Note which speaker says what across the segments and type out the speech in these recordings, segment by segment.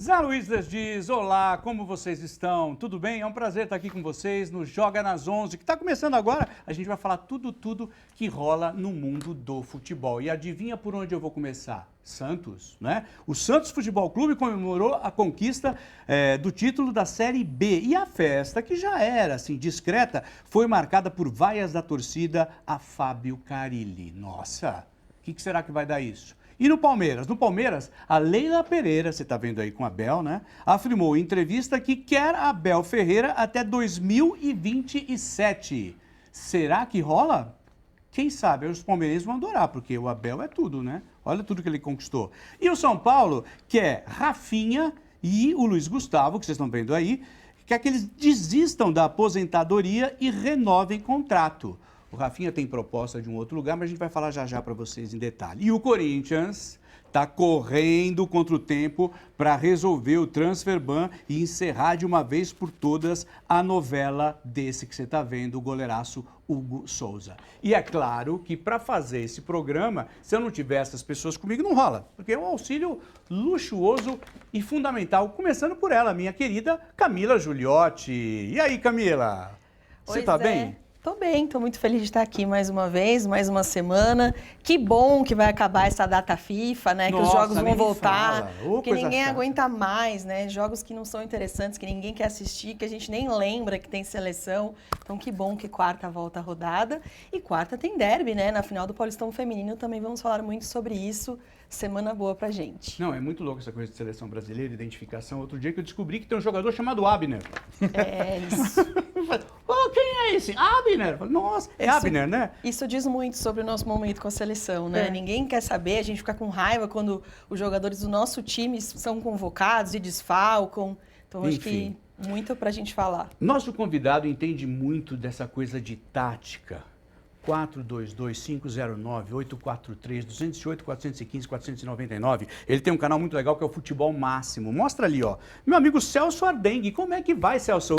Speaker 1: Zé Luiz diz, olá, como vocês estão? Tudo bem? É um prazer estar aqui com vocês no Joga nas 11, que está começando agora. A gente vai falar tudo que rola no mundo do futebol. E adivinha por onde eu vou começar? Santos, né? O Santos Futebol Clube comemorou a conquista do título da Série B. E a festa, que já era assim discreta, foi marcada por vaias da torcida a Fábio Carille. Nossa, o que será que vai dar isso? E no Palmeiras? No Palmeiras, a Leila Pereira, você está vendo aí com a Abel, né? Afirmou em entrevista que quer a Abel Ferreira até 2027. Será que rola? Quem sabe? Os palmeirenses vão adorar, porque o Abel é tudo, né? Olha tudo que ele conquistou. E o São Paulo quer Rafinha e o Luiz Gustavo, que vocês estão vendo aí, quer que eles desistam da aposentadoria e renovem contrato. O Rafinha tem proposta de um outro lugar, mas a gente vai falar já para vocês em detalhe. E o Corinthians está correndo contra o tempo para resolver o transfer ban e encerrar de uma vez por todas a novela desse que você está vendo, o goleiraço Hugo Souza. E é claro que para fazer esse programa, se eu não tiver essas pessoas comigo, não rola, porque é um auxílio luxuoso e fundamental, começando por ela, minha querida Camila Giuliotti. E aí, Camila? Você está bem?
Speaker 2: Tô bem, tô muito feliz de estar aqui mais uma vez, mais uma semana. Que bom que vai acabar essa data FIFA, né?
Speaker 1: Nossa,
Speaker 2: que os jogos vão voltar, porque ninguém
Speaker 1: chata.
Speaker 2: aguenta mais, né? Jogos que não são interessantes, que ninguém quer assistir, que a gente nem lembra que tem seleção. Então, que bom que quarta volta a rodada. E quarta tem derby, né? Na final do Paulistão Feminino também vamos falar muito sobre isso. Semana boa pra gente.
Speaker 1: Não, é muito louco essa coisa de seleção brasileira, identificação. Outro dia que eu descobri que tem um jogador chamado Abner.
Speaker 2: É isso.
Speaker 1: Oh, quem é esse? Abner. Nossa, é isso, Abner, né?
Speaker 2: Isso diz muito sobre o nosso momento com a seleção, né? Ninguém quer saber, a gente fica com raiva quando os jogadores do nosso time são convocados e desfalcam. Então, acho que muito pra gente falar.
Speaker 1: Nosso convidado entende muito dessa coisa de tática. 422-509-843-208-415-499. Ele tem um canal muito legal que é o Futebol Máximo. Mostra ali, ó. Meu amigo Celso Ardengue. Como é que vai, Celso?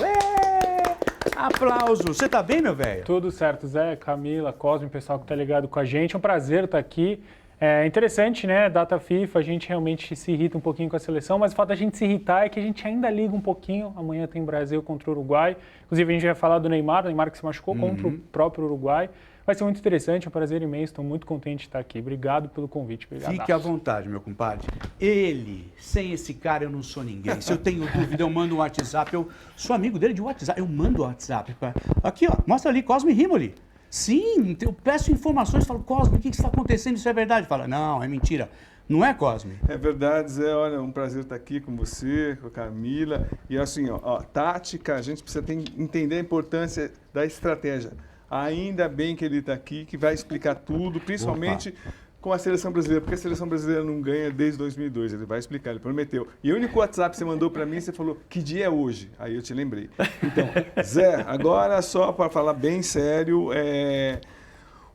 Speaker 1: Aplauso. Você tá bem, meu velho?
Speaker 3: Tudo certo, Zé, Camila, Cosme, pessoal que tá ligado com a gente. É um prazer estar aqui. É interessante, né? Data FIFA, a gente realmente se irrita um pouquinho com a seleção, mas o fato da gente se irritar é que a gente ainda liga um pouquinho. Amanhã tem Brasil contra o Uruguai. Inclusive, a gente vai falar do Neymar que se machucou contra o próprio Uruguai. Vai ser muito interessante, é um prazer imenso, estou muito contente de estar aqui. Obrigado pelo convite. Obrigado.
Speaker 1: Fique à vontade, meu compadre. Sem esse cara eu não sou ninguém. Se eu tenho dúvida, eu mando um WhatsApp. Eu sou amigo dele de WhatsApp, eu mando o WhatsApp. Aqui, ó, mostra ali, Cosme Rimoli. Sim, eu peço informações, falo, Cosme, o que está acontecendo? Isso é verdade? Fala, não, é mentira. Não é, Cosme?
Speaker 4: É verdade, Zé. Olha, é um prazer estar aqui com você, com a Camila. E assim, tática, a gente precisa entender a importância da estratégia. Ainda bem que ele está aqui, que vai explicar tudo, principalmente com a seleção brasileira, porque a seleção brasileira não ganha desde 2002, ele vai explicar, ele prometeu. E o único WhatsApp que você mandou para mim, você falou, que dia é hoje? Aí eu te lembrei. Então, Zé, agora só para falar bem sério,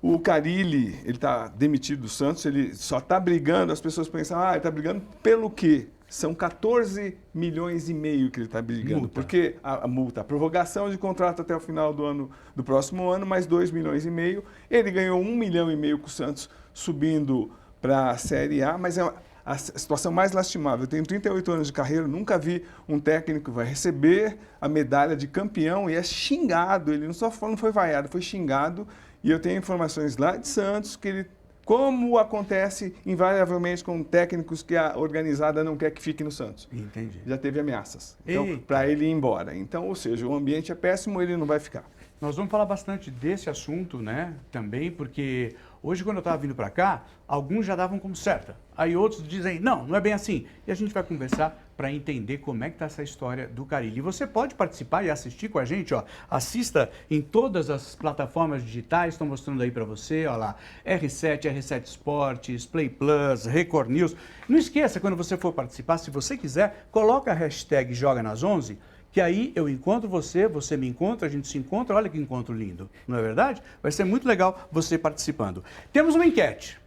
Speaker 4: o Carille, ele está demitido do Santos, ele só está brigando, as pessoas pensam, ele está brigando pelo quê? São 14 milhões e meio que ele está brigando, porque a multa, a prorrogação de contrato até o final do próximo ano, mais 2 milhões e meio. Ele ganhou 1,5 milhão com o Santos subindo para a Série A, mas é a situação mais lastimável. Eu tenho 38 anos de carreira, nunca vi um técnico que vai receber a medalha de campeão e é xingado. Ele não foi vaiado, foi xingado. E eu tenho informações lá de Santos que ele, como acontece invariavelmente com técnicos que a organizada não quer que fique no Santos.
Speaker 1: Entendi.
Speaker 4: Já teve ameaças. Então, para ele ir embora. Então, ou seja, o ambiente é péssimo, ele não vai ficar.
Speaker 1: Nós vamos falar bastante desse assunto, né, também, porque hoje, quando eu estava vindo para cá, alguns já davam como certa. Aí outros dizem, não é bem assim. E a gente vai conversar para entender como é que está essa história do Carille. E você pode participar e assistir com a gente, ó. Assista em todas as plataformas digitais, estão mostrando aí para você, ó lá, R7, R7 Esportes, Play Plus, Record News. Não esqueça, quando você for participar, se você quiser, coloca a hashtag Joga nas 11, que aí eu encontro você, você me encontra, a gente se encontra, olha que encontro lindo, não é verdade? Vai ser muito legal você participando. Temos uma enquete.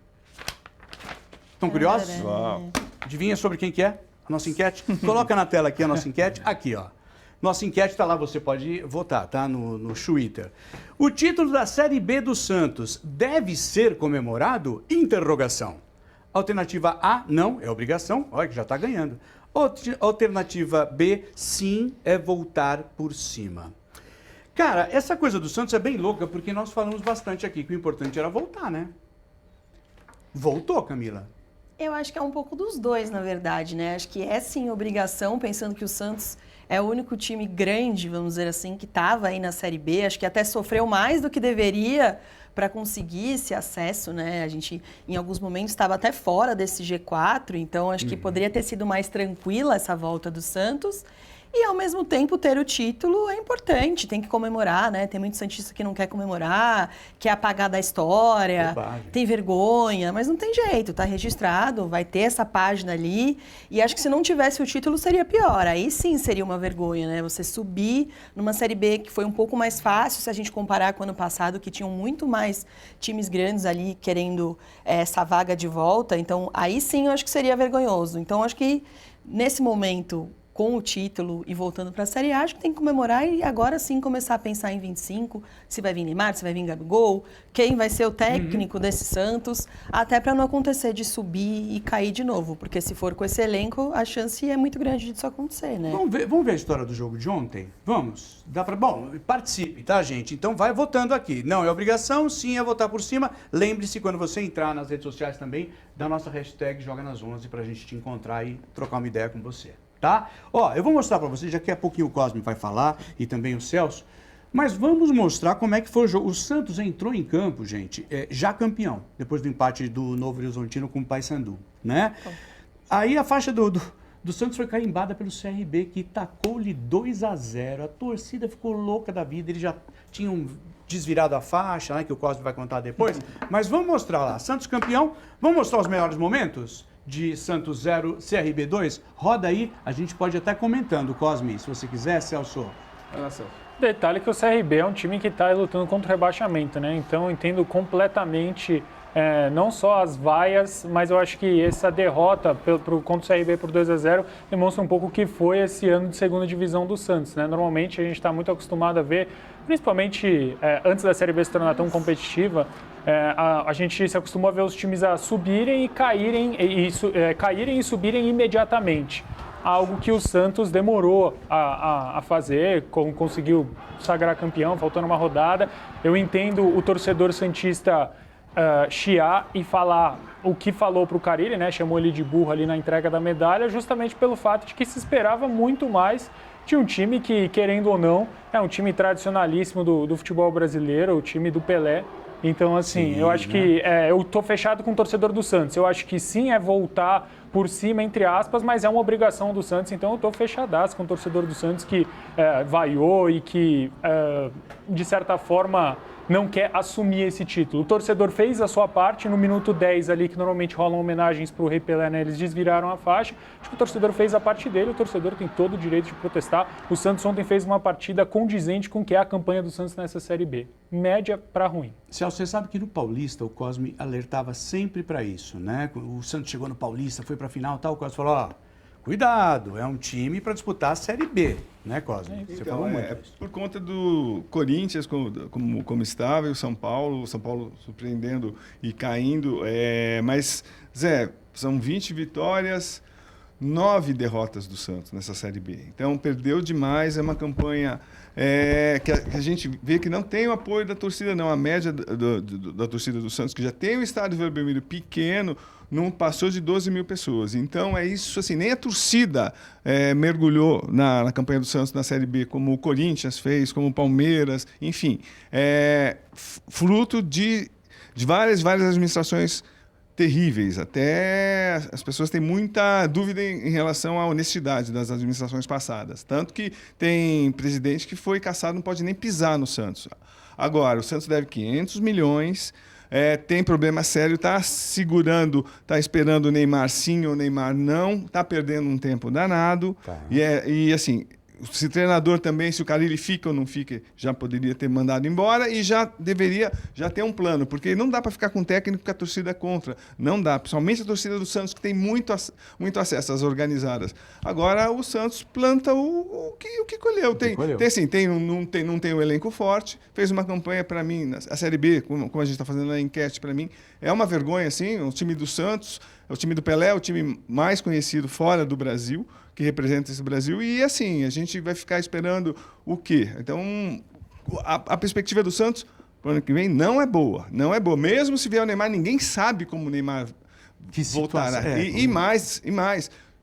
Speaker 1: Estão curiosos? Adivinha sobre quem que é a nossa enquete? Coloca na tela aqui a nossa enquete, aqui ó. Nossa enquete está lá, você pode votar, tá? No Twitter. O título da Série B do Santos deve ser comemorado? Interrogação. Alternativa A, não, é obrigação. Olha que já está ganhando. Alternativa B, sim, é voltar por cima. Cara, essa coisa do Santos é bem louca, porque nós falamos bastante aqui que o importante era voltar, né? Voltou, Camila?
Speaker 2: Eu acho que é um pouco dos dois, na verdade, né? Acho que é sim obrigação, pensando que o Santos é o único time grande, vamos dizer assim, que estava aí na Série B. Acho que até sofreu mais do que deveria para conseguir esse acesso, né? A gente, em alguns momentos, estava até fora desse G4, então acho que poderia ter sido mais tranquila essa volta do Santos. E, ao mesmo tempo, ter o título é importante, tem que comemorar, né? Tem muito santista que não quer comemorar, quer apagar da história,
Speaker 1: Bobagem.
Speaker 2: tem vergonha, mas não tem jeito, tá registrado, vai ter essa página ali. E acho que se não tivesse o título seria pior, aí sim seria uma vergonha, né? Você subir numa Série B que foi um pouco mais fácil, se a gente comparar com o ano passado, que tinham muito mais times grandes ali querendo essa vaga de volta. Então, aí sim eu acho que seria vergonhoso. Então, acho que nesse momento, com o título e voltando para a Série A, acho que tem que comemorar e agora sim começar a pensar em 25, se vai vir Neymar, se vai vir Gabigol, quem vai ser o técnico desse Santos, até para não acontecer de subir e cair de novo, porque se for com esse elenco, a chance é muito grande disso acontecer, né?
Speaker 1: Vamos ver a história do jogo de ontem? Vamos? Bom, participe, tá, gente? Então vai votando aqui. Não é obrigação, sim é votar por cima. Lembre-se, quando você entrar nas redes sociais também, da nossa hashtag Joga nas 11 pra gente te encontrar e trocar uma ideia com você. Tá? Ó, eu vou mostrar para vocês, daqui a pouquinho o Cosme vai falar e também o Celso, mas vamos mostrar como é que foi o jogo. O Santos entrou em campo, gente, já campeão, depois do empate do Novo Horizontino com o Paysandu, né? Aí a faixa do Santos foi carimbada pelo CRB, que tacou-lhe 2-0, a torcida ficou louca da vida, eles já tinham desvirado a faixa, né, que o Cosme vai contar depois, mas vamos mostrar lá, Santos campeão, vamos mostrar os melhores momentos? De Santos 0, CRB 2, roda aí, a gente pode até comentando, Cosme, se você quiser, Celso.
Speaker 3: Detalhe que o CRB é um time que está lutando contra o rebaixamento, né? Então eu entendo completamente não só as vaias, mas eu acho que essa derrota contra o CRB por 2-0 demonstra um pouco o que foi esse ano de segunda divisão do Santos, né? Normalmente a gente está muito acostumado a ver, principalmente antes da Série B se tornar tão competitiva, a gente se acostumou a ver os times a subirem e caírem e subirem imediatamente. Algo que o Santos demorou a fazer, conseguiu sagrar campeão, faltando uma rodada. Eu entendo o torcedor santista chiar e falar o que falou para o Carille, né? Chamou ele de burro ali na entrega da medalha, justamente pelo fato de que se esperava muito mais de um time que, querendo ou não, é um time tradicionalíssimo do futebol brasileiro, o time do Pelé. Então, assim, eu acho que eu tô fechado com o torcedor do Santos. Eu acho que sim, é voltar por cima, entre aspas, mas é uma obrigação do Santos. Então, eu tô fechadaço com o torcedor do Santos que vaiou e que, de certa forma, não quer assumir esse título. O torcedor fez a sua parte no minuto 10 ali, que normalmente rolam homenagens para o Rei Pelé, né? Eles desviraram a faixa. Acho que o torcedor fez a parte dele, o torcedor tem todo o direito de protestar. O Santos ontem fez uma partida condizente com o que é a campanha do Santos nessa Série B. Média para ruim.
Speaker 1: Celso, você sabe que no Paulista o Cosme alertava sempre para isso, né? O Santos chegou no Paulista, foi para a final e tal, o Cosme falou, ó, cuidado, é um time para disputar a Série B, né, Cosme? Você falou muito isso.
Speaker 4: Por conta do Corinthians, como estava, e o São Paulo surpreendendo e caindo. Mas, Zé, são 20 vitórias, 9 derrotas do Santos nessa Série B. Então, perdeu demais, é uma campanha que a gente vê que não tem o apoio da torcida, não. A média da torcida do Santos, que já tem o estádio vermelho pequeno, não passou de 12 mil pessoas. Então, é isso, assim, nem a torcida mergulhou na campanha do Santos na Série B, como o Corinthians fez, como o Palmeiras, enfim. Fruto de várias administrações terríveis. Até as pessoas têm muita dúvida em relação à honestidade das administrações passadas. Tanto que tem presidente que foi caçado, não pode nem pisar no Santos. Agora, o Santos deve 500 milhões... tem problema sério, está segurando, está esperando o Neymar sim ou o Neymar não, está perdendo um tempo danado. Tá. E assim, se treinador também, se o Carille fica ou não fica, já poderia ter mandado embora e já deveria ter um plano, porque não dá para ficar com um técnico que a torcida é contra. Não dá, principalmente a torcida do Santos, que tem muito acesso às organizadas. Agora o Santos planta o que colheu. Não tem um elenco forte, fez uma campanha para mim, a Série B, como a gente está fazendo na enquete para mim, é uma vergonha, assim, o time do Santos, o time do Pelé, o time mais conhecido fora do Brasil, que representa esse Brasil, e assim, a gente vai ficar esperando o quê? Então, a perspectiva do Santos para o ano que vem não é boa. Mesmo se vier o Neymar, ninguém sabe como o Neymar voltará. E mais.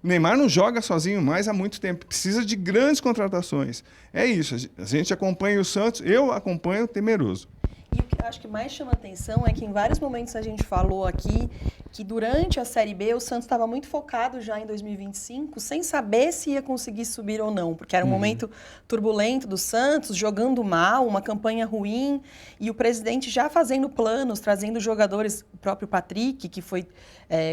Speaker 4: O Neymar não joga sozinho mais há muito tempo. Precisa de grandes contratações. É isso. A gente acompanha o Santos, eu acompanho temeroso.
Speaker 2: E o que eu acho que mais chama atenção é que em vários momentos a gente falou aqui que durante a Série B o Santos estava muito focado já em 2025, sem saber se ia conseguir subir ou não, porque era um momento turbulento do Santos, jogando mal, uma campanha ruim, e o presidente já fazendo planos, trazendo jogadores, o próprio Patrick, que foi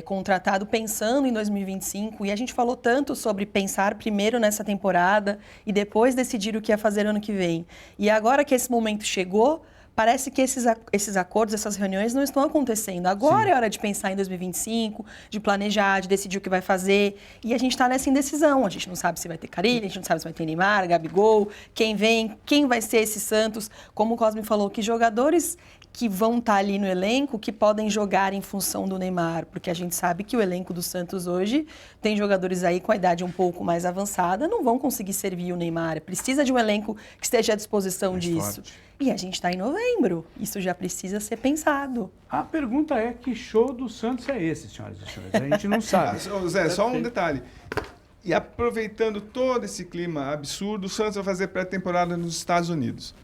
Speaker 2: contratado pensando em 2025, e a gente falou tanto sobre pensar primeiro nessa temporada e depois decidir o que ia fazer ano que vem. E agora que esse momento chegou, parece que esses acordos, essas reuniões não estão acontecendo. Agora é hora de pensar em 2025, de planejar, de decidir o que vai fazer. E a gente está nessa indecisão. A gente não sabe se vai ter Carille, a gente não sabe se vai ter Neymar, Gabigol, quem vem, quem vai ser esse Santos. Como o Cosme falou, que jogadores que vão estar ali no elenco que podem jogar em função do Neymar, porque a gente sabe que o elenco do Santos hoje tem jogadores aí com a idade um pouco mais avançada, não vão conseguir servir o Neymar. Precisa de um elenco que esteja à disposição mais disso. Forte. E a gente está em novembro, isso já precisa ser pensado.
Speaker 1: A pergunta é, que show do Santos é esse, senhoras e senhores? A gente não sabe.
Speaker 4: Zé, só um detalhe. E aproveitando todo esse clima absurdo, o Santos vai fazer pré-temporada nos Estados Unidos.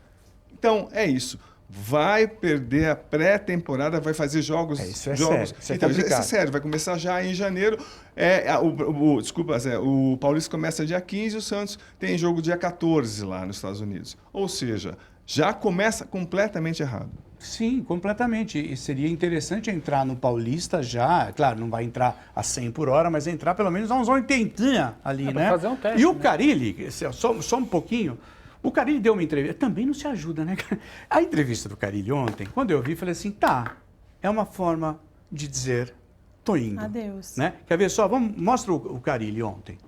Speaker 4: Então, é isso. Vai perder a pré-temporada, vai fazer jogos.
Speaker 1: Isso é
Speaker 4: jogos.
Speaker 1: Sério.
Speaker 4: Então, isso é sério, vai começar já em janeiro. Desculpa, Zé, o Paulista começa dia 15 e o Santos tem jogo dia 14 lá nos Estados Unidos. Ou seja, já começa completamente errado.
Speaker 1: Sim, completamente. E seria interessante entrar no Paulista já, claro, não vai entrar a 100 por hora, mas entrar pelo menos a uns 80 ali, né?
Speaker 3: Fazer um teste,
Speaker 1: e o Carille, só um pouquinho. O Carille deu uma entrevista, também não se ajuda, né? A entrevista do Carille ontem, quando eu vi, falei assim, é uma forma de dizer, tô indo.
Speaker 2: Adeus.
Speaker 1: Né? Quer ver só? Mostra o Carille ontem.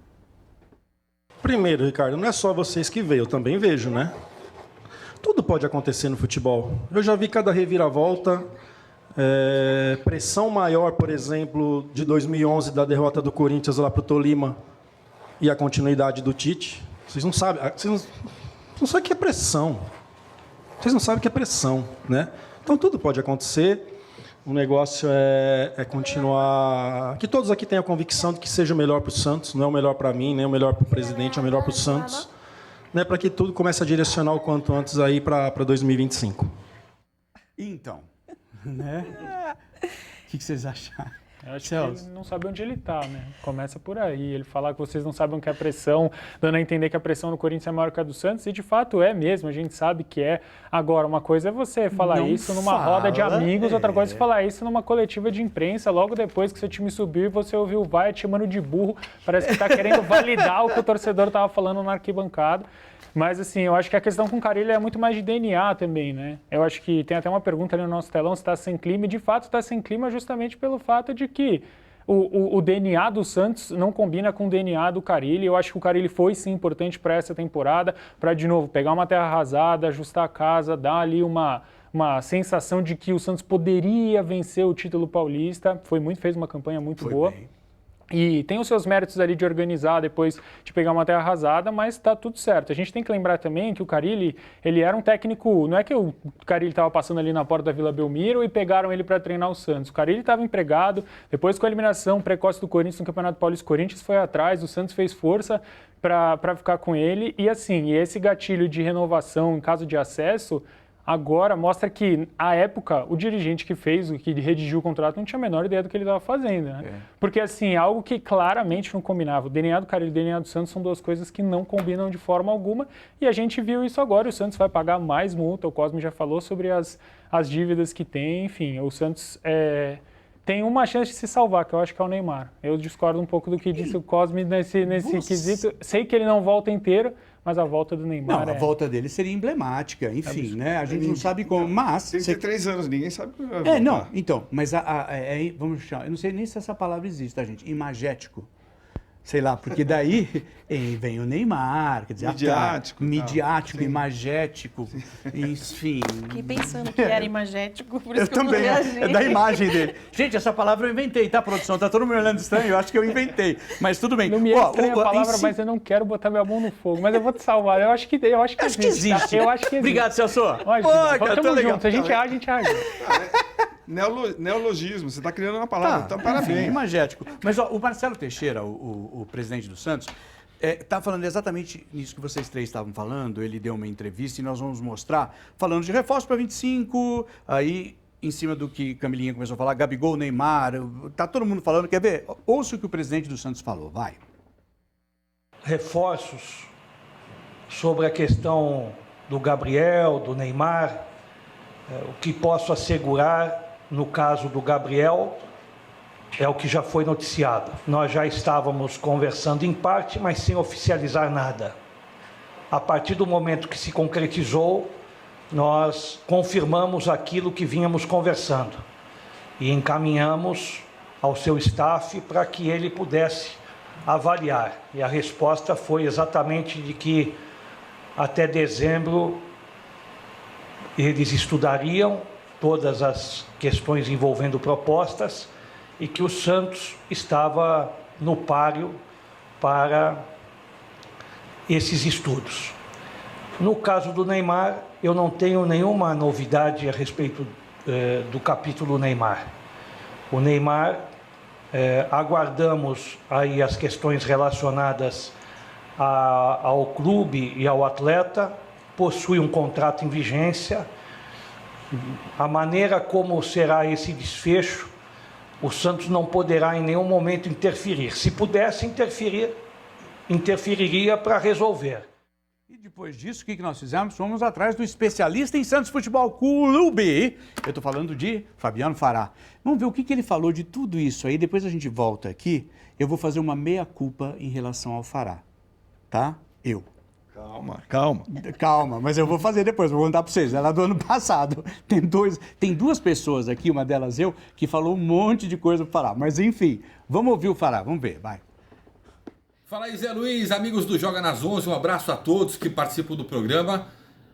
Speaker 5: Primeiro, Ricardo, não é só vocês que veem, eu também vejo, né? Tudo pode acontecer no futebol. Eu já vi cada reviravolta, pressão maior, por exemplo, de 2011, da derrota do Corinthians lá para o Tolima e a continuidade do Tite. Vocês não sabem... Não sabe o que é pressão. Vocês não sabem o que é pressão, né? Então, tudo pode acontecer. O negócio é continuar... Que todos aqui tenham a convicção de que seja o melhor para o Santos. Não é o melhor para mim, nem o melhor para o presidente, é o melhor para o Santos. Né? Para que tudo comece a direcionar o quanto antes aí para 2025.
Speaker 1: Então, né? O que vocês acharam?
Speaker 3: Eu acho que ele não sabe onde ele está, né? Começa por aí. Ele falar que vocês não sabem o que é pressão, dando a entender que a pressão no Corinthians é maior que a do Santos, e de fato é mesmo, a gente sabe que é. Agora, uma coisa é você falar isso numa roda de amigos, outra coisa é falar isso numa coletiva de imprensa, logo depois que seu time subiu e você ouviu o vai te chamando de burro, parece que está querendo validar o que o torcedor estava falando na arquibancada. Mas, assim, eu acho que a questão com o Carille é muito mais de DNA também, né? Eu acho que tem até uma pergunta ali no nosso telão se está sem clima, e de fato está sem clima justamente pelo fato de que o DNA do Santos não combina com o DNA do Carille. Eu acho que o Carille foi, sim, importante para essa temporada, para, de novo, pegar uma terra arrasada, ajustar a casa, dar ali uma sensação de que o Santos poderia vencer o título paulista. Fez uma campanha muito boa. Bem. E tem os seus méritos ali de organizar depois de pegar uma terra arrasada, mas está tudo certo. A gente tem que lembrar também que o Carille, ele era um técnico... Não é que o Carille estava passando ali na porta da Vila Belmiro e pegaram ele para treinar o Santos. O Carille estava empregado, depois com a eliminação precoce do Corinthians no Campeonato Paulista, o Corinthians foi atrás, o Santos fez força para ficar com ele. E assim, esse gatilho de renovação em caso de acesso... Agora mostra que, à época, o dirigente que redigiu o contrato não tinha a menor ideia do que ele estava fazendo, né? Porque, assim, algo que claramente não combinava. O DNA do Carille e o DNA do Santos são duas coisas que não combinam de forma alguma, e a gente viu isso agora. O Santos vai pagar mais multa, o Cosme já falou sobre as dívidas que tem, enfim, o Santos tem uma chance de se salvar, que eu acho que é o Neymar. Eu discordo um pouco do que disse o Cosme nesse quesito. Sei que ele não volta inteiro, mas a volta do Neymar
Speaker 1: Não, a volta dele seria emblemática, enfim, né? A gente não sabe como,
Speaker 4: Tem
Speaker 1: mas...
Speaker 4: 33 anos, ninguém sabe como vai voltar.
Speaker 1: Não, então, mas vamos chamar, eu não sei nem se essa palavra existe, tá, gente? Imagético. Sei lá, porque daí vem o Neymar, quer dizer, midiático, imagético, enfim.
Speaker 2: Fiquei pensando que era imagético, por isso
Speaker 1: Eu
Speaker 2: que eu não
Speaker 1: também,
Speaker 2: reagi.
Speaker 1: é da imagem dele. Gente, essa palavra eu inventei, tá, produção? Tá todo mundo me olhando estranho, eu acho que eu inventei, mas tudo bem.
Speaker 3: Não me é estranha a palavra,
Speaker 1: si...
Speaker 3: mas eu não quero botar minha mão no fogo, mas eu vou te salvar. Eu acho que existe.
Speaker 1: Eu acho que existe.
Speaker 3: Obrigado,
Speaker 1: Celso.
Speaker 3: Tamo junto, a gente age.
Speaker 4: Neologismo, você está criando uma palavra, então parabéns.
Speaker 1: Imagético. Mas ó, o Marcelo Teixeira, o presidente do Santos, está falando exatamente nisso que vocês três estavam falando. Ele deu uma entrevista e nós vamos mostrar, falando de reforço para 25, aí em cima do que Camilinha começou a falar, Gabigol, Neymar, tá todo mundo falando. Quer ver? Ouça o que o presidente do Santos falou, vai.
Speaker 6: Reforços sobre a questão do Gabriel, do Neymar, o que posso assegurar no caso do Gabriel é o que já foi noticiado. Nós já estávamos conversando em parte, mas sem oficializar nada. A partir do momento que se concretizou, nós confirmamos aquilo que vínhamos conversando e encaminhamos ao seu staff para que ele pudesse avaliar. E a resposta foi exatamente de que até dezembro eles estudariam todas as questões envolvendo propostas e que o Santos estava no páreo para esses estudos. No caso do Neymar, eu não tenho nenhuma novidade a respeito do capítulo Neymar. O Neymar, aguardamos aí as questões relacionadas ao clube e ao atleta, possui um contrato em vigência. A maneira como será esse desfecho, o Santos não poderá em nenhum momento interferir. Se pudesse interferir, interferiria para resolver.
Speaker 1: E depois disso, o que nós fizemos? Fomos atrás do especialista em Santos Futebol Clube. Eu estou falando de Fabiano Fará. Vamos ver o que ele falou de tudo isso aí. Depois a gente volta aqui. Eu vou fazer uma meia-culpa em relação ao Fará. Tá? Calma, mas eu vou fazer depois, vou contar para vocês. Ela é do ano passado. Tem duas pessoas aqui, uma delas eu, que falou um monte de coisa para falar. Mas enfim, vamos ouvir o Fará, vamos ver, vai.
Speaker 7: Fala aí, Zé Luiz, amigos do Joga nas 11, um abraço a todos que participam do programa.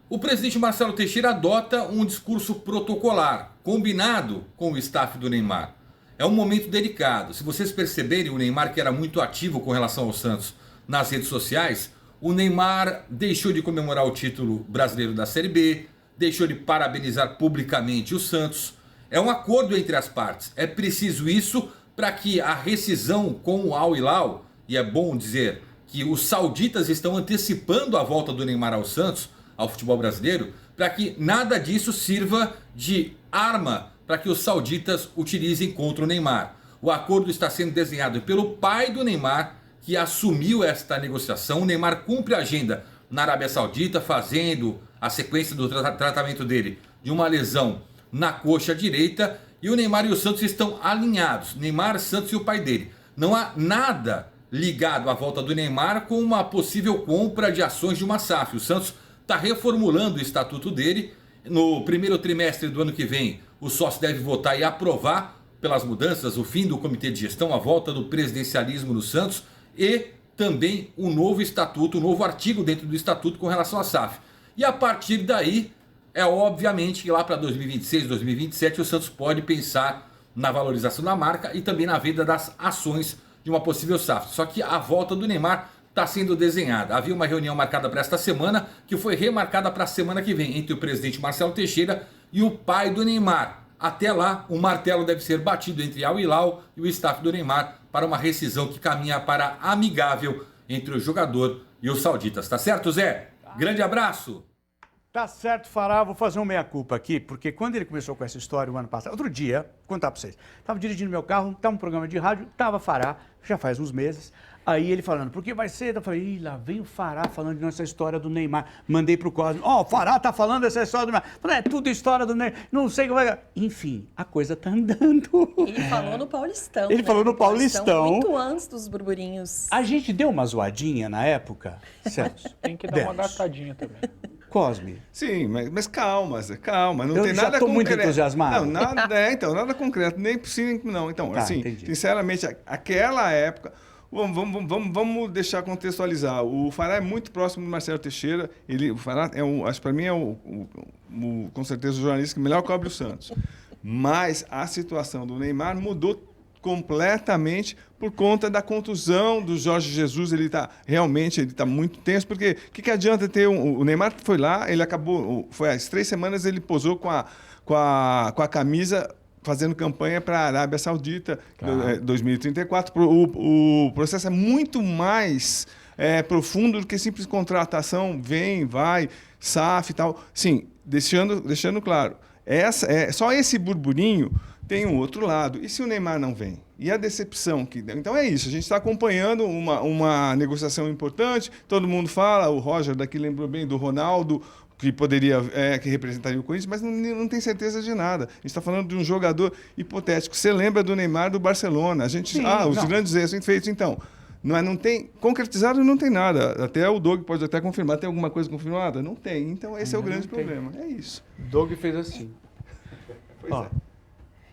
Speaker 7: O presidente Marcelo Teixeira adota um discurso protocolar, combinado com o staff do Neymar. É um momento delicado. Se vocês perceberem, o Neymar, que era muito ativo com relação ao Santos nas redes sociais, o Neymar deixou de comemorar o título brasileiro da Série B, deixou de parabenizar publicamente o Santos. É um acordo entre as partes. É preciso isso para que a rescisão com o Al Hilal, e é bom dizer que os sauditas estão antecipando a volta do Neymar ao Santos, ao futebol brasileiro, para que nada disso sirva de arma para que os sauditas utilizem contra o Neymar. O acordo está sendo desenhado pelo pai do Neymar, que assumiu esta negociação. O Neymar cumpre a agenda na Arábia Saudita, fazendo a sequência do tratamento dele de uma lesão na coxa direita. E o Neymar e o Santos estão alinhados. Neymar, Santos e o pai dele. Não há nada ligado à volta do Neymar com uma possível compra de ações de uma SAF. O Santos está reformulando o estatuto dele. No primeiro trimestre do ano que vem, o sócio deve votar e aprovar pelas mudanças o fim do comitê de gestão, a volta do presidencialismo no Santos e também um novo estatuto, um novo artigo dentro do estatuto com relação à SAF. E a partir daí, é obviamente que lá para 2026, 2027, o Santos pode pensar na valorização da marca e também na venda das ações de uma possível SAF. Só que a volta do Neymar está sendo desenhada. Havia uma reunião marcada para esta semana, que foi remarcada para a semana que vem, entre o presidente Marcelo Teixeira e o pai do Neymar. Até lá, o martelo deve ser batido entre Al Hilal e o staff do Neymar para uma rescisão que caminha para amigável entre o jogador e os sauditas. Tá certo, Zé? Grande abraço!
Speaker 1: Tá certo, Fará. Vou fazer um meia-culpa aqui, porque quando ele começou com essa história o ano passado, outro dia, vou contar para vocês, estava dirigindo meu carro, estava um programa de rádio, estava Fará, já faz uns meses, Aí ele falando, porque vai ser? Eu falei, ih, lá vem o Fará falando de nossa história do Neymar. Mandei pro Cosme, ó, o Fará tá falando dessa história do Neymar. Falei, é tudo história do Neymar, não sei como é. Enfim, a coisa tá andando.
Speaker 2: Ele falou no Paulistão.
Speaker 1: Ele falou no Paulistão.
Speaker 2: Muito antes dos burburinhos.
Speaker 1: A gente deu uma zoadinha na época, Celso?
Speaker 3: Tem que dar uma
Speaker 1: Demos.
Speaker 3: adaptadinha também.
Speaker 1: Cosme.
Speaker 4: Sim, mas calma, Zé, calma. Não
Speaker 1: Eu
Speaker 4: tem
Speaker 1: já
Speaker 4: nada
Speaker 1: tô muito
Speaker 4: concreto.
Speaker 1: entusiasmado.
Speaker 4: Não, nada, nada concreto, nem possível, não. Então,
Speaker 1: Tá,
Speaker 4: assim,
Speaker 1: entendi.
Speaker 4: sinceramente, aquela época. Vamos deixar contextualizar. O Fará é muito próximo do Marcelo Teixeira. O Fará acho que para mim com certeza o jornalista que melhor cobre o Santos. Mas a situação do Neymar mudou completamente por conta da contusão do Jorge Jesus. Ele está muito tenso, porque o que adianta ter o Neymar foi lá, ele acabou, foi às 3 semanas ele posou com a camisa fazendo campanha para a Arábia Saudita, 2034. O processo é muito mais profundo do que simples contratação, vem, vai, SAF e tal. Sim, deixando claro, só esse burburinho tem um outro lado. E se o Neymar não vem? E a decepção que deu? Então é isso, a gente está acompanhando uma negociação importante, todo mundo fala, o Roger daqui lembrou bem do Ronaldo, que poderia, que representaria o Corinthians, mas não tem certeza de nada. A gente está falando de um jogador hipotético. Você lembra do Neymar do Barcelona? Os grandes feitos, então. Não tem, concretizado não tem nada. Até o Doug pode até confirmar. Tem alguma coisa confirmada? Não tem. Então esse é o grande problema. É isso.
Speaker 1: Doug fez assim.
Speaker 4: Pois
Speaker 1: Ó,
Speaker 4: é.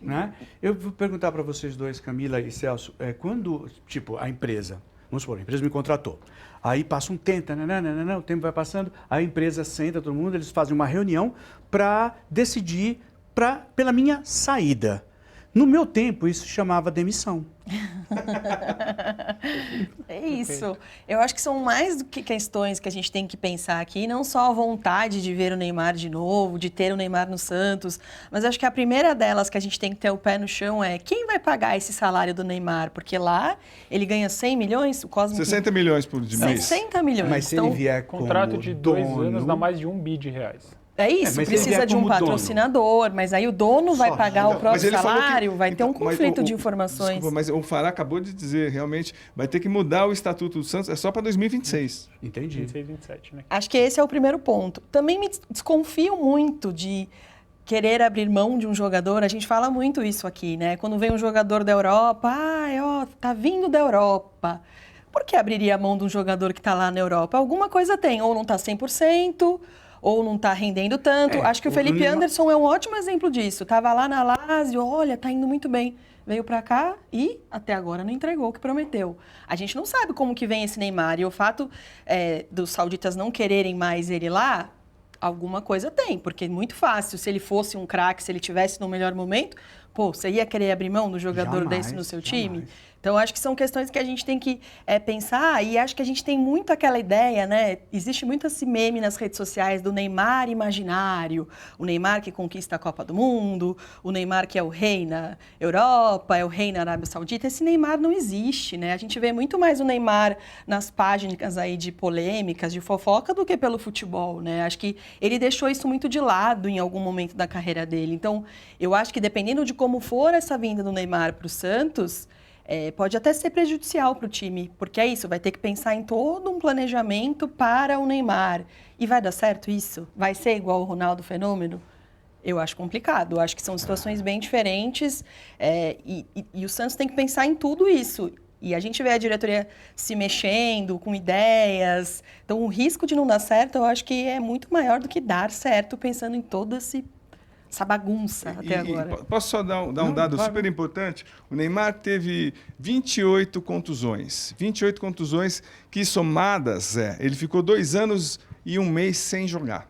Speaker 1: né? Eu vou perguntar para vocês dois, Camila e Celso, quando, tipo, a empresa, vamos supor, a empresa me contratou, aí passa um tempo, o tempo vai passando, a empresa senta todo mundo, eles fazem uma reunião para decidir pela minha saída. No meu tempo, isso chamava demissão.
Speaker 2: É isso. Eu acho que são mais do que questões que a gente tem que pensar aqui, não só a vontade de ver o Neymar de novo, de ter o Neymar no Santos, mas acho que a primeira delas que a gente tem que ter o pé no chão é quem vai pagar esse salário do Neymar? Porque lá ele ganha 100 milhões, o Cosmo...
Speaker 4: 60 milhões por mês.
Speaker 2: 60 milhões.
Speaker 1: Mas se
Speaker 2: Então,
Speaker 1: ele vier como
Speaker 3: Contrato de 2
Speaker 1: dono,
Speaker 3: anos dá mais de 1 bi de reais.
Speaker 2: é isso,
Speaker 1: mas se ele
Speaker 2: precisa
Speaker 1: vier
Speaker 2: de um
Speaker 1: como dono.
Speaker 2: patrocinador, mas aí o dono vai
Speaker 1: Só.
Speaker 2: pagar o
Speaker 4: Mas
Speaker 2: próprio
Speaker 4: ele falou que-
Speaker 2: salário, vai ter um
Speaker 4: então, mas
Speaker 2: conflito de informações.
Speaker 4: Desculpa, mas o Fará acabou de dizer, realmente, vai ter que mudar o Estatuto do Santos, é só para 2026.
Speaker 1: Entendi.
Speaker 3: 26, 27, né?
Speaker 2: Acho que esse é o primeiro ponto. Também me desconfio muito de querer abrir mão de um jogador. A gente fala muito isso aqui, né? Quando vem um jogador da Europa, tá vindo da Europa. Por que abriria a mão de um jogador que está lá na Europa? Alguma coisa tem, ou não está 100%, ou não está rendendo tanto. Acho que o Felipe Anderson é um ótimo exemplo disso. Estava lá na Lazio, olha, está indo muito bem. Veio para cá e até agora não entregou o que prometeu. A gente não sabe como que vem esse Neymar. E o fato dos sauditas não quererem mais ele lá, alguma coisa tem. Porque é muito fácil. Se ele fosse um craque, se ele tivesse no melhor momento, você ia querer abrir mão do jogador
Speaker 1: Jamais,
Speaker 2: desse no seu
Speaker 1: jamais.
Speaker 2: time? Então, acho que são questões que a gente tem que pensar, e acho que a gente tem muito aquela ideia, né? Existe muito esse meme nas redes sociais do Neymar imaginário, o Neymar que conquista a Copa do Mundo, o Neymar que é o rei na Europa, é o rei na Arábia Saudita. Esse Neymar não existe, né? A gente vê muito mais o Neymar nas páginas aí de polêmicas, de fofoca, do que pelo futebol, né? Acho que ele deixou isso muito de lado em algum momento da carreira dele. Então, eu acho que dependendo de como for essa vinda do Neymar para o Santos, pode até ser prejudicial para o time, porque é isso, vai ter que pensar em todo um planejamento para o Neymar. E vai dar certo isso? Vai ser igual o Ronaldo Fenômeno? Eu acho complicado, eu acho que são situações bem diferentes e o Santos tem que pensar em tudo isso. E a gente vê a diretoria se mexendo, com ideias. Então, o risco de não dar certo, eu acho que é muito maior do que dar certo, pensando em toda essa bagunça até agora.
Speaker 4: Posso só dar um dado super importante? O Neymar teve 28 contusões. 28 contusões que, somadas, ele ficou 2 anos e 1 mês sem jogar.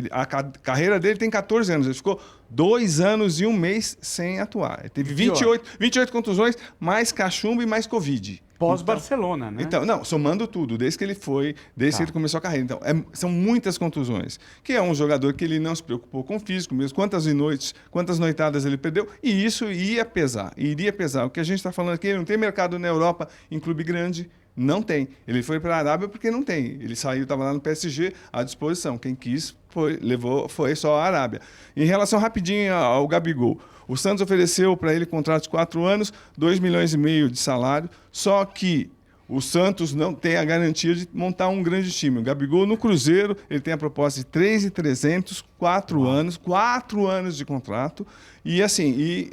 Speaker 4: A carreira dele tem 14 anos. Ele ficou 2 anos e 1 mês sem atuar. Ele teve 28 contusões, mais cachumbo e mais Covid.
Speaker 1: Pós-Barcelona, né?
Speaker 4: Então, não, somando tudo, desde que ele começou a carreira. Então, são muitas contusões. Que é um jogador que ele não se preocupou com o físico mesmo, quantas noitadas ele perdeu, e isso iria pesar. O que a gente está falando aqui, ele não tem mercado na Europa em clube grande, não tem. Ele foi para a Arábia porque não tem. Ele saiu, estava lá no PSG à disposição. Quem quis, foi só a Arábia. Em relação rapidinho ao Gabigol, o Santos ofereceu para ele contrato de 4 anos, 2,5 milhões de salário, só que O Santos não tem a garantia de montar um grande time. O Gabigol no Cruzeiro, ele tem a proposta de 3.300, 4 anos, 4 anos de contrato. E assim,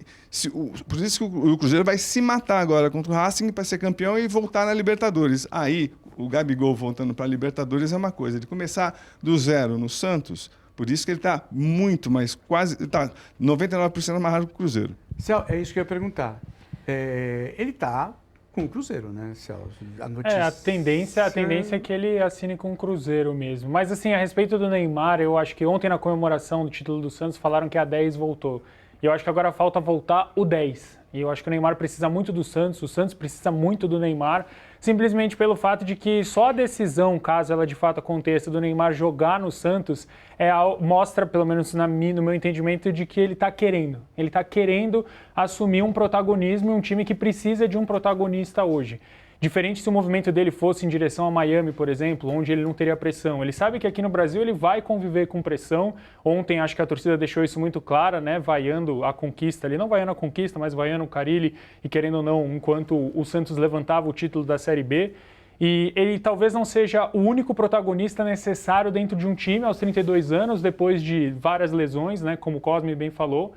Speaker 4: por isso que o Cruzeiro vai se matar agora contra o Racing para ser campeão e voltar na Libertadores. Aí, o Gabigol voltando para a Libertadores é uma coisa. Ele começar do zero no Santos, por isso que ele está muito mais, quase, está 99% amarrado com o Cruzeiro.
Speaker 1: Céu, é isso que eu ia perguntar. Ele está com o Cruzeiro, né, Celso? A notícia...
Speaker 3: A tendência é que ele assine com o Cruzeiro mesmo. Mas assim, a respeito do Neymar, eu acho que ontem na comemoração do título do Santos falaram que a 10 voltou. E eu acho que agora falta voltar o 10. E eu acho que o Neymar precisa muito do Santos, o Santos precisa muito do Neymar, simplesmente pelo fato de que só a decisão, caso ela de fato aconteça, do Neymar jogar no Santos, mostra, pelo menos no meu entendimento, de que ele está querendo. Ele está querendo assumir um protagonismo em um time que precisa de um protagonista hoje. Diferente se o movimento dele fosse em direção a Miami, por exemplo, onde ele não teria pressão. Ele sabe que aqui no Brasil ele vai conviver com pressão. Ontem acho que a torcida deixou isso muito clara, né? Vaiando a conquista ali, não vaiando a conquista, mas vaiando o Carille e querendo ou não, enquanto o Santos levantava o título da Série B. E ele talvez não seja o único protagonista necessário dentro de um time aos 32 anos, depois de várias lesões, né? Como o Cosme bem falou.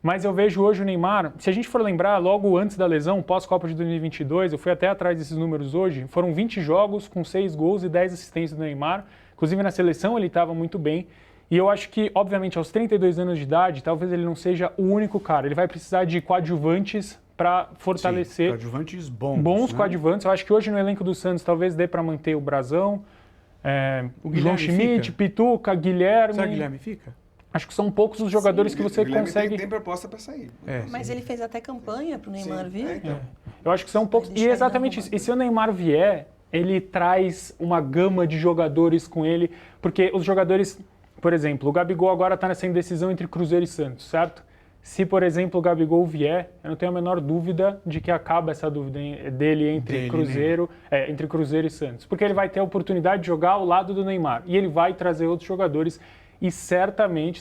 Speaker 3: Mas eu vejo hoje o Neymar, se a gente for lembrar, logo antes da lesão, pós-Copa de 2022, eu fui até atrás desses números hoje, foram 20 jogos com 6 gols e 10 assistências do Neymar. Inclusive na seleção ele estava muito bem. E eu acho que, obviamente, aos 32 anos de idade, talvez ele não seja o único cara. Ele vai precisar de coadjuvantes para fortalecer.
Speaker 1: Sim, coadjuvantes bons.
Speaker 3: Bons
Speaker 1: né?
Speaker 3: coadjuvantes. Eu acho que hoje no elenco do Santos talvez dê para manter o Brasão,
Speaker 1: O
Speaker 3: João
Speaker 1: Guilherme
Speaker 3: Schmidt,
Speaker 1: fica?
Speaker 3: Pituca, Guilherme.
Speaker 1: Será que o Guilherme fica?
Speaker 3: Acho que são poucos os jogadores que você
Speaker 4: O Guilherme
Speaker 3: consegue...
Speaker 4: tem proposta para sair.
Speaker 2: Mas ele fez até campanha pro Neymar vir.
Speaker 4: Então.
Speaker 3: Eu acho que são poucos.
Speaker 2: deixar
Speaker 3: E
Speaker 2: ele
Speaker 3: exatamente
Speaker 2: na
Speaker 3: isso. E se o Neymar vier, ele traz uma gama de jogadores com ele, porque os jogadores, por exemplo, o Gabigol agora está nessa indecisão entre Cruzeiro e Santos, certo? Se, por exemplo, o Gabigol vier, eu não tenho a menor dúvida de que acaba essa dúvida dele entre Cruzeiro e Santos. Porque ele vai ter a oportunidade de jogar ao lado do Neymar. E ele vai trazer outros jogadores. E certamente,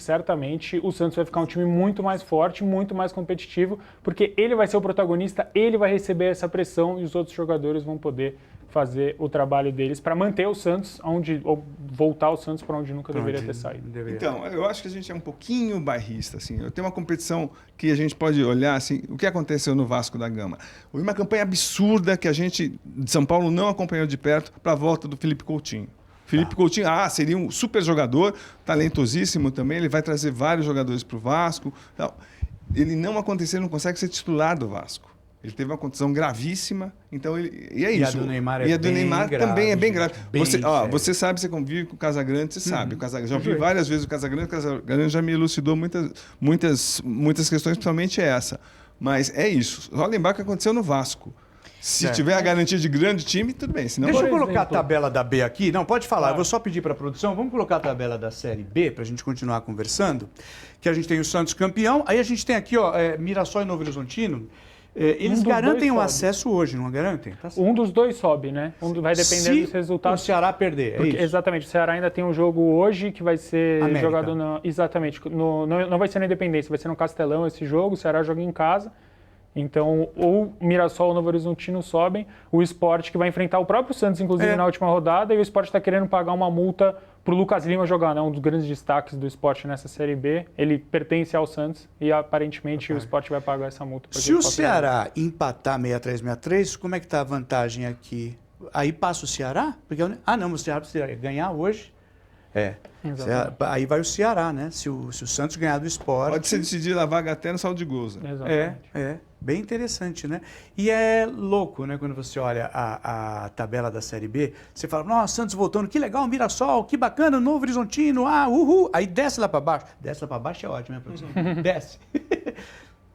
Speaker 3: o Santos vai ficar um time muito mais forte, muito mais competitivo, porque ele vai ser o protagonista, ele vai receber essa pressão e os outros jogadores vão poder fazer o trabalho deles para manter o Santos, ou voltar o Santos para onde nunca deveria ter saído.
Speaker 4: Então, eu acho que a gente é um pouquinho bairrista, assim. Eu tenho uma competição que a gente pode olhar, assim, o que aconteceu no Vasco da Gama. Houve uma campanha absurda que a gente, de São Paulo, não acompanhou de perto para a volta do Felipe Coutinho. Felipe Coutinho, seria um super jogador, talentosíssimo também, ele vai trazer vários jogadores para o Vasco. Não, ele não aconteceu, não consegue ser titular do Vasco. Ele teve uma contusão gravíssima, então e é isso.
Speaker 1: A do Neymar
Speaker 4: e a do Neymar também é bem grave.
Speaker 1: Você
Speaker 4: sabe, você convive com o Casagrande, você sabe. Já vi várias vezes o Casagrande já me elucidou muitas questões, principalmente essa. Mas é isso. Só lembrar o que aconteceu no Vasco. Se tiver a garantia de grande time, tudo bem. Senão...
Speaker 1: Deixa eu colocar a tabela da B aqui. Não, pode falar. Eu vou só pedir para a produção. Vamos colocar a tabela da Série B para a gente continuar conversando. Que a gente tem o Santos campeão. Aí a gente tem aqui, Mirassol e Novo Horizontino. Eles garantem o acesso hoje, não garantem? Tá certo.
Speaker 3: Um dos dois sobe, né? Vai depender dos resultados.
Speaker 1: Se o Ceará perder,
Speaker 3: Porque,
Speaker 1: isso?
Speaker 3: Exatamente. O Ceará ainda tem um jogo hoje que vai ser
Speaker 1: América.
Speaker 3: jogado... Exatamente. Não vai ser na Independência, vai ser no Castelão esse jogo. O Ceará joga em casa. Então, ou o Mirassol ou o Novo Horizontino sobem, o Sport que vai enfrentar o próprio Santos, inclusive, na última rodada, e o Sport está querendo pagar uma multa para o Lucas Lima jogar, né? Um dos grandes destaques do Sport nessa Série B. Ele pertence ao Santos e, aparentemente, o Sport vai pagar essa multa.
Speaker 1: Se o Ceará empatar 63-63, como é que está a vantagem aqui? Aí passa o Ceará? Porque o Ceará precisa ganhar hoje. Aí vai o Ceará, né? Se o Santos ganhar do Sport...
Speaker 4: Pode ser decidir a vaga até no saldo de gols. Né?
Speaker 3: Exatamente.
Speaker 1: Bem interessante, né? E é louco, né? Quando você olha a tabela da Série B, você fala, nossa, Santos voltando, que legal, Mirassol, que bacana, Novo Horizontino, uhul. Aí desce lá para baixo. Desce lá para baixo é ótimo, né, produção? Desce.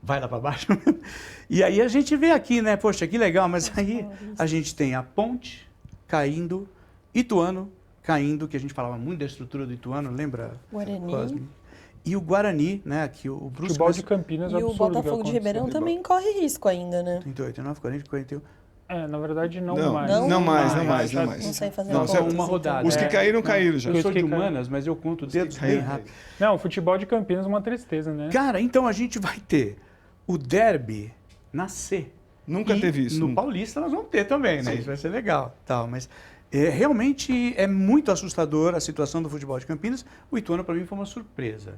Speaker 1: Vai lá para baixo. E aí a gente vê aqui, né? Poxa, que legal, mas aí a gente tem a Ponte caindo, Ituano caindo, que a gente falava muito da estrutura do Ituano, lembra?
Speaker 2: Guarani.
Speaker 1: Cosme? E o Guarani, né? Aqui o Bruce
Speaker 3: Futebol de Campinas é
Speaker 2: E o
Speaker 3: absurdo.
Speaker 2: Botafogo de Ribeirão também corre risco ainda, né?
Speaker 1: 38, 39, 40, 41.
Speaker 3: Na verdade, não mais.
Speaker 4: Não mais.
Speaker 2: Não sei fazer
Speaker 1: Não, só
Speaker 2: contas,
Speaker 1: uma
Speaker 2: então.
Speaker 1: rodada.
Speaker 4: Os que caíram já.
Speaker 1: Eu sou de humanas, mas eu conto dedos bem rápido.
Speaker 3: Não, o futebol de Campinas é uma tristeza, né?
Speaker 1: Cara, então a gente vai ter o derby na C.
Speaker 4: Nunca
Speaker 1: E
Speaker 4: teve isso.
Speaker 1: No
Speaker 4: nunca.
Speaker 1: Paulista nós vamos ter também, né?
Speaker 4: Sim.
Speaker 1: Isso vai ser legal. Tal, mas realmente é muito assustador a situação do futebol de Campinas. O Ituano, para mim, foi uma surpresa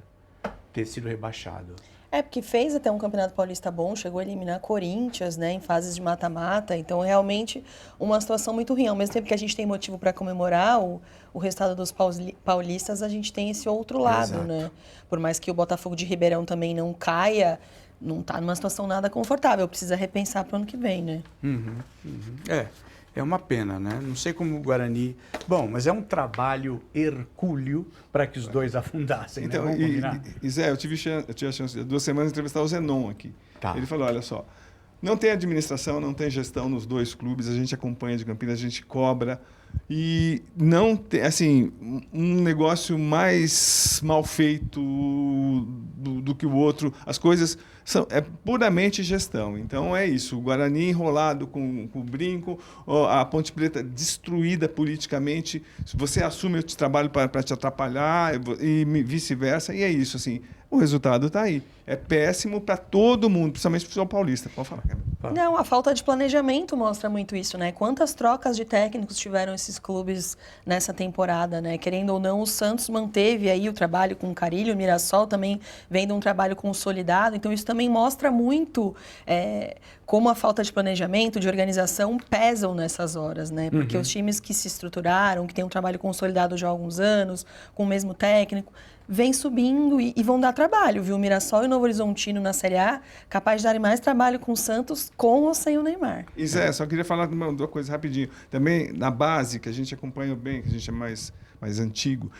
Speaker 1: ter sido rebaixado.
Speaker 2: Porque fez até um Campeonato Paulista bom, chegou a eliminar Corinthians, né, em fases de mata-mata. Então, realmente, uma situação muito ruim. Ao mesmo tempo que a gente tem motivo para comemorar o resultado dos paulistas, a gente tem esse outro lado,
Speaker 1: Exato.
Speaker 2: né? Por mais que o Botafogo de Ribeirão também não caia, não está numa situação nada confortável. Precisa repensar para o ano que vem, né?
Speaker 1: É uma pena, né? Não sei como o Guarani... Bom, mas é um trabalho hercúleo para que os dois afundassem,
Speaker 4: Então,
Speaker 1: né? Vamos combinar?
Speaker 4: Zé, eu tive a chance de 2 semanas de entrevistar o Zenon aqui.
Speaker 1: Tá.
Speaker 4: Ele falou, olha só, não tem administração, não tem gestão nos 2 clubes, a gente acompanha de Campinas, a gente cobra, e não tem, assim, um negócio mais mal feito do que o outro. As coisas é puramente gestão. Então é isso, o Guarani enrolado com o brinco, a Ponte Preta destruída politicamente, você assume, eu te trabalho para te atrapalhar e vice-versa, e é isso, assim. O resultado está aí. É péssimo para todo mundo, principalmente para o São Paulista. Pode falar, Camila.
Speaker 2: Não, a falta de planejamento mostra muito isso, né? Quantas trocas de técnicos tiveram esses clubes nessa temporada, né? Querendo ou não, o Santos manteve aí o trabalho com o Carille, o Mirassol também vem de um trabalho consolidado. Então, isso também mostra muito como a falta de planejamento, de organização, pesam nessas horas, né? Porque os times que se estruturaram, que têm um trabalho consolidado já há alguns anos, com o mesmo técnico, vêm subindo e vão dar trabalho, viu? O Mirassol e o Novo Horizontino na Série A, capaz de darem mais trabalho com o Santos, com ou sem o Neymar.
Speaker 4: E Zé, só queria falar de uma coisa rapidinho. Também na base, que a gente acompanha bem, que a gente é mais antigo,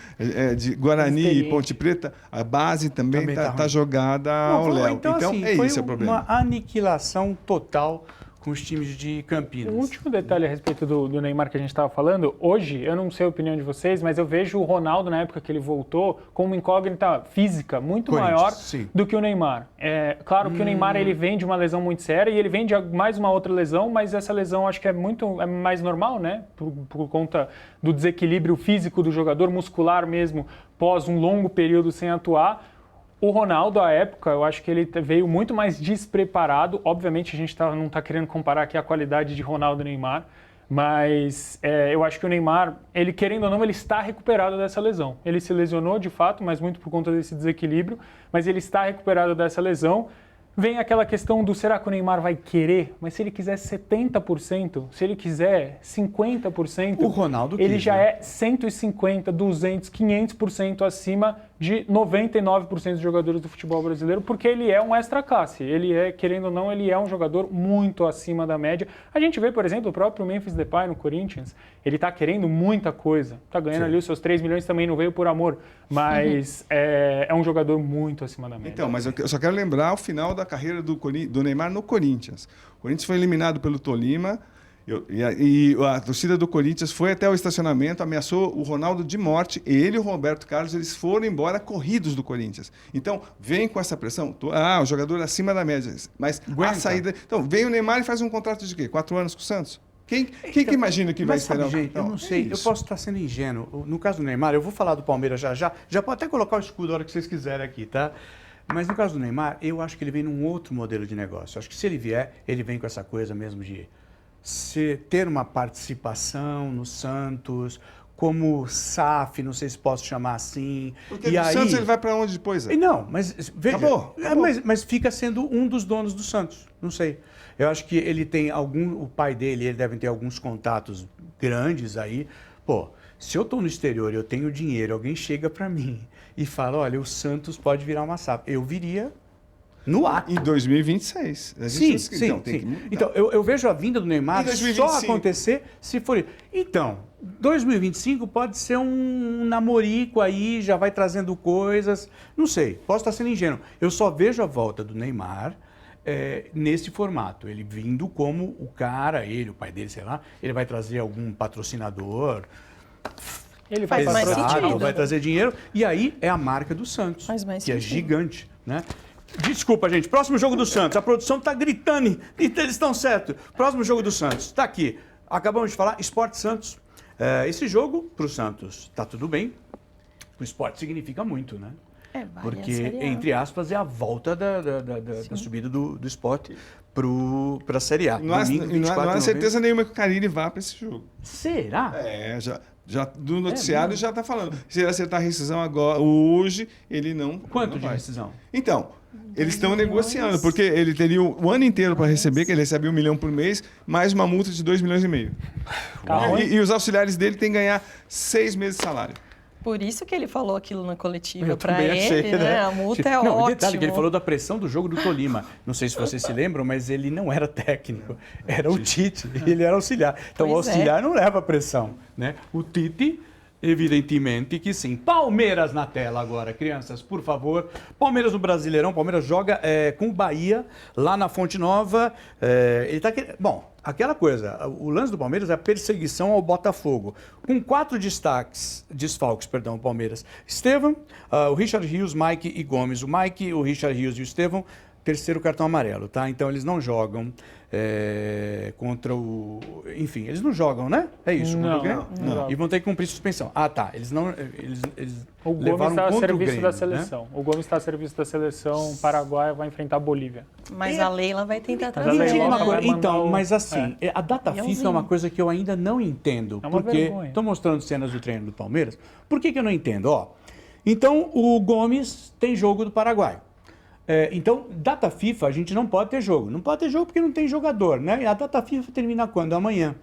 Speaker 4: de Guarani e Ponte Preta, a base também está jogada ao léu.
Speaker 1: Então assim,
Speaker 4: é
Speaker 1: foi
Speaker 4: isso o problema.
Speaker 1: uma aniquilação total com os times de Campinas.
Speaker 3: Um último detalhe a respeito do Neymar que a gente estava falando, hoje, eu não sei a opinião de vocês, mas eu vejo o Ronaldo, na época que ele voltou, com uma incógnita física muito maior do que o Neymar. Claro que o Neymar ele vem de uma lesão muito séria e ele vem de mais uma outra lesão, mas essa lesão acho que é mais normal, né? Por conta do desequilíbrio físico do jogador, muscular mesmo, pós um longo período sem atuar. O Ronaldo, à época, eu acho que ele veio muito mais despreparado. Obviamente, a gente não está querendo comparar aqui a qualidade de Ronaldo e Neymar, mas eu acho que o Neymar, ele querendo ou não, ele está recuperado dessa lesão. Ele se lesionou, de fato, mas muito por conta desse desequilíbrio, mas ele está recuperado dessa lesão. Vem aquela questão do será que o Neymar vai querer? Mas se ele quiser 70%, se ele quiser 50%,
Speaker 1: o Ronaldo
Speaker 3: ele
Speaker 1: quis,
Speaker 3: já
Speaker 1: né?
Speaker 3: é 150%, 200%, 500% acima de 99% dos jogadores do futebol brasileiro, porque ele é um extra classe. Ele querendo ou não, ele é um jogador muito acima da média. A gente vê, por exemplo, o próprio Memphis Depay no Corinthians, ele está querendo muita coisa. Está ganhando ali os seus 3 milhões, também não veio por amor, mas é um jogador muito acima da média.
Speaker 4: Então, mas eu só quero lembrar o final da carreira do Neymar no Corinthians. O Corinthians foi eliminado pelo Tolima e a torcida do Corinthians foi até o estacionamento, ameaçou o Ronaldo de morte. Ele e o Roberto Carlos, eles foram embora corridos do Corinthians. Então, vem com essa pressão. O jogador acima da média. Mas a saída... Então, vem o Neymar e faz um contrato de quê? 4 anos com o Santos? Quem que imagina que vai esperar?
Speaker 1: Sabe, gente, eu não sei, eu posso estar sendo ingênuo. No caso do Neymar, eu vou falar do Palmeiras já pode até colocar o escudo a hora que vocês quiserem aqui, tá? Mas no caso do Neymar, eu acho que ele vem num outro modelo de negócio. Eu acho que se ele vier, ele vem com essa coisa mesmo de ter uma participação no Santos, como SAF, não sei se posso chamar assim.
Speaker 4: Porque
Speaker 1: e
Speaker 4: do
Speaker 1: aí...
Speaker 4: Santos ele vai para onde depois?
Speaker 1: Não, mas veja,
Speaker 4: Acabou.
Speaker 1: Mas fica sendo um dos donos do Santos, não sei. Eu acho que ele tem o pai dele, ele deve ter alguns contatos grandes aí. Pô, se eu estou no exterior e eu tenho dinheiro, alguém chega para mim e fala, olha, o Santos pode virar uma SAF. Eu viria no ato.
Speaker 4: Em 2026.
Speaker 1: Sim.
Speaker 4: Que
Speaker 1: Então, eu vejo a vinda do Neymar
Speaker 4: Em 2025.
Speaker 1: só acontecer se for... Então, 2025 pode ser um namorico aí, já vai trazendo coisas. Não sei, posso estar sendo ingênuo. Eu só vejo a volta do Neymar nesse formato. Ele vindo como o cara, o pai dele, sei lá, ele vai trazer algum patrocinador...
Speaker 3: Ele vai
Speaker 2: Faz mais
Speaker 3: patrocinar,
Speaker 2: sentido.
Speaker 1: vai trazer dinheiro, e aí é a marca do Santos,
Speaker 2: Faz mais
Speaker 1: que é
Speaker 2: sentido.
Speaker 1: gigante, né? Desculpa, gente. Próximo jogo do Santos. A produção está gritando. Eles estão certos. Próximo jogo do Santos. Está aqui. Acabamos de falar. Sport Santos. Esse jogo, para o Santos, está tudo bem. O esporte significa muito, né?
Speaker 2: Vale a
Speaker 1: Porque,
Speaker 2: Série A.
Speaker 1: entre aspas, é a volta da subida do esporte para a Série A.
Speaker 4: Não há,
Speaker 1: Domingo, 24
Speaker 4: não há
Speaker 1: de
Speaker 4: certeza nenhuma que o Carille vá para esse jogo.
Speaker 1: Será?
Speaker 4: Já do noticiário já está falando. Se ele acertar a rescisão agora, hoje, ele não.
Speaker 1: Quanto
Speaker 4: não
Speaker 1: de
Speaker 4: vai.
Speaker 1: rescisão?
Speaker 4: Então, eles estão negociando, porque ele teria o ano inteiro para receber, que ele recebe 1 milhão por mês, mais uma multa de 2,5 milhões. E os auxiliares dele têm que ganhar 6 meses de salário.
Speaker 2: Por isso que ele falou aquilo na coletiva
Speaker 1: Eu
Speaker 2: para
Speaker 1: também
Speaker 2: ele,
Speaker 1: achei,
Speaker 2: né? A multa é
Speaker 1: Não,
Speaker 2: ótima.
Speaker 1: e detalhe que ele falou da pressão do jogo do Tolima. Não sei se vocês se lembram, mas ele não era técnico, era o Tite, ele era auxiliar. Então o
Speaker 2: Pois
Speaker 1: auxiliar não leva pressão, né? O Tite, evidentemente que sim. Palmeiras na tela agora, crianças, por favor. Palmeiras no Brasileirão, Palmeiras joga com o Bahia, lá na Fonte Nova. Ele tá bom, aquela coisa, o lance do Palmeiras é a perseguição ao Botafogo. Com 4 desfalques, o Palmeiras. Estevão, o Richard Rios, Mike e Gomes. O Mike, o Richard Rios e o Estevão, terceiro cartão amarelo, tá? Então eles não jogam contra o... Enfim, eles não jogam, né? É isso?
Speaker 3: Não,
Speaker 1: contra o Grêmio?
Speaker 3: não.
Speaker 1: E vão ter que cumprir suspensão. Ah, tá. Eles não... Eles
Speaker 3: O Gomes
Speaker 1: levaram
Speaker 3: está a
Speaker 1: contra o
Speaker 3: serviço
Speaker 1: Grêmio,
Speaker 3: da
Speaker 1: né?
Speaker 3: seleção. O Gomes está a serviço da seleção. O Paraguai vai enfrentar a Bolívia.
Speaker 2: Mas a Leila vai tentar
Speaker 3: Mas a
Speaker 2: trazer.
Speaker 1: Me diga
Speaker 3: Leila
Speaker 1: uma
Speaker 3: vai
Speaker 1: coisa,
Speaker 3: mandar
Speaker 1: então,
Speaker 3: o-
Speaker 1: mas assim, a data FIFA é
Speaker 2: Leãozinho.
Speaker 1: uma coisa que eu ainda não entendo.
Speaker 3: É uma
Speaker 1: porque
Speaker 3: vergonha.
Speaker 1: estão mostrando cenas do treino do Palmeiras. Por que eu não entendo? Ó, então, o Gomes tem jogo do Paraguai. Então, data FIFA, a gente não pode ter jogo. Não pode ter jogo porque não tem jogador, né? A data FIFA termina quando? Amanhã.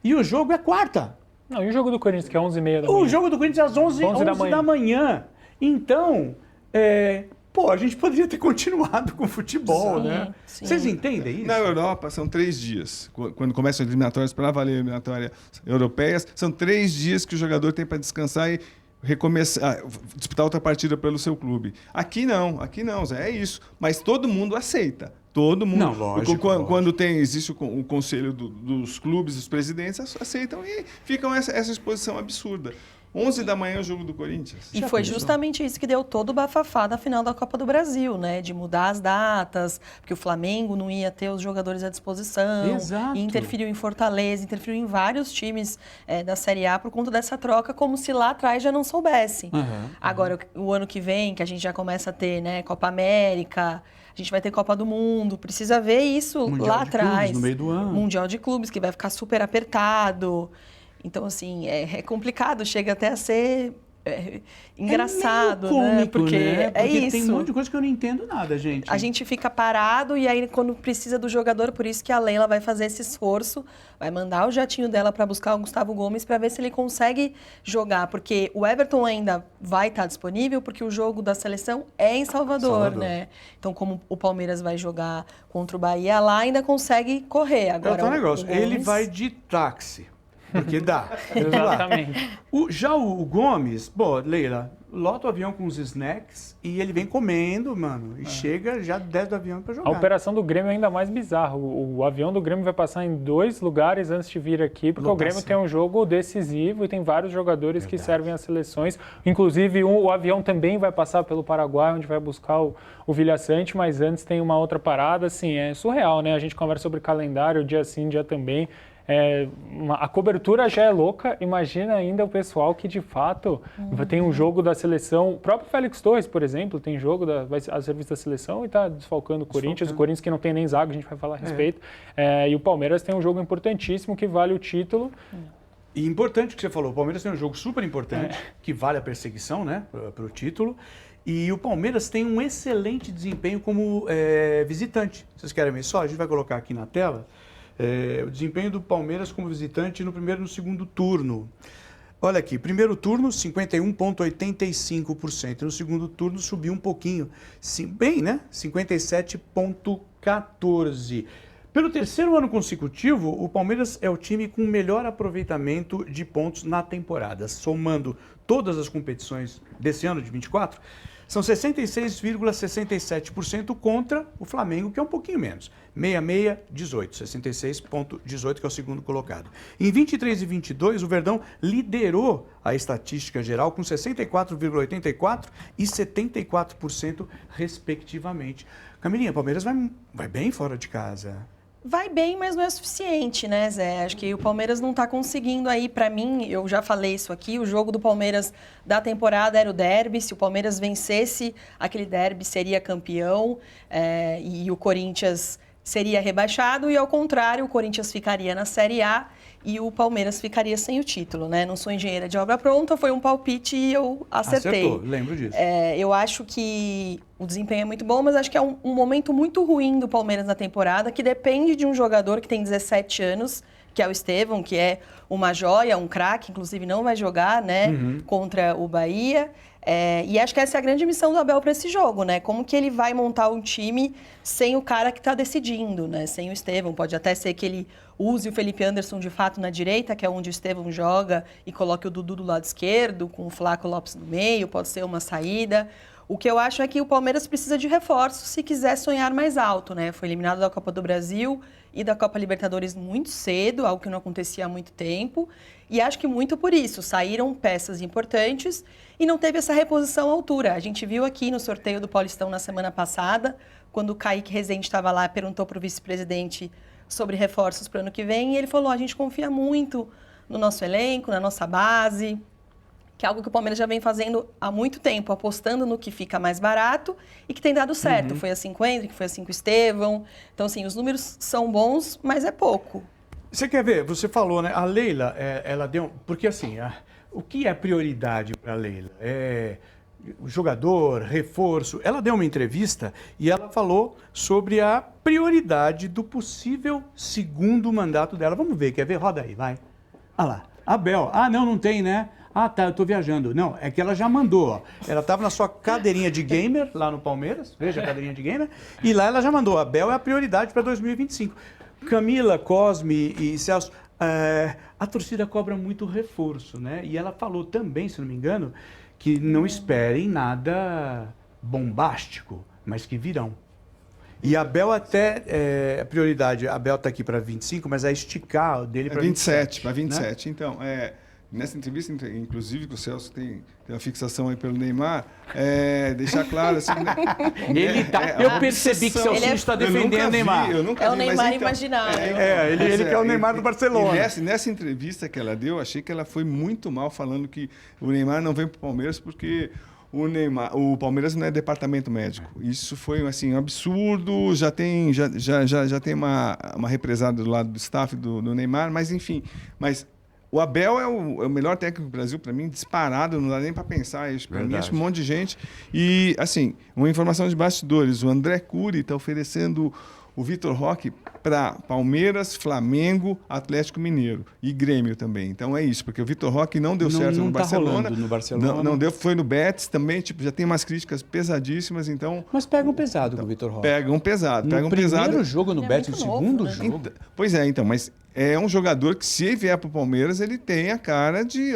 Speaker 1: E o jogo é quarta.
Speaker 3: Não, e o jogo do Corinthians, que é 11h30 da
Speaker 1: O
Speaker 3: manhã?
Speaker 1: jogo do Corinthians é às 11 da manhã. Então, a gente poderia ter continuado com o futebol,
Speaker 2: Sim,
Speaker 1: né?
Speaker 2: sim.
Speaker 1: Vocês entendem isso?
Speaker 4: Na Europa, são 3 dias. Quando começam as eliminatórias, para valer eliminatórias europeias, são 3 dias que o jogador tem para descansar e recomeçar, disputar outra partida pelo seu clube. Aqui não, Zé, é isso. Mas todo mundo aceita. Todo mundo.
Speaker 1: Não, lógico,
Speaker 4: Quando existe o conselho dos clubes, os presidentes aceitam e ficam essa exposição absurda. 11 da manhã o jogo do Corinthians.
Speaker 2: E foi justamente isso que deu todo o bafafá da final da Copa do Brasil, né? De mudar as datas, porque o Flamengo não ia ter os jogadores à disposição.
Speaker 1: Exato.
Speaker 2: E interferiu em Fortaleza, interferiu em vários times da Série A por conta dessa troca, como se lá atrás já não soubessem. Agora, o ano que vem, que a gente já começa a ter, né, Copa América, a gente vai ter Copa do Mundo, precisa ver isso
Speaker 1: Mundial
Speaker 2: lá
Speaker 1: de
Speaker 2: atrás.
Speaker 1: Clubes, no meio do ano.
Speaker 2: Mundial de Clubes, que vai ficar super apertado. Então, assim, é complicado, chega até a ser engraçado,
Speaker 1: meio cômico,
Speaker 2: né? Porque é isso.
Speaker 1: tem um monte de coisa que eu não entendo nada, gente.
Speaker 2: A gente fica parado e aí quando precisa do jogador, por isso que a Leila vai fazer esse esforço, vai mandar o jatinho dela para buscar o Gustavo Gomes para ver se ele consegue jogar, porque o Everton ainda vai estar disponível porque o jogo da seleção é em Salvador, né? Então como o Palmeiras vai jogar contra o Bahia, lá ainda consegue correr. Agora
Speaker 1: É um negócio,
Speaker 2: o Gomes...
Speaker 1: ele vai de táxi, porque dá. Vamos lá.
Speaker 3: Exatamente.
Speaker 1: Já o Gomes, Leila, lota o avião com os snacks e ele vem comendo, mano, e chega já desce do avião pra jogar.
Speaker 3: A operação do Grêmio é ainda mais bizarra. O avião do Grêmio vai passar em 2 lugares antes de vir aqui, porque o Grêmio tem um jogo decisivo e tem vários jogadores que servem às seleções. Inclusive, o avião também vai passar pelo Paraguai, onde vai buscar o Vilha Sante, mas antes tem uma outra parada. Assim, é surreal, né? A gente conversa sobre calendário, dia sim, dia também. A cobertura já é louca, imagina ainda o pessoal que de fato tem um jogo da seleção. O próprio Félix Torres, por exemplo, tem jogo vai a serviço da seleção e está desfalcando o Corinthians. O Corinthians que não tem nem zaga, a gente vai falar a respeito. E o Palmeiras tem um jogo importantíssimo que vale o título.
Speaker 1: E importante o que você falou, o Palmeiras tem um jogo super importante, que vale a perseguição, né, para o título. E o Palmeiras tem um excelente desempenho como visitante. Vocês querem ver só? A gente vai colocar aqui na tela. O desempenho do Palmeiras como visitante no primeiro e no segundo turno. Olha aqui, primeiro turno 51,85%, no segundo turno subiu um pouquinho, bem, né? 57,14%. Pelo terceiro ano consecutivo, o Palmeiras é o time com melhor aproveitamento de pontos na temporada, somando todas as competições desse ano de 24. São 66,67% contra o Flamengo, que é um pouquinho menos. 66,18, que é o segundo colocado. Em 23 e 22, o Verdão liderou a estatística geral com 64,84% e 74%, respectivamente. Camilinha, o Palmeiras vai bem fora de casa.
Speaker 2: Vai bem, mas não é suficiente, né, Zé? Acho que o Palmeiras não está conseguindo aí, para mim, eu já falei isso aqui, o jogo do Palmeiras da temporada era o derby, se o Palmeiras vencesse aquele derby seria campeão, e o Corinthians seria rebaixado e, ao contrário, o Corinthians ficaria na Série A e o Palmeiras ficaria sem o título, né? Não sou engenheira de obra pronta, foi um palpite e eu acertei.
Speaker 1: Acertou, lembro disso.
Speaker 2: Eu acho que o desempenho é muito bom, mas acho que é um momento muito ruim do Palmeiras na temporada, que depende de um jogador que tem 17 anos, que é o Estevão, que é uma joia, um craque, inclusive não vai jogar, né, contra o Bahia. E acho que essa é a grande missão do Abel para esse jogo, né? Como que ele vai montar um time sem o cara que está decidindo, né? Sem o Estevão. Pode até ser que ele use o Felipe Anderson de fato na direita, que é onde o Estevão joga, e coloque o Dudu do lado esquerdo, com o Flaco Lopes no meio, pode ser uma saída. O que eu acho é que o Palmeiras precisa de reforços se quiser sonhar mais alto, né? Foi eliminado da Copa do Brasil e da Copa Libertadores muito cedo, algo que não acontecia há muito tempo. E acho que muito por isso, saíram peças importantes e não teve essa reposição à altura. A gente viu aqui no sorteio do Paulistão na semana passada, quando o Kaique Rezende estava lá, perguntou para o vice-presidente sobre reforços para o ano que vem, e ele falou, a gente confia muito no nosso elenco, na nossa base, que é algo que o Palmeiras já vem fazendo há muito tempo, apostando no que fica mais barato e que tem dado certo. Foi assim com o Endrick, foi assim com o Estevão. Então, assim, os números são bons, mas é pouco.
Speaker 1: Você quer ver? Você falou, né? A Leila, ela deu... Porque, assim, o que é prioridade para a Leila? O jogador, reforço. Ela deu uma entrevista e ela falou sobre a prioridade do possível segundo mandato dela. Vamos ver, quer ver? Roda aí, vai. Olha lá. Abel. Não tem, né? Tá, eu tô viajando. Não, é que ela já mandou, ó. Ela estava na sua cadeirinha de gamer, lá no Palmeiras. Veja a cadeirinha de gamer. E lá ela já mandou. Abel é a prioridade para 2025. Camila, Cosme e Celso, a torcida cobra muito reforço, né? E ela falou também, se não me engano, que não esperem nada bombástico, mas que virão. E a Abel até, a prioridade, a Abel está aqui para 25, mas é esticar dele para 27.
Speaker 4: Para 27,
Speaker 1: né?
Speaker 4: Então, nessa entrevista, inclusive, que o Celso tem uma fixação aí pelo Neymar, deixar claro assim, né?
Speaker 1: Eu percebi que o Celso está defendendo o Neymar.
Speaker 4: Eu nunca
Speaker 2: É
Speaker 4: vi,
Speaker 2: o Neymar
Speaker 4: mas, então,
Speaker 2: imaginário.
Speaker 1: Ele quer o Neymar do Barcelona.
Speaker 4: E nessa entrevista que ela deu, achei que ela foi muito mal falando que o Neymar não vem para o Palmeiras porque o Palmeiras não é departamento médico. Isso foi assim, um absurdo, já tem uma represada do lado do staff do Neymar, mas enfim, o Abel é o melhor técnico do Brasil, para mim, disparado, não dá nem para pensar isso. Para mim, acho um monte de gente. E, assim, uma informação de bastidores, o André Cury está oferecendo o Vitor Roque para Palmeiras, Flamengo, Atlético Mineiro e Grêmio também. Então é isso, porque o Vitor Roque não deu certo no Barcelona.
Speaker 1: No Barcelona.
Speaker 4: Não deu, foi no Betis também, já tem umas críticas pesadíssimas, então...
Speaker 1: Mas pegam pesado com o Vitor Roque.
Speaker 4: Pegam pesado.
Speaker 1: No primeiro jogo no Betis, no segundo
Speaker 2: novo, né?
Speaker 1: jogo.
Speaker 4: Pois é, então, mas é um jogador que, se ele vier para o Palmeiras, ele tem a cara de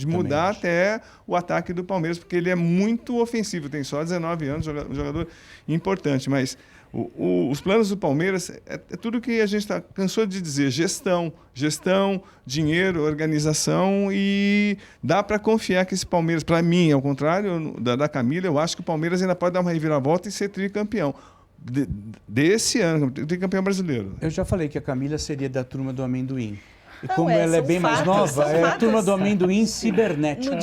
Speaker 4: mudar até o ataque do Palmeiras, porque ele é muito ofensivo, tem só 19 anos, um jogador importante, mas... Os planos do Palmeiras é tudo que a gente cansou de dizer: gestão, dinheiro, organização, e dá para confiar que esse Palmeiras, para mim, ao contrário da Camila, eu acho que o Palmeiras ainda pode dar uma reviravolta e ser tricampeão desse ano, tricampeão brasileiro.
Speaker 1: Eu já falei que a Camila seria da turma do amendoim. E
Speaker 2: Não,
Speaker 1: como ela é bem mais nova, é a turma do amendoim cibernético.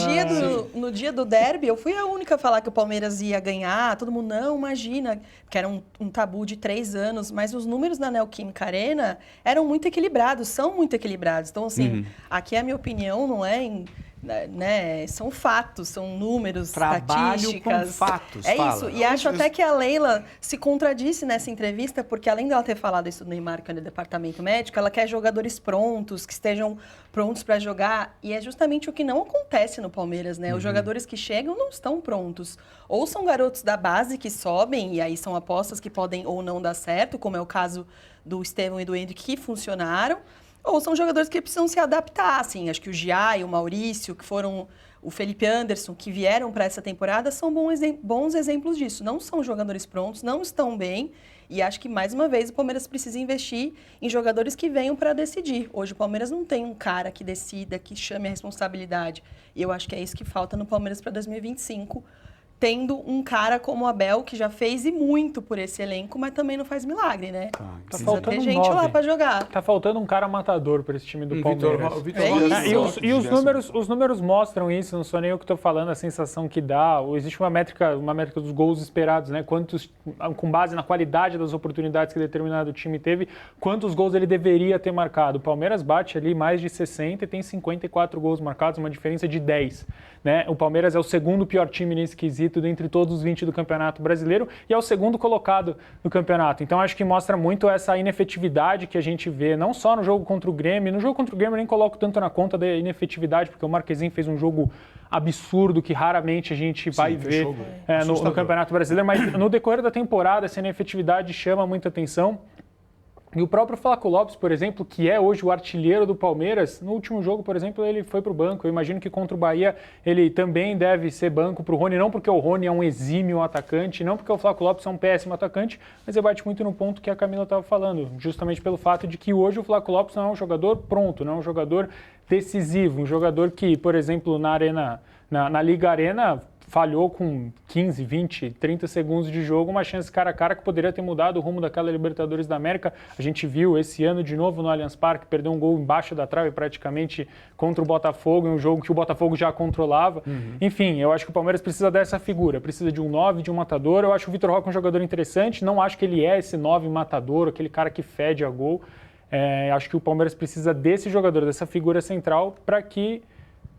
Speaker 2: No dia do derby, eu fui a única a falar que o Palmeiras ia ganhar. Todo mundo, não, imagina, que era um tabu de 3 anos. Mas os números da Neoquímica Arena eram muito equilibrados, são muito equilibrados. Então, assim, aqui a minha opinião não é são fatos, são números, estatísticas.
Speaker 1: Com fatos,
Speaker 2: é
Speaker 1: fala.
Speaker 2: isso. E acho até que a Leila se contradisse nessa entrevista, porque além dela ter falado isso do Neymar, que é no departamento médico, ela quer jogadores prontos, que estejam prontos para jogar. E é justamente o que não acontece no Palmeiras, né? Os jogadores que chegam não estão prontos. Ou são garotos da base que sobem, e aí são apostas que podem ou não dar certo, como é o caso do Estevão e do Endrick, que funcionaram. Ou são jogadores que precisam se adaptar, assim. Acho que o Giai, o Maurício, que foram o Felipe Anderson, que vieram para essa temporada, são bons exemplos disso. Não são jogadores prontos, não estão bem. E acho que, mais uma vez, o Palmeiras precisa investir em jogadores que venham para decidir. Hoje, o Palmeiras não tem um cara que decida, que chame a responsabilidade. E eu acho que é isso que falta no Palmeiras para 2025. tendo um cara como o Abel, que já fez e muito por esse elenco, mas também não faz milagre, né?
Speaker 3: Tá
Speaker 2: Precisa
Speaker 3: faltando
Speaker 2: ter gente
Speaker 3: 9.
Speaker 2: lá pra jogar.
Speaker 3: Tá faltando um cara matador para esse time do Palmeiras.
Speaker 1: O Vitor
Speaker 2: É
Speaker 1: Roque.
Speaker 2: isso.
Speaker 3: E os números mostram isso, não sou nem eu que estou falando, a sensação que dá. Existe uma métrica dos gols esperados, né? Quantos, com base na qualidade das oportunidades que determinado time teve, quantos gols ele deveria ter marcado. O Palmeiras bate ali mais de 60 e tem 54 gols marcados, uma diferença de 10. Né? O Palmeiras é o segundo pior time nesse quesito dentre todos os 20 do Campeonato Brasileiro e é o segundo colocado no campeonato. Então acho que mostra muito essa inefetividade que a gente vê, não só no jogo contra o Grêmio. No jogo contra o Grêmio eu nem coloco tanto na conta da inefetividade, porque o Marquezinho fez um jogo absurdo que raramente a gente vai ver no Campeonato Brasileiro, mas no decorrer da temporada essa inefetividade chama muita atenção. E o próprio Flaco Lopes, por exemplo, que é hoje o artilheiro do Palmeiras, no último jogo, por exemplo, ele foi para o banco. Eu imagino que contra o Bahia ele também deve ser banco para o Rony, não porque o Rony é um exímio atacante, não porque o Flaco Lopes é um péssimo atacante, mas ele bate muito no ponto que a Camila estava falando, justamente pelo fato de que hoje o Flaco Lopes não é um jogador pronto, não é um jogador decisivo, um jogador que, por exemplo, na Liga Arena, falhou com 15, 20, 30 segundos de jogo, uma chance cara a cara que poderia ter mudado o rumo daquela Libertadores da América. A gente viu esse ano de novo no Allianz Parque, perdeu um gol embaixo da trave praticamente contra o Botafogo, em um jogo que o Botafogo já controlava. Enfim, eu acho que o Palmeiras precisa dessa figura, precisa de um 9, de um matador. Eu acho o Vitor Roque um jogador interessante, não acho que ele é esse 9 matador, aquele cara que fede a gol. Acho que o Palmeiras precisa desse jogador, dessa figura central, para que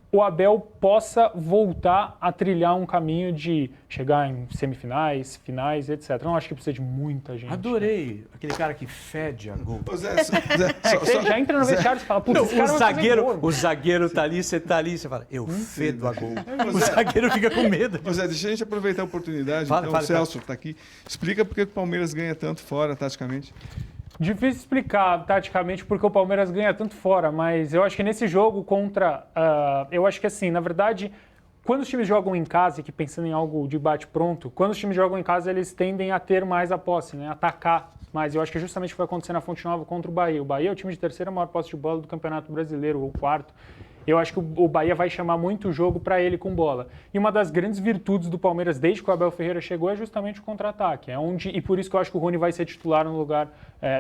Speaker 3: o Abel possa voltar a trilhar um caminho de chegar em semifinais, finais, etc. Não acho que precisa de muita gente.
Speaker 1: Adorei aquele cara que fede a gol.
Speaker 4: Ô, Zé,
Speaker 3: Você já entra no vestiário e fala, putz, esse cara vai fazer gol.
Speaker 8: O zagueiro tá ali, você tá ali, você fala, eu fedo a gol. O zagueiro fica com medo.
Speaker 4: Ô, Zé, deixa a gente aproveitar a oportunidade.
Speaker 8: Fala,
Speaker 4: O Celso está aqui. Explica por que o Palmeiras ganha tanto fora, taticamente.
Speaker 3: Difícil explicar taticamente porque o Palmeiras ganha tanto fora, mas eu acho que nesse jogo contra... eu acho que assim, na verdade, quando os times jogam em casa, que pensando em algo de bate-pronto, quando os times jogam em casa, eles tendem a ter mais a posse, né? Atacar mais. Eu acho que é justamente o que vai acontecer na Fonte Nova contra o Bahia. O Bahia é o time de terceira maior posse de bola do Campeonato Brasileiro, ou quarto. Eu acho que o Bahia vai chamar muito o jogo para ele com bola. E uma das grandes virtudes do Palmeiras desde que o Abel Ferreira chegou é justamente o contra-ataque. E por isso que eu acho que o Rony vai ser titular no lugar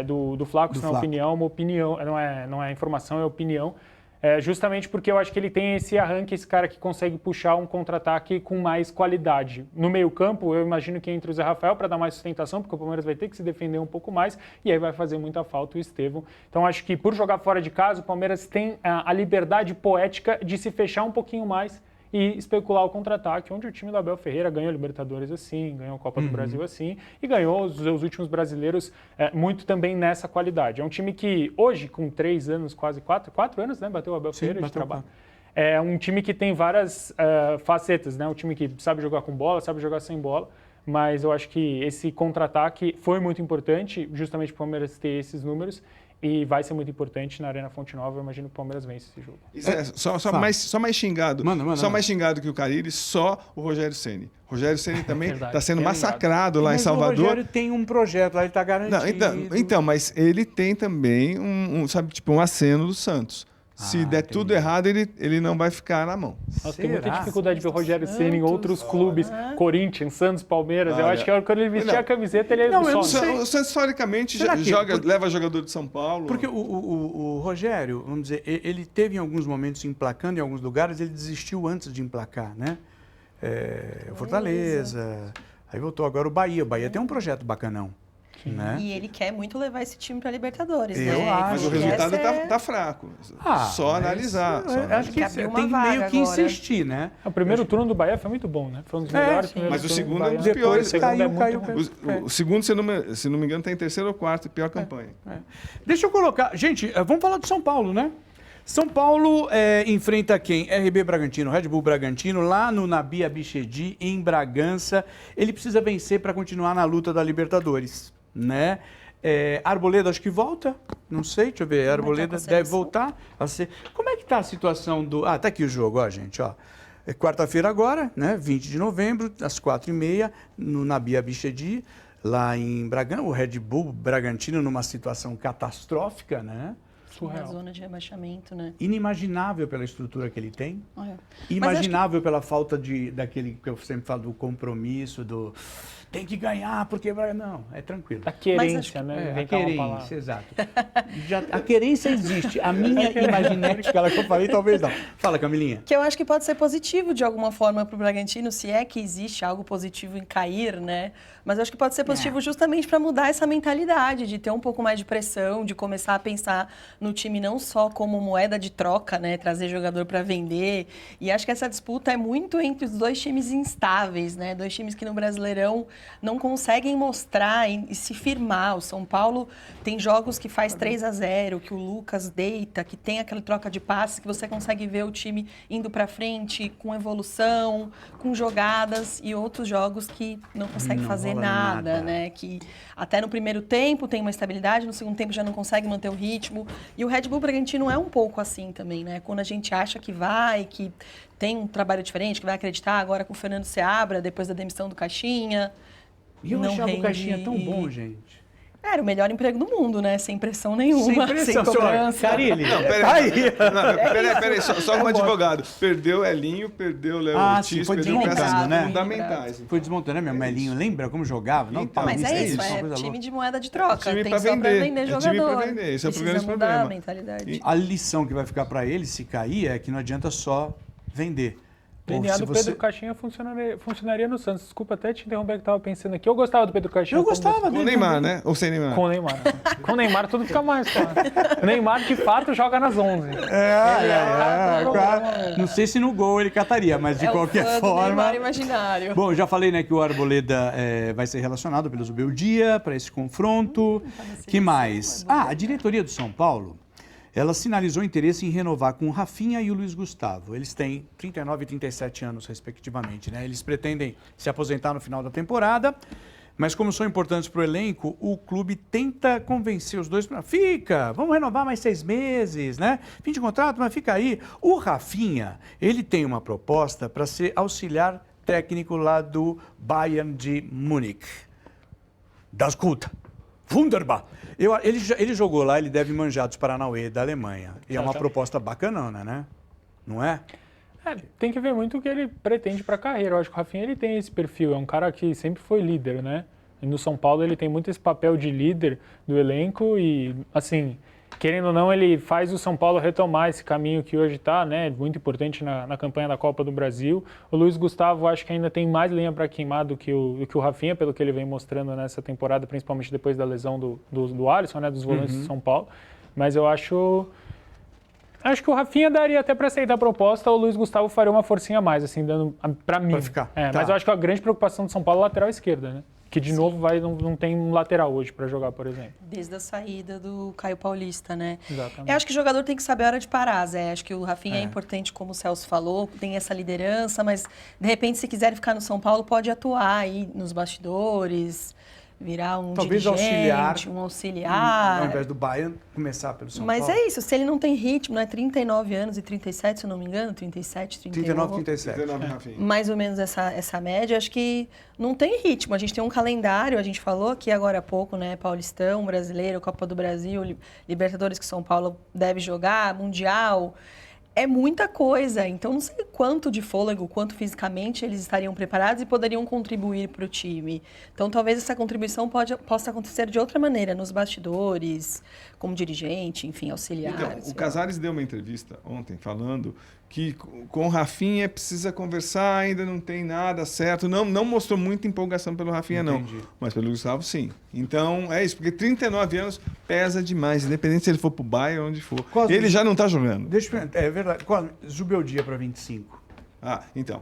Speaker 3: do Flaco, isso não é opinião, uma opinião, não é informação, é opinião. Justamente porque eu acho que ele tem esse arranque, esse cara que consegue puxar um contra-ataque com mais qualidade. No meio-campo, eu imagino que entre o Zé Rafael para dar mais sustentação, porque o Palmeiras vai ter que se defender um pouco mais, e aí vai fazer muita falta o Estevão. Então acho que por jogar fora de casa, o Palmeiras tem a liberdade poética de se fechar um pouquinho mais e especular o contra-ataque, onde o time do Abel Ferreira ganhou a Libertadores assim, ganhou a Copa do Brasil assim, e ganhou os seus últimos brasileiros muito também nessa qualidade. É um time que hoje, com 3 anos, quase 4 anos, né, bateu o Abel Ferreira de trabalho. É um time que tem várias facetas, né? Um time que sabe jogar com bola, sabe jogar sem bola, mas eu acho que esse contra-ataque foi muito importante, justamente para o Palmeiras ter esses números, e vai ser muito importante na Arena Fonte Nova. Eu imagino que o Palmeiras vence esse jogo.
Speaker 4: Só mais xingado. Mais xingado que o Carille, só o Rogério Ceni. O Rogério Ceni também está sendo massacrado lá em Salvador.
Speaker 1: O Rogério tem um projeto lá, ele está garantido.
Speaker 4: Não, então, mas ele tem também um aceno do Santos. Se der tudo errado, ele não vai ficar na mão.
Speaker 3: Nossa, tem muita dificuldade de ver o Rogério Ceni em outros clubes, Corinthians, Santos, Palmeiras. Eu acho que quando ele vestir a camiseta, ele é
Speaker 4: o Santos historicamente leva jogador de São Paulo.
Speaker 1: Porque o Rogério, vamos dizer, ele teve em alguns momentos emplacando em alguns lugares, ele desistiu antes de emplacar, né? Fortaleza, aí voltou agora o Bahia. O Bahia tem um projeto bacanão. Né?
Speaker 2: E ele quer muito levar esse time para Libertadores,
Speaker 1: eu
Speaker 2: né?
Speaker 1: acho.
Speaker 4: Mas o resultado tá fraco. Só analisar.
Speaker 1: Acho que tem meio que insistir, né?
Speaker 3: O primeiro turno do Bahia foi muito bom, né? Foi um dos melhores.
Speaker 4: Mas o segundo é um dos
Speaker 1: depois
Speaker 4: piores.
Speaker 1: Caiu.
Speaker 4: O segundo, se não me engano, está em terceiro ou quarto, pior campanha.
Speaker 1: Deixa eu colocar... Gente, vamos falar do São Paulo, né? São Paulo enfrenta quem? RB Bragantino, Red Bull Bragantino, lá no Nabi Abichedi, em Bragança. Ele precisa vencer para continuar na luta da Libertadores, né? Arboleda acho que volta, não sei, deixa eu ver, Arboleda deve voltar a ser... Como é que tá a situação do... tá aqui o jogo, ó, gente, ó. Quarta-feira agora, né, 20 de novembro, às 4h30, no Nabi Abichedi, lá em Bragança, o Red Bull Bragantino numa situação catastrófica, né?
Speaker 3: Surreal.
Speaker 2: Na zona de rebaixamento, né?
Speaker 1: Inimaginável pela estrutura que ele tem.
Speaker 2: Olha.
Speaker 1: Imaginável pela falta daquele que eu sempre falo, do compromisso, do tem que ganhar, porque... Não, é tranquilo.
Speaker 3: Da querência, né?
Speaker 1: A
Speaker 3: Inventar uma palavra.
Speaker 1: querência, exato. A querência existe. A minha imaginética, aquela que eu falei, talvez não. Fala, Camilinha.
Speaker 2: Que eu acho que pode ser positivo de alguma forma para o Bragantino, se é que existe algo positivo em cair, né? Mas eu acho que pode ser positivo justamente para mudar essa mentalidade, de ter um pouco mais de pressão, de começar a pensar no time não só como moeda de troca, né? Trazer jogador para vender. E acho que essa disputa é muito entre os dois times instáveis, né? Dois times que no Brasileirão não conseguem mostrar e se firmar. O São Paulo tem jogos que faz 3-0, que o Lucas deita, que tem aquela troca de passes, que você consegue ver o time indo para frente com evolução, com jogadas, e outros jogos que não consegue fazer nada, né? Que até no primeiro tempo tem uma estabilidade, no segundo tempo já não consegue manter o ritmo. E o Red Bull Bragantino é um pouco assim também, né? Quando a gente acha que vai, que tem um trabalho diferente, que vai acreditar agora com o Fernando Seabra, depois da demissão do Caixinha.
Speaker 1: E eu
Speaker 2: não
Speaker 1: achava
Speaker 2: rende.
Speaker 1: o Caixinha tão bom, gente.
Speaker 2: Era o melhor emprego do mundo, né? Sem pressão nenhuma,
Speaker 1: Sem pressão,
Speaker 2: cobrança.
Speaker 1: Carilli.
Speaker 4: Não, peraí, só como advogado. Perdeu Elinho, perdeu Léo Ortiz,
Speaker 1: foi
Speaker 4: perdeu
Speaker 1: desmontando,
Speaker 4: peças
Speaker 1: né?
Speaker 4: fundamentais.
Speaker 1: Foi desmontando, né, meu Melinho? Lembra como jogava? Não,
Speaker 4: Então,
Speaker 2: Mas
Speaker 1: Paulista,
Speaker 2: é isso,
Speaker 1: uma
Speaker 2: é
Speaker 1: coisa
Speaker 2: time
Speaker 1: louca.
Speaker 2: de moeda de troca.
Speaker 4: time
Speaker 2: Tem
Speaker 4: pra
Speaker 2: só
Speaker 4: vender,
Speaker 2: pra vender
Speaker 4: é
Speaker 2: jogador.
Speaker 4: time pra vender, esse é o
Speaker 2: Precisa
Speaker 4: grande
Speaker 2: mudar
Speaker 4: problema.
Speaker 2: a mentalidade.
Speaker 1: A lição que vai ficar para ele, se cair, é que não adianta só vender.
Speaker 3: O DNA do Pedro Caixinha funcionaria no Santos. Desculpa até te interromper, que eu estava pensando aqui. Eu gostava do Pedro Caixinha.
Speaker 1: Eu gostava
Speaker 4: Com o
Speaker 1: dele.
Speaker 4: Neymar, né? Ou sem Neymar?
Speaker 3: Com o Neymar. Com o Neymar tudo fica mais claro. O Neymar, de fato, joga nas 11.
Speaker 1: Claro. Não sei se no gol ele cataria, mas de qualquer
Speaker 2: fã do
Speaker 1: forma...
Speaker 2: Neymar imaginário.
Speaker 1: Bom, já falei, né, que o Arboleda vai ser relacionado pelo Zubeldia para esse confronto. Que mais? A diretoria do São Paulo, ela sinalizou interesse em renovar com o Rafinha e o Luiz Gustavo. Eles têm 39 e 37 anos, respectivamente, né? Eles pretendem se aposentar no final da temporada, mas como são importantes para o elenco, o clube tenta convencer os dois para... vamos renovar mais 6 meses, né? Fim de contrato, mas fica aí. O Rafinha, ele tem uma proposta para ser auxiliar técnico lá do Bayern de Munique. Das Gut. Wunderbar. Ele jogou lá, ele deve manjar dos Paranauê da Alemanha. E é uma proposta bacanona, né? Não é?
Speaker 3: Tem que ver muito o que ele pretende para a carreira. Eu acho que o Rafinha ele tem esse perfil, é um cara que sempre foi líder, né? E no São Paulo ele tem muito esse papel de líder do elenco e, assim, querendo ou não, ele faz o São Paulo retomar esse caminho que hoje está, né? Muito importante na campanha da Copa do Brasil. O Luiz Gustavo acho que ainda tem mais lenha para queimar do que o Rafinha, pelo que ele vem mostrando nessa temporada, principalmente depois da lesão do Alisson, né? Dos volantes do São Paulo. Mas eu acho que o Rafinha daria até para aceitar a proposta, o Luiz Gustavo faria uma forcinha a mais, assim, dando para mim.
Speaker 1: Pra ficar. Tá.
Speaker 3: Mas eu acho que a grande preocupação do São Paulo é a lateral esquerda, né? Que, de novo, não tem um lateral hoje para jogar, por exemplo.
Speaker 2: Desde a saída do Caio Paulista, né?
Speaker 3: Exatamente.
Speaker 2: Eu acho que o jogador tem que saber a hora de parar, Zé. Acho que o Rafinha é importante, como o Celso falou, tem essa liderança, mas, de repente, se quiser ficar no São Paulo, pode atuar aí nos bastidores, virar um
Speaker 1: Talvez
Speaker 2: dirigente, um auxiliar.
Speaker 1: Ao invés do Bayern, começar pelo São
Speaker 2: Mas
Speaker 1: Paulo.
Speaker 2: é isso, se ele não tem ritmo, né? 39 anos e 37, se eu não me engano, 37, 38.
Speaker 1: 39, 37.
Speaker 4: 19, Rafinha.
Speaker 2: Mais ou menos essa média, acho que não tem ritmo. A gente tem um calendário, a gente falou aqui agora há pouco, né? Paulistão, Brasileiro, Copa do Brasil, Libertadores que São Paulo deve jogar, Mundial. É muita coisa, então não sei quanto de fôlego, quanto fisicamente eles estariam preparados e poderiam contribuir para o time. Então talvez essa contribuição possa acontecer de outra maneira, nos bastidores, como dirigente, enfim, auxiliar.
Speaker 4: Então, o Casares deu uma entrevista ontem falando que com o Rafinha precisa conversar, ainda não tem nada certo. Não mostrou muita empolgação pelo Rafinha,
Speaker 1: Entendi.
Speaker 4: não. Mas pelo Gustavo, sim. Então, é isso. Porque 39 anos pesa demais, independente se ele for pro Bayern ou onde for.
Speaker 1: Cosme,
Speaker 4: Ele já não está jogando.
Speaker 1: Deixa eu perguntar, é verdade. Zubeldia para 25.
Speaker 4: Então.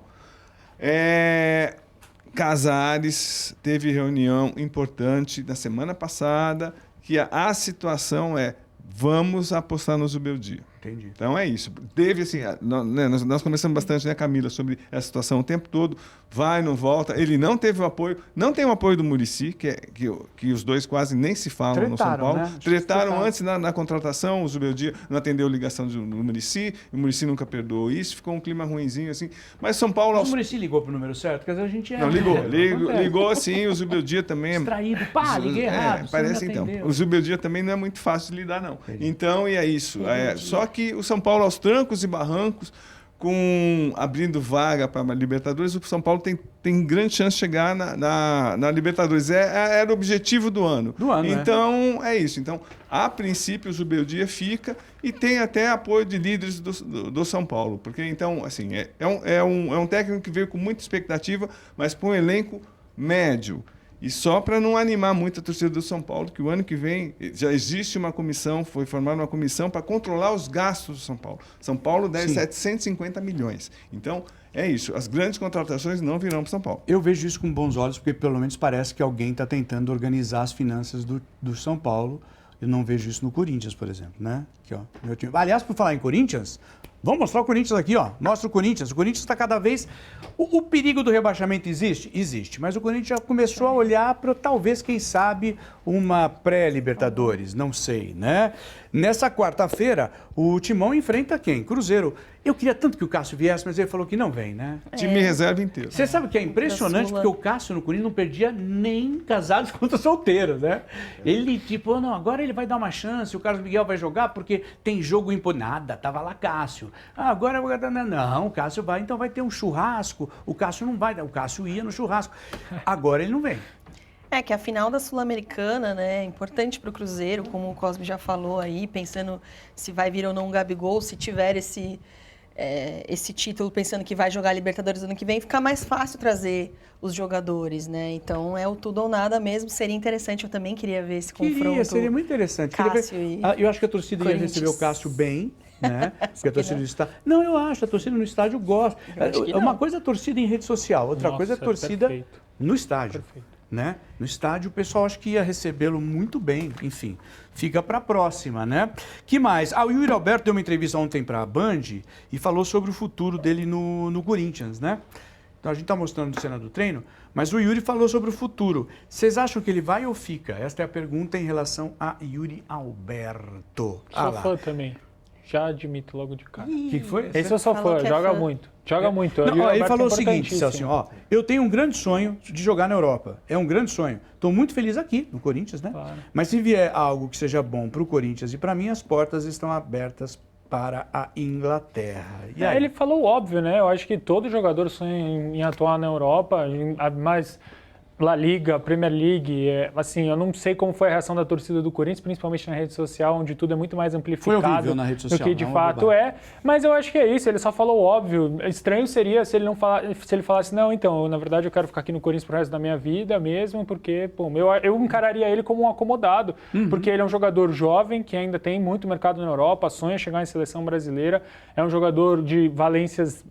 Speaker 4: Casares teve reunião importante na semana passada, que a situação é: vamos apostar no Zubeldia.
Speaker 1: Entendi.
Speaker 4: Então é isso. Teve assim, nós conversamos bastante, né, Camila, sobre essa situação o tempo todo. Vai, não volta. Ele não teve o apoio. Não tem o apoio do Muricy, que os dois quase nem se falam no São Paulo.
Speaker 1: Né?
Speaker 4: Tretaram antes na contratação. O Zubeldia não atendeu ligação do Muricy. O Muricy nunca perdoou isso. Ficou um clima ruinzinho assim. Mas São Paulo...
Speaker 1: O Muricy ligou pro número certo? Quer dizer, a gente
Speaker 4: Não, ligou sim. O Zubeldia também...
Speaker 1: Distraído. Pá, liguei errado.
Speaker 4: Parece então. O Zubeldia também não é muito fácil de lidar, não. Entendi. Então, e é isso. Só que o São Paulo, aos trancos e barrancos, abrindo vaga para a Libertadores, o São Paulo tem grande chance de chegar na Libertadores. Era o objetivo do ano. Então, é isso. Então, a princípio, o Zubeldia fica e tem até apoio de líderes do São Paulo. Porque, então, assim, é um técnico que veio com muita expectativa, mas com um elenco médio. E só para não animar muito a torcida do São Paulo, que o ano que vem já existe uma comissão, foi formada uma comissão para controlar os gastos do São Paulo. São Paulo deve 750 milhões. Então, é isso. As grandes contratações não virão para São Paulo.
Speaker 1: Eu vejo isso com bons olhos, porque pelo menos parece que alguém está tentando organizar as finanças do São Paulo. Eu não vejo isso no Corinthians, por exemplo, né? Aqui, ó, meu time. Aliás, por falar em Corinthians, vamos mostrar o Corinthians aqui, ó. Mostra o Corinthians. O Corinthians está cada vez... O perigo do rebaixamento existe? Existe. Mas o Corinthians já começou a olhar para, talvez, quem sabe, uma pré-Libertadores. Não sei, né? Nessa quarta-feira, o Timão enfrenta quem? Cruzeiro. Eu queria tanto que o Cássio viesse, mas ele falou que não vem, né?
Speaker 4: Time reserva inteiro.
Speaker 1: Você sabe o que é impressionante? Porque o Cássio no Corinthians não perdia nem casados contra solteiros, né? Ele, tipo, não, agora ele vai dar uma chance, o Carlos Miguel vai jogar porque tem jogo nada, tava lá Cássio. Agora, não, o Cássio vai, então vai ter um churrasco. O Cássio não vai, o Cássio ia no churrasco. Agora ele não vem.
Speaker 2: É que a final da Sul-Americana, né, é importante para o Cruzeiro, como o Cosme já falou aí, pensando se vai vir ou não um Gabigol, se tiver esse título, pensando que vai jogar Libertadores ano que vem, fica mais fácil trazer os jogadores, né? Então é o tudo ou nada mesmo. Seria interessante, eu também queria ver esse confronto.
Speaker 1: Seria muito interessante. Eu acho que a torcida ia receber o Cássio bem, né? Porque a torcida do estádio... Não, eu acho, a torcida no estádio gosta. Uma coisa é a torcida em rede social, outra coisa é a torcida no estádio.
Speaker 3: Perfeito.
Speaker 1: Né? No estádio o pessoal acho que ia recebê-lo muito bem, enfim, fica para a próxima, né? Que mais? O Yuri Alberto deu uma entrevista ontem para a Band e falou sobre o futuro dele no Corinthians, né? Então a gente está mostrando cena do treino, mas o Yuri falou sobre o futuro. Vocês acham que ele vai ou fica? Esta é a pergunta em relação a Yuri Alberto.
Speaker 3: Sou fã também. Já admito logo de cara.
Speaker 1: O que foi?
Speaker 3: Esse eu sou fã, joga muito. Joga muito.
Speaker 1: Ele falou o seguinte, Celso, eu tenho um grande sonho de jogar na Europa. É um grande sonho. Estou muito feliz aqui, no Corinthians, né?
Speaker 3: Claro.
Speaker 1: Mas se vier algo que seja bom para o Corinthians e para mim, as portas estão abertas para a Inglaterra. E aí?
Speaker 3: Ele falou óbvio, né? Eu acho que todo jogador sonha em atuar na Europa, mas... La Liga, Premier League, assim, eu não sei como foi a reação da torcida do Corinthians, principalmente na rede social, onde tudo é muito mais amplificado
Speaker 1: foi horrível na rede social,
Speaker 3: do que de fato mas eu acho que é isso, ele só falou óbvio. Estranho seria se ele falasse, não, então, na verdade eu quero ficar aqui no Corinthians pro resto da minha vida mesmo, porque, pô, eu encararia ele como um acomodado, porque ele é um jogador jovem, que ainda tem muito mercado na Europa, sonha chegar em seleção brasileira, é um jogador de valências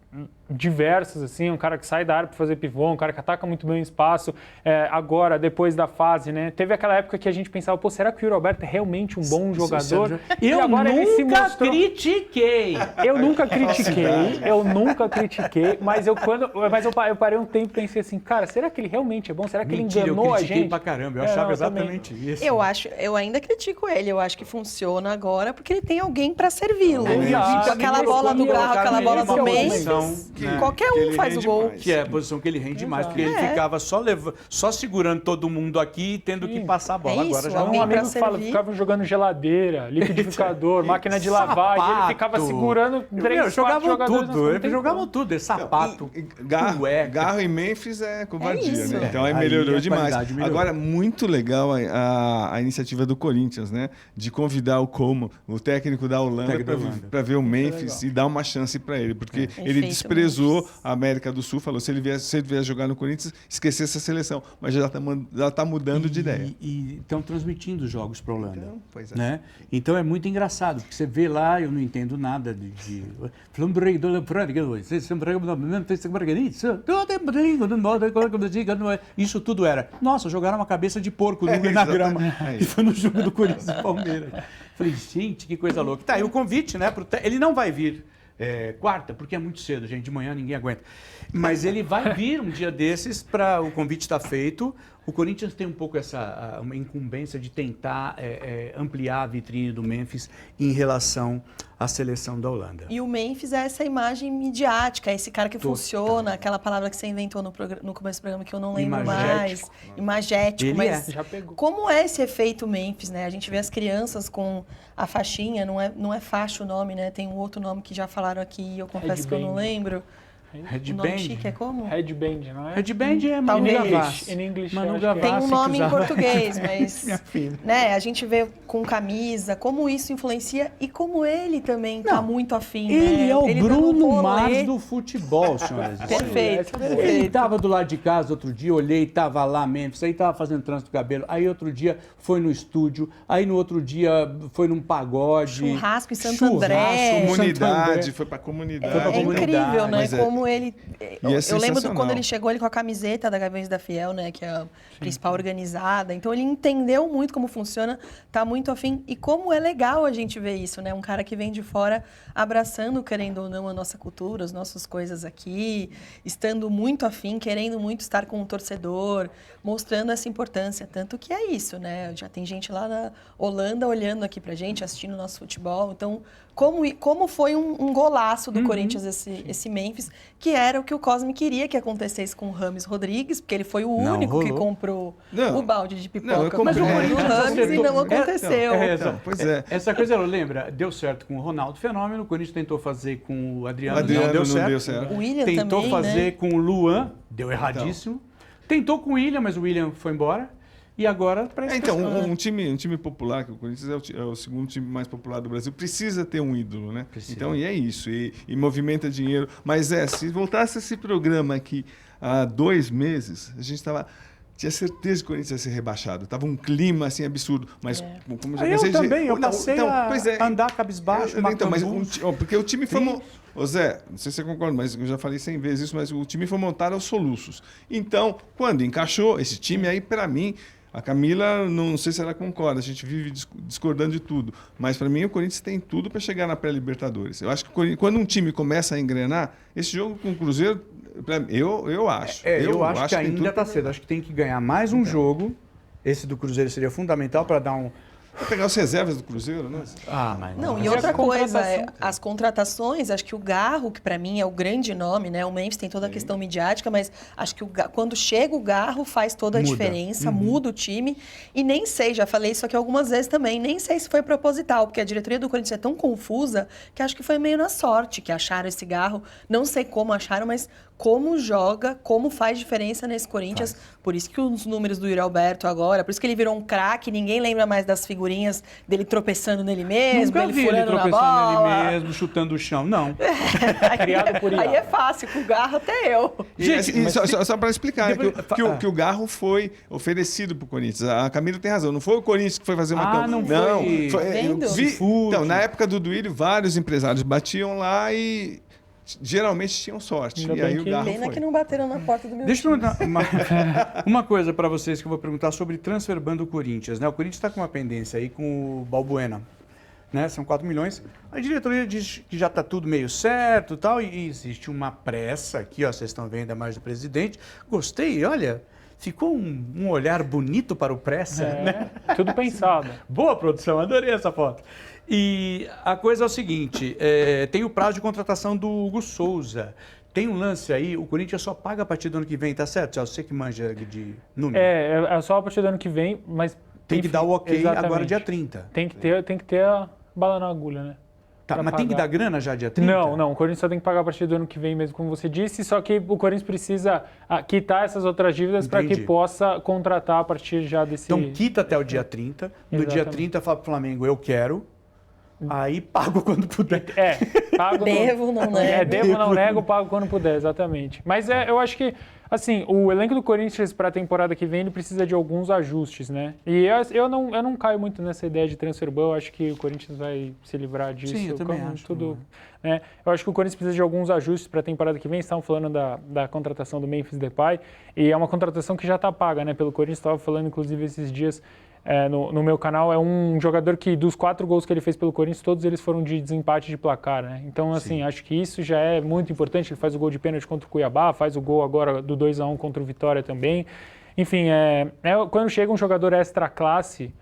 Speaker 3: diversas, assim, um cara que sai da área para fazer pivô, um cara que ataca muito bem o espaço. Agora, depois da fase, né? Teve aquela época que a gente pensava, pô, será que o Yuri Alberto é realmente um bom jogador?
Speaker 1: Eu nunca critiquei.
Speaker 3: Eu nunca critiquei, mas eu parei um tempo e pensei assim, cara, será que ele realmente é bom? Será que ele enganou a gente?
Speaker 1: Eu critiquei pra caramba, eu achava exatamente isso.
Speaker 2: Eu ainda critico ele, eu acho que funciona agora porque ele tem alguém para servi-lo. Aquela bola do Garro, aquela bola do Mendes, qualquer um faz o gol.
Speaker 1: Que é a posição que ele rende mais, porque ele ficava só segurando todo mundo aqui e tendo que passar a bola. Agora já
Speaker 3: um amigo fala, ficava jogando geladeira, liquidificador, máquina de lavar, e ele ficava segurando 3, 4 jogadores.
Speaker 1: Eles jogavam tudo, sapato,
Speaker 4: Garro e Memphis é covardia, né? Então aí melhorou demais. Agora, muito legal a iniciativa do Corinthians, né? De convidar o Como, o técnico da Holanda, para ver o Memphis e dar uma chance para ele, porque ele desprezou a América do Sul, falou, se ele vier jogar no Corinthians, esquecer essa seleção. Mas já está mudando de ideia.
Speaker 1: E estão transmitindo os jogos para a Holanda.
Speaker 4: Então, pois é.
Speaker 1: Né? Então é muito engraçado, porque você vê lá, eu não entendo nada de... Isso tudo era. Nossa, jogaram uma cabeça de porco na grama. E foi no jogo do Corinthians e Palmeiras. Falei, gente, que coisa louca. Tá, e o convite, né? Ele não vai vir quarta, porque é muito cedo, gente. De manhã ninguém aguenta. Mas ele vai vir um dia desses para o convite estar feito. O Corinthians tem um pouco uma incumbência de tentar ampliar a vitrine do Memphis em relação à seleção da Holanda.
Speaker 2: E o Memphis é essa imagem midiática, esse cara que funciona, aquela palavra que você inventou no começo do programa que eu não lembro mais. Imagético.
Speaker 1: Ele
Speaker 2: mas
Speaker 3: Já pegou.
Speaker 2: como é esse efeito Memphis, né? A gente vê as crianças com a faixinha, não é faixa o nome, né? Tem um outro nome que já falaram aqui, eu confesso que eu não
Speaker 3: Headband.
Speaker 2: lembro. O nome
Speaker 1: Headband.
Speaker 2: chique é como?
Speaker 3: Headband, não é?
Speaker 1: Headband é
Speaker 2: Talvez.
Speaker 1: Manu Gavassi.
Speaker 3: In English,
Speaker 1: Manu
Speaker 3: eu acho que é.
Speaker 2: Tem
Speaker 1: Gavassi
Speaker 2: um
Speaker 1: que
Speaker 2: nome em
Speaker 1: usava-
Speaker 2: português, mas
Speaker 1: Minha filha.
Speaker 2: né, a gente vê com camisa, como isso influencia e como ele também está muito afim.
Speaker 1: Ele
Speaker 2: né?
Speaker 1: é o
Speaker 2: Ele dando
Speaker 1: Bruno
Speaker 2: rolê.
Speaker 1: Mars do futebol, senhoras e senhores.
Speaker 2: Perfeito,
Speaker 1: Ele
Speaker 2: perfeito.
Speaker 1: estava do lado de casa outro dia, olhei, estava lá Memphis, aí estava fazendo trança do cabelo, aí outro dia foi no estúdio, aí no outro dia foi num pagode.
Speaker 2: Churrasco em Santo André.
Speaker 1: Santo
Speaker 4: Comunidade,
Speaker 1: André.
Speaker 4: foi pra comunidade.
Speaker 1: Foi pra
Speaker 2: É
Speaker 1: comunidade,
Speaker 2: incrível, né?
Speaker 4: mas
Speaker 2: Como ele.
Speaker 4: E é
Speaker 2: Eu lembro
Speaker 4: sensacional.
Speaker 2: quando ele chegou ele com a camiseta da Gaviões da Fiel, né? Que é a principal organizada. Então ele entendeu muito como funciona, tá muito afim. E como é legal a gente ver isso, né? Um cara que vem de fora abraçando, querendo ou não, a nossa cultura, as nossas coisas aqui, estando muito afim, querendo muito estar com o torcedor, mostrando essa importância. Tanto que é isso, né? Já tem gente lá na Holanda olhando aqui pra gente, assistindo o nosso futebol. Então, como foi um golaço do Corinthians esse Memphis, que era o que o Cosme queria que acontecesse com o Rames Rodrigues, porque ele foi o
Speaker 1: Não
Speaker 2: único que
Speaker 1: rolou.
Speaker 2: comprou
Speaker 4: Não.
Speaker 2: o balde de
Speaker 4: Não, eu
Speaker 2: pipoca
Speaker 4: comprei.
Speaker 2: pro
Speaker 4: Mas o
Speaker 2: Rames
Speaker 1: Corinthians
Speaker 2: e não
Speaker 1: acertou.
Speaker 2: aconteceu.
Speaker 4: Então, pois é.
Speaker 1: Essa coisa, lembra, deu certo com o Ronaldo Fenômeno, o Corinthians tentou fazer com o Adriano,
Speaker 4: Adriano
Speaker 1: não deu
Speaker 4: não
Speaker 1: certo.
Speaker 4: deu certo.
Speaker 2: O William
Speaker 1: Tentou
Speaker 2: também,
Speaker 1: fazer
Speaker 2: né?
Speaker 1: com o Luan, deu erradíssimo. Tentou com o William, mas o William foi embora. E agora parece
Speaker 4: Então,
Speaker 1: que...
Speaker 4: um time popular, que o Corinthians é o segundo time mais popular do Brasil, precisa ter um ídolo, né?
Speaker 1: Precisa.
Speaker 4: Então, e é isso, e movimenta dinheiro. Mas se voltasse esse programa aqui há 2 meses, a gente tinha certeza que o Corinthians ia ser rebaixado. Tava um clima assim absurdo. Mas, como já
Speaker 1: Eu
Speaker 4: cansei de dizer-
Speaker 1: também, eu
Speaker 4: Não,
Speaker 1: passei
Speaker 4: então,
Speaker 1: a
Speaker 4: pois é.
Speaker 1: andar cabisbaixo,
Speaker 4: Então, mas
Speaker 1: Macambu.
Speaker 4: porque o time foi...
Speaker 1: Sim.
Speaker 4: Ô Zé, não sei se você concorda, mas eu já falei 100 vezes isso, mas o time foi montado aos soluços. Então, quando encaixou esse time, aí para mim, a Camila, não sei se ela concorda, a gente vive discordando de tudo, mas para mim o Corinthians tem tudo para chegar na pré-Libertadores. Eu acho que quando um time começa a engrenar, esse jogo com o Cruzeiro, eu acho.
Speaker 1: Eu acho que
Speaker 4: tem
Speaker 1: ainda
Speaker 4: tudo
Speaker 1: está
Speaker 4: pra-
Speaker 1: cedo. Acho que tem que ganhar mais um jogo. Esse do Cruzeiro seria fundamental para dar um...
Speaker 4: Vou pegar as reservas do Cruzeiro, né?
Speaker 1: Ah, mas
Speaker 2: Não, e
Speaker 3: Mas
Speaker 2: outra
Speaker 3: a
Speaker 2: coisa,
Speaker 3: contratação,
Speaker 2: as contratações, acho que o Garro, que para mim é o grande nome, né? O Memphis tem toda a questão midiática, mas acho que quando chega o Garro faz toda a
Speaker 1: Muda.
Speaker 2: diferença, muda o time. E nem sei, já falei isso aqui algumas vezes também, nem sei se foi proposital, porque a diretoria do Corinthians é tão confusa que acho que foi meio na sorte que acharam esse Garro. Não sei como acharam, mas como joga, como faz diferença nesse Corinthians. Por isso que os números do Yuri Alberto agora, por isso que ele virou um craque, ninguém lembra mais das figurinhas dele tropeçando nele mesmo,
Speaker 1: Nunca
Speaker 2: ele
Speaker 1: vi ele
Speaker 2: furando na
Speaker 1: tropeçando
Speaker 2: bola.
Speaker 1: nele mesmo, chutando o chão, não.
Speaker 3: Criado por
Speaker 2: Aí
Speaker 3: IA.
Speaker 2: é fácil, com o Garro até eu.
Speaker 4: Gente, só para explicar, né,
Speaker 1: Depois-
Speaker 4: que o Garro foi oferecido para o Corinthians. A Camila tem razão. Não foi o Corinthians que foi fazer uma
Speaker 1: não
Speaker 4: foi.
Speaker 1: foi-
Speaker 2: Tá vendo?
Speaker 4: eu vi-
Speaker 1: Fute.
Speaker 4: então, na época do Duílio, vários empresários batiam lá e geralmente tinham sorte.
Speaker 3: Ainda
Speaker 4: E aí
Speaker 3: bem
Speaker 4: o
Speaker 3: que-
Speaker 4: Garro
Speaker 2: Pena
Speaker 4: foi.
Speaker 2: que não bateram na porta do meu
Speaker 1: Deixa eu
Speaker 2: time.
Speaker 1: perguntar uma coisa para vocês que eu vou perguntar sobre transfer ban do Corinthians. Né? O Corinthians está com uma pendência aí com o Balbuena. Né? São 4 milhões. A diretoria diz que já está tudo meio certo e tal. E existe uma pressa aqui, ó, vocês estão vendo a mais do presidente. Gostei, olha, ficou um olhar bonito para o pressa, né?
Speaker 3: Tudo pensado.
Speaker 1: Boa produção, adorei essa foto. E a coisa é o seguinte, tem o prazo de contratação do Hugo Souza. Tem um lance aí, o Corinthians só paga a partir do ano que vem, tá certo? Já você que manja de número.
Speaker 3: É só a partir do ano que vem, mas...
Speaker 1: Tem que
Speaker 3: enfim,
Speaker 1: dar o ok
Speaker 3: exatamente.
Speaker 1: agora dia 30.
Speaker 3: Tem que ter a bala na agulha, né?
Speaker 1: Tá,
Speaker 3: pra
Speaker 1: mas tem que
Speaker 3: pagar.
Speaker 1: dar grana já dia 30?
Speaker 3: Não, o Corinthians só tem que pagar a partir do ano que vem mesmo, como você disse, só que o Corinthians precisa quitar essas outras dívidas para que
Speaker 1: Entendi.
Speaker 3: possa contratar a partir já desse...
Speaker 1: Então quita até o dia 30. No dia
Speaker 3: Exatamente.
Speaker 1: 30 fala pro Flamengo, eu quero. Aí pago quando puder.
Speaker 3: Pago
Speaker 2: Devo, não nego.
Speaker 3: devo, não nego, pago quando puder, exatamente. Mas eu acho que, assim, o elenco do Corinthians para a temporada que vem, ele precisa de alguns ajustes, né? E eu não caio muito nessa ideia de transfer ban, eu acho que o Corinthians vai se livrar disso.
Speaker 1: Sim, eu também
Speaker 3: como
Speaker 1: acho.
Speaker 3: tudo, né? Eu acho que o Corinthians precisa de alguns ajustes para a temporada que vem. Estavam falando da contratação do Memphis Depay, e é uma contratação que já está paga, né, pelo Corinthians. Estava falando, inclusive, esses dias no meu canal, é um jogador que dos 4 gols que ele fez pelo Corinthians, todos eles foram de desempate de placar, né? Então, assim, acho que isso já é muito importante. Ele faz o gol de pênalti contra o Cuiabá, faz o gol agora do 2-1 contra o Vitória também. Enfim, quando chega um jogador extra classe,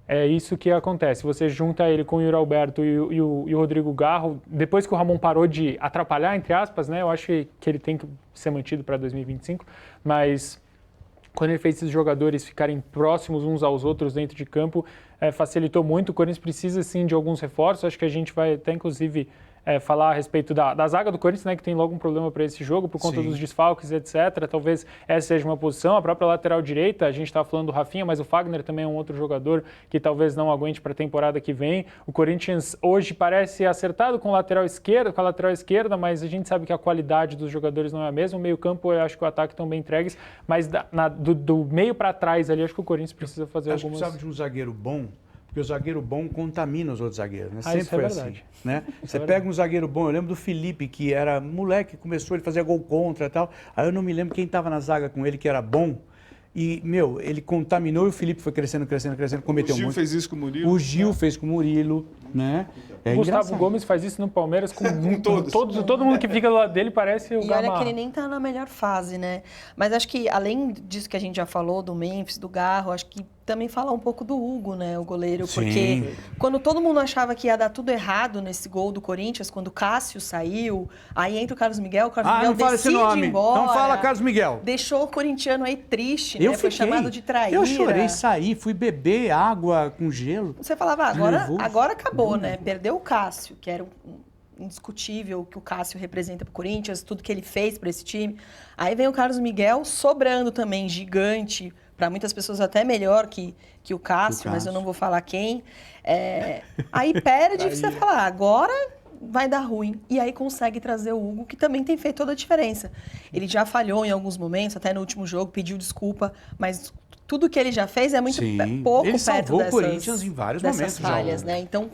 Speaker 3: é isso que acontece. Você junta ele com o Yuri Alberto e o Rodrigo Garro, depois que o Ramon parou de atrapalhar, entre aspas, né? Eu acho que ele tem que ser mantido para 2025, mas quando ele fez esses jogadores ficarem próximos uns aos outros dentro de campo, facilitou muito. O Corinthians precisa, sim, de alguns reforços. Acho que a gente vai até, inclusive, falar a respeito da zaga do Corinthians, né, que tem logo um problema para esse jogo, por conta dos desfalques, etc. Talvez essa seja uma posição. A própria lateral direita, a gente está falando do Rafinha, mas o Fagner também é um outro jogador que talvez não aguente para a temporada que vem. O Corinthians hoje parece acertado com a lateral esquerda, mas a gente sabe que a qualidade dos jogadores não é a mesma. O meio-campo, eu acho que o ataque estão bem entregues, mas do meio para trás ali, acho que o Corinthians precisa fazer
Speaker 1: acho
Speaker 3: algumas...
Speaker 1: que precisava de um zagueiro bom, porque o zagueiro bom contamina os outros zagueiros, né?
Speaker 3: Sempre
Speaker 1: foi
Speaker 3: verdade.
Speaker 1: assim, né? Você pega um zagueiro bom, eu lembro do Felipe, que era moleque, começou, ele fazia gol contra e tal, aí eu não me lembro quem estava na zaga com ele, que era bom, e, ele contaminou e o Felipe foi crescendo, cometeu muito.
Speaker 4: O Gil fez isso com o Murilo.
Speaker 1: O Gil fez com o Murilo, né?
Speaker 3: O Gustavo Gomes faz isso no Palmeiras com todos. Todo mundo que fica do lado dele parece o Gamarra.
Speaker 2: E olha que ele nem tá na melhor fase, né? Mas acho que, além disso que a gente já falou, do Memphis, do Garro, acho que também falar um pouco do Hugo, né, o goleiro,
Speaker 1: Sim.
Speaker 2: porque quando todo mundo achava que ia dar tudo errado nesse gol do Corinthians, quando o Cássio saiu, aí entra o Carlos Miguel
Speaker 1: não fala esse nome,
Speaker 2: ir embora,
Speaker 1: não fala Carlos Miguel.
Speaker 2: Deixou o corintiano aí triste, né, foi chamado de traíra.
Speaker 1: Eu chorei, saí, fui beber água com gelo.
Speaker 2: Você falava, agora acabou, né, perdeu o Cássio, que era indiscutível que o Cássio representa para o Corinthians, tudo que ele fez para esse time. Aí vem o Carlos Miguel sobrando também, gigante, para muitas pessoas até melhor que o Cássio, mas eu não vou falar quem. Aí perde e você fala, agora vai dar ruim. E aí consegue trazer o Hugo, que também tem feito toda a diferença. Ele já falhou em alguns momentos, até no último jogo, pediu desculpa, mas tudo que ele já fez é muito pouco
Speaker 1: ele
Speaker 2: perto
Speaker 1: salvou o Corinthians em vários
Speaker 2: dessas
Speaker 1: momentos
Speaker 2: falhas, né? Então,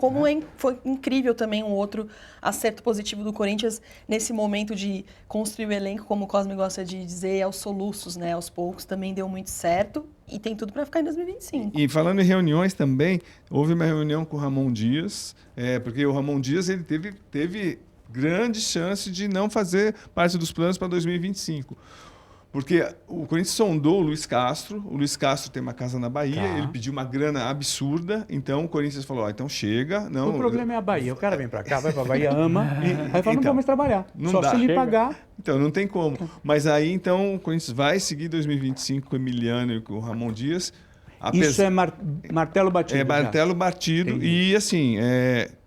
Speaker 2: foi incrível também um outro acerto positivo do Corinthians nesse momento de construir o elenco, como o Cosme gosta de dizer, aos soluços, né? Aos poucos, também deu muito certo e tem tudo para ficar em 2025.
Speaker 4: E falando em reuniões também, houve uma reunião com o Ramon Dias, porque o Ramon Dias ele teve grande chance de não fazer parte dos planos para 2025. Porque o Corinthians sondou o Luiz Castro tem uma casa na Bahia, ele pediu uma grana absurda, então o Corinthians falou, então chega. Não,
Speaker 1: o problema é a Bahia, o cara vem pra cá, vai pra Bahia, ama, aí fala, não vou mais trabalhar, só
Speaker 4: dá.
Speaker 1: se ele pagar.
Speaker 4: Então, não tem como. Mas aí, então, o Corinthians vai seguir 2025 com o Emiliano e com o Ramon Dias.
Speaker 1: Isso é martelo batido.
Speaker 4: É martelo batido.
Speaker 1: Entendi.
Speaker 4: E, assim,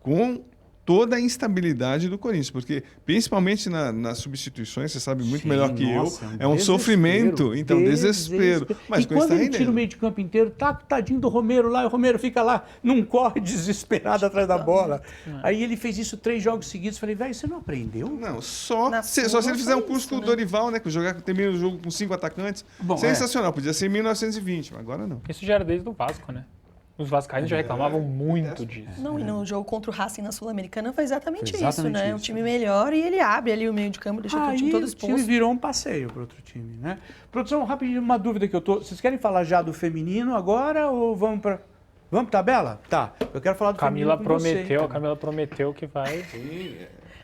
Speaker 4: com toda a instabilidade do Corinthians, porque principalmente nas substituições, você sabe muito melhor que eu, é um sofrimento, então desespero. Mas
Speaker 1: e quando ele tira o meio de campo inteiro, tadinho do Romero lá, e o Romero fica lá, não corre desesperado atrás da bola. Aí ele fez isso 3 jogos seguidos, falei, velho, você não aprendeu?
Speaker 4: Não, só se ele fizer um curso com o Dorival, né, que termina o jogo com 5 atacantes, sensacional, podia ser em 1920, mas agora não.
Speaker 3: Isso já era desde o Vasco, né? Os vascaínos já reclamavam muito disso.
Speaker 2: Não, e no jogo contra o Racing na Sul-Americana foi exatamente isso, né? O time melhor e ele abre ali o meio de campo, deixa o time todo exposto.
Speaker 1: O time virou um passeio para outro time, né? Produção, rapidinho, uma dúvida que eu tô... Vocês querem falar já do feminino agora ou vamos para... Vamos tabela? Tá. Eu quero falar do feminino com você.
Speaker 3: A Camila prometeu que vai...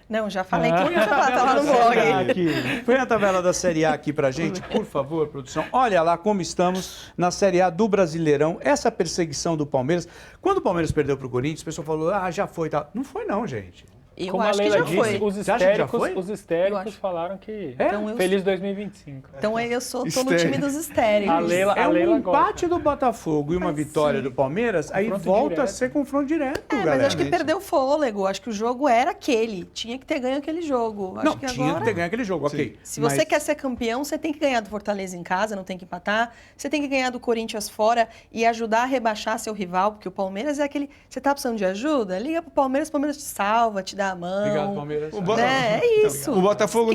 Speaker 2: Não, já falei que eu ia falar, tá lá no blog.
Speaker 1: Põe a tabela da Série A aqui pra gente, por favor, produção. Olha lá como estamos na Série A do Brasileirão. Essa perseguição do Palmeiras. Quando o Palmeiras perdeu pro Corinthians, o pessoal falou, já foi, tá. Não foi não, gente.
Speaker 2: Eu
Speaker 3: Como
Speaker 2: acho
Speaker 3: a Leila
Speaker 2: que já
Speaker 3: disse,
Speaker 2: foi.
Speaker 3: os histéricos falaram que feliz 2025.
Speaker 2: Então eu tô no time dos histéricos.
Speaker 3: A Leila
Speaker 1: empate do Botafogo e uma vitória do Palmeiras, aí volta a ser confronto direto, galera.
Speaker 2: Mas acho que perdeu fôlego. Acho que o jogo era aquele. Tinha que ter ganho aquele jogo. Acho que
Speaker 1: tinha que ter ganho aquele jogo, ok.
Speaker 2: Se você quer ser campeão, você tem que ganhar do Fortaleza em casa, não tem que empatar. Você tem que ganhar do Corinthians fora e ajudar a rebaixar seu rival, porque o Palmeiras é aquele... Você tá precisando de ajuda? Liga pro Palmeiras, o Palmeiras te salva, te dá a mão.
Speaker 1: Obrigado, Palmeiras.
Speaker 2: É isso.
Speaker 4: O Botafogo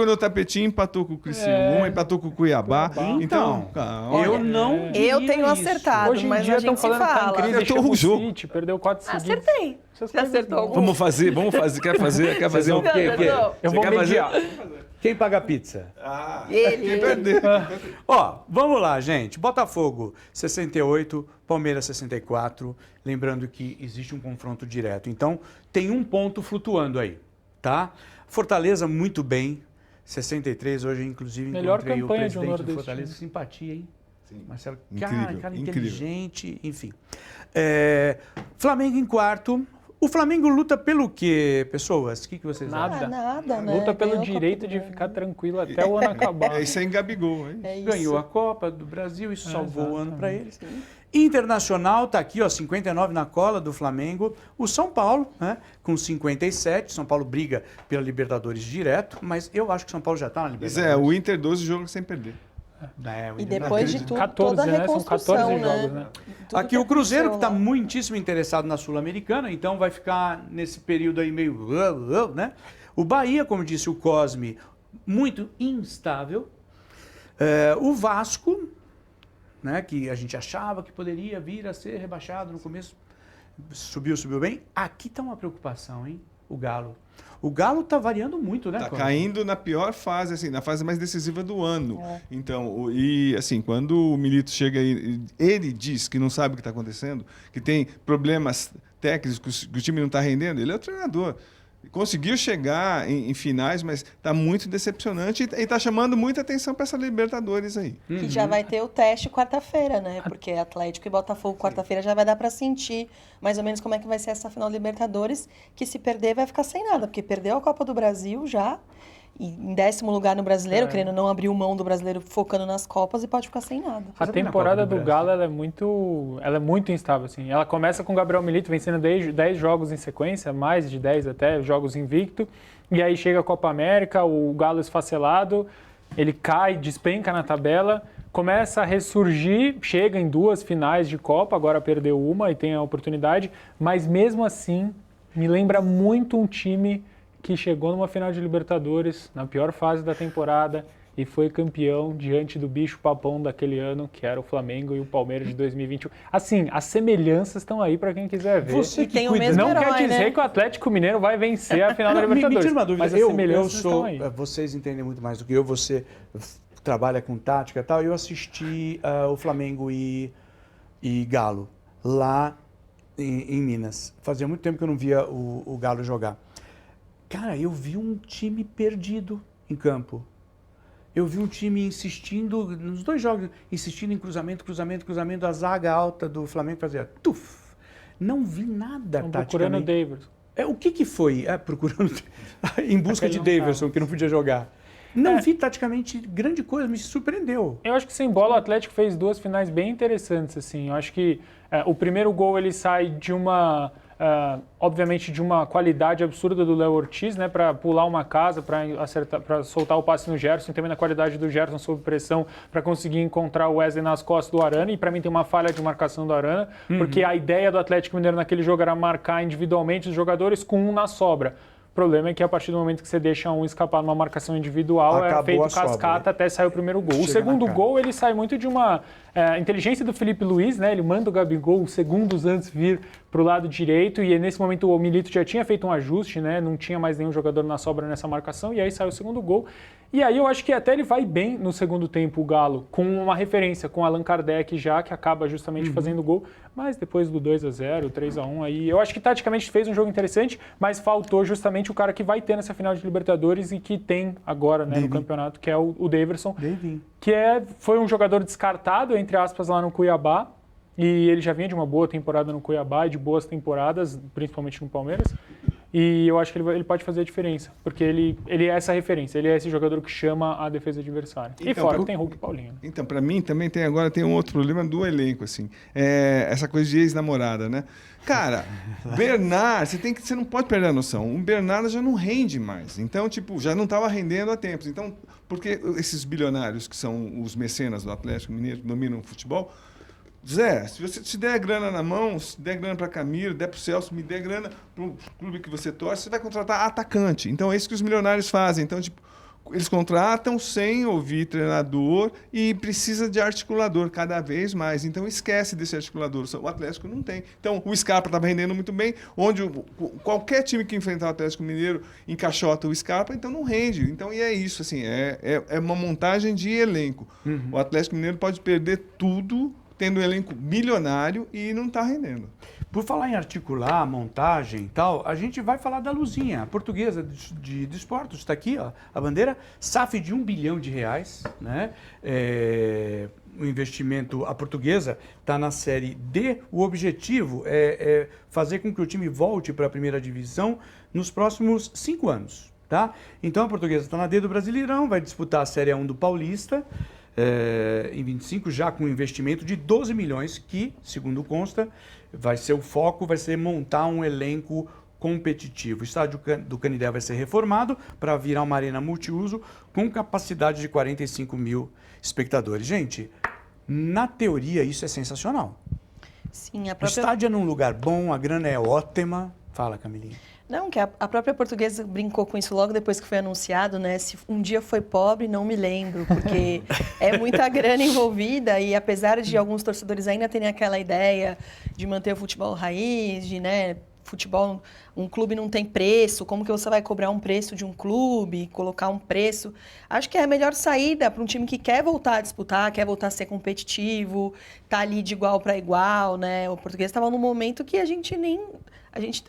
Speaker 4: no tapetinho empatou com o Criciúma, empatou com o Cuiabá. Então,
Speaker 2: eu tenho acertado,
Speaker 3: hoje em
Speaker 2: mas
Speaker 3: dia
Speaker 2: a gente se
Speaker 3: falando
Speaker 2: fala.
Speaker 3: que tá incrível,
Speaker 4: o jogo.
Speaker 3: City, perdeu 4 seguidos.
Speaker 2: Acertei.
Speaker 3: Essas
Speaker 2: Você
Speaker 3: coisas
Speaker 2: acertou
Speaker 3: não.
Speaker 2: algum?
Speaker 4: Vamos fazer, quer fazer
Speaker 1: vão-
Speaker 4: um...
Speaker 1: quê?
Speaker 3: Eu vou
Speaker 4: Você quer fazer?
Speaker 3: mediar.
Speaker 1: Quem paga a pizza?
Speaker 4: Quem perder.
Speaker 1: Ó, vamos lá, gente. Botafogo 68, Palmeiras 64. Lembrando que existe um confronto direto. Então, tem um ponto flutuando aí, tá? Fortaleza muito bem, 63. Hoje, inclusive,
Speaker 3: Melhor
Speaker 1: encontrei o
Speaker 3: campanha de um
Speaker 1: presidente do
Speaker 3: nordestino.
Speaker 1: Fortaleza. Simpatia, hein? Marcelo,
Speaker 4: Incrível,
Speaker 1: cara
Speaker 4: incrível.
Speaker 1: inteligente, enfim. Flamengo em quarto. O Flamengo luta pelo quê, pessoas? O que vocês acham?
Speaker 3: Nada.
Speaker 2: Nada, né?
Speaker 3: Luta pelo
Speaker 2: Ganhou a
Speaker 3: direito
Speaker 2: Copa
Speaker 3: de
Speaker 2: do
Speaker 3: ficar
Speaker 2: Mundo.
Speaker 3: tranquilo até o ano acabar.
Speaker 4: É isso aí em Gabigol, hein?
Speaker 2: É isso.
Speaker 1: Ganhou a Copa do Brasil, isso salvou o ano para
Speaker 3: exatamente.
Speaker 1: eles. Internacional está aqui, ó, 59 na cola do Flamengo. O São Paulo, né, com 57. São Paulo briga pela Libertadores direto, mas eu acho que o São Paulo já está na
Speaker 4: Pois
Speaker 1: Libertadores.
Speaker 4: é, o Inter 12 jogos sem perder.
Speaker 1: É, o
Speaker 2: E
Speaker 1: Inter-
Speaker 2: depois de tudo,
Speaker 3: 14,
Speaker 2: toda a
Speaker 3: né? São
Speaker 2: reconstrução,
Speaker 3: 14 jogos, né?
Speaker 2: Tudo
Speaker 1: Aqui o Cruzeiro, que está
Speaker 2: aconteceu lá.
Speaker 1: muitíssimo interessado na Sul-Americana, então vai ficar nesse período aí meio... né? O Bahia, como disse o Cosme, muito instável. O Vasco, né, que a gente achava que poderia vir a ser rebaixado no começo, subiu bem. Aqui está uma preocupação, hein? O Galo. O Galo está variando muito, né?
Speaker 4: Tá
Speaker 1: Cosme?
Speaker 4: caindo na pior fase, assim, na fase mais decisiva do ano.
Speaker 2: É.
Speaker 4: Então, e assim, quando o Milito chega aí, ele diz que não sabe o que está acontecendo, que tem problemas técnicos, que o time não está rendendo, ele é o treinador. Conseguiu chegar em finais, mas está muito decepcionante e está chamando muita atenção para essa Libertadores aí.
Speaker 2: Que já vai ter o teste quarta-feira, né? Porque Atlético e Botafogo quarta-feira já vai dar para sentir mais ou menos como é que vai ser essa final da Libertadores, que se perder vai ficar sem nada, porque perdeu a Copa do Brasil já, e em 10º lugar no Brasileiro, querendo não abrir mão do Brasileiro focando nas Copas e pode ficar sem nada.
Speaker 3: A temporada do Galo ela é muito instável. Assim. Ela começa com o Gabriel Milito vencendo 10 jogos em sequência, mais de 10 até, jogos invicto. E aí chega a Copa América, o Galo esfacelado, ele cai, despenca na tabela, começa a ressurgir, chega em 2 finais de Copa, agora perdeu uma e tem a oportunidade, mas mesmo assim me lembra muito um time que chegou numa final de Libertadores, na pior fase da temporada, e foi campeão diante do bicho-papão daquele ano, que era o Flamengo e o Palmeiras de 2021. Assim, as semelhanças estão aí para quem quiser ver.
Speaker 1: Você
Speaker 2: E
Speaker 1: que
Speaker 2: tem o
Speaker 1: cuida.
Speaker 2: mesmo
Speaker 3: Não
Speaker 2: herói,
Speaker 3: quer dizer
Speaker 2: né?
Speaker 3: que o Atlético Mineiro vai vencer a final da
Speaker 1: Não, me
Speaker 3: Libertadores.
Speaker 1: tira uma dúvida.
Speaker 3: Mas as
Speaker 1: Eu
Speaker 3: semelhanças
Speaker 1: sou...
Speaker 3: estão aí.
Speaker 1: Vocês entendem muito mais do que eu. Você trabalha com tática e tal. Eu assisti o Flamengo e Galo lá em Minas. Fazia muito tempo que eu não via o Galo jogar. Cara, eu vi um time perdido em campo. Eu vi um time insistindo, nos 2 jogos, insistindo em cruzamento, a zaga alta do Flamengo fazia tuf. Não vi nada
Speaker 3: Estão procurando o
Speaker 1: taticamente.
Speaker 3: Davis.
Speaker 1: O que foi? Procurando em busca de
Speaker 3: Aquele não
Speaker 1: Davidson, que não podia jogar. Não vi taticamente grande coisa, me surpreendeu.
Speaker 3: Eu acho que sem bola o Atlético fez 2 finais bem interessantes. Assim. Eu acho que o primeiro gol ele sai de uma... obviamente de uma qualidade absurda do Léo Ortiz, né, para pular uma casa, para soltar o passe no Gerson, e também na qualidade do Gerson sob pressão para conseguir encontrar o Wesley nas costas do Arana, e para mim tem uma falha de marcação do Arana, porque a ideia do Atlético Mineiro naquele jogo era marcar individualmente os jogadores com um na sobra. O problema é que a partir do momento que você deixa um escapar numa marcação individual,
Speaker 1: Acabou
Speaker 3: é feito
Speaker 1: a sobra,
Speaker 3: cascata até sair o primeiro gol.
Speaker 1: Chega
Speaker 3: O segundo
Speaker 1: na cara.
Speaker 3: gol, ele sai muito de uma inteligência do Felipe Luiz, né? Ele manda o Gabigol segundos antes vir para o lado direito, e nesse momento o Milito já tinha feito um ajuste, né? Não tinha mais nenhum jogador na sobra nessa marcação, e aí sai o segundo gol. E aí eu acho que até ele vai bem no segundo tempo, o Galo, com uma referência, com Allan Kardec já, que acaba justamente fazendo gol, mas depois do 2-0, 3-1, aí eu acho que taticamente fez um jogo interessante, mas faltou justamente o cara que vai ter nessa final de Libertadores e que tem agora, né, no campeonato, que é o Daverson, que foi um jogador descartado, entre aspas, lá no Cuiabá, e ele já vinha de uma boa temporada no Cuiabá e de boas temporadas, principalmente no Palmeiras. E eu acho que ele pode fazer a diferença, porque ele é essa referência, ele é esse jogador que chama a defesa adversária. E
Speaker 4: Então,
Speaker 3: fora que tem Hulk e Paulinho. Né?
Speaker 4: Então, para mim também tem um outro problema do elenco, assim. Essa coisa de ex-namorada, né? Cara, Bernard, você não pode perder a noção. O Bernardo já não rende mais. Então, tipo, já não estava rendendo há tempos. Então, porque esses bilionários que são os mecenas do Atlético Mineiro, que dominam o futebol, Zé, se você te der grana na mão, se der grana para Camilo, der para o Celso, me der grana para o clube que você torce, você vai contratar atacante. Então é isso que os milionários fazem. Então, tipo, eles contratam sem ouvir treinador e precisa de articulador cada vez mais. Então esquece desse articulador. O Atlético não tem. Então o Scarpa estava rendendo muito bem, onde qualquer time que enfrentar o Atlético Mineiro encaixota o Scarpa, então não rende. Então, e é isso, assim, é uma montagem de elenco. O Atlético Mineiro pode perder tudo tendo um elenco milionário e não está rendendo.
Speaker 1: Por falar em articular, montagem e tal, a gente vai falar da Luzinha, a portuguesa de esportes. Está aqui, ó, a bandeira, SAF de R$1 bilhão, né? O investimento, a portuguesa está na Série D. O objetivo é fazer com que o time volte para a primeira divisão nos próximos 5 anos, tá? Então a portuguesa está na D do Brasileirão, vai disputar a Série A1 do Paulista, em 25, já com um investimento de 12 milhões, que, segundo consta, vai ser o foco, vai ser montar um elenco competitivo. O estádio do Canindé vai ser reformado para virar uma arena multiuso com capacidade de 45 mil espectadores. Gente, na teoria isso é sensacional.
Speaker 2: Sim,
Speaker 1: O estádio é num lugar bom, a grana é ótima. Fala, Camilinha.
Speaker 2: Não, que a própria portuguesa brincou com isso logo depois que foi anunciado, né? Se um dia foi pobre, não me lembro, porque é muita grana envolvida e apesar de alguns torcedores ainda terem aquela ideia de manter o futebol raiz, de, né, futebol, um clube não tem preço, como que você vai cobrar um preço de um clube, colocar um preço? Acho que é a melhor saída para um time que quer voltar a disputar, quer voltar a ser competitivo, tá ali de igual para igual, né? O português estava num momento que a gente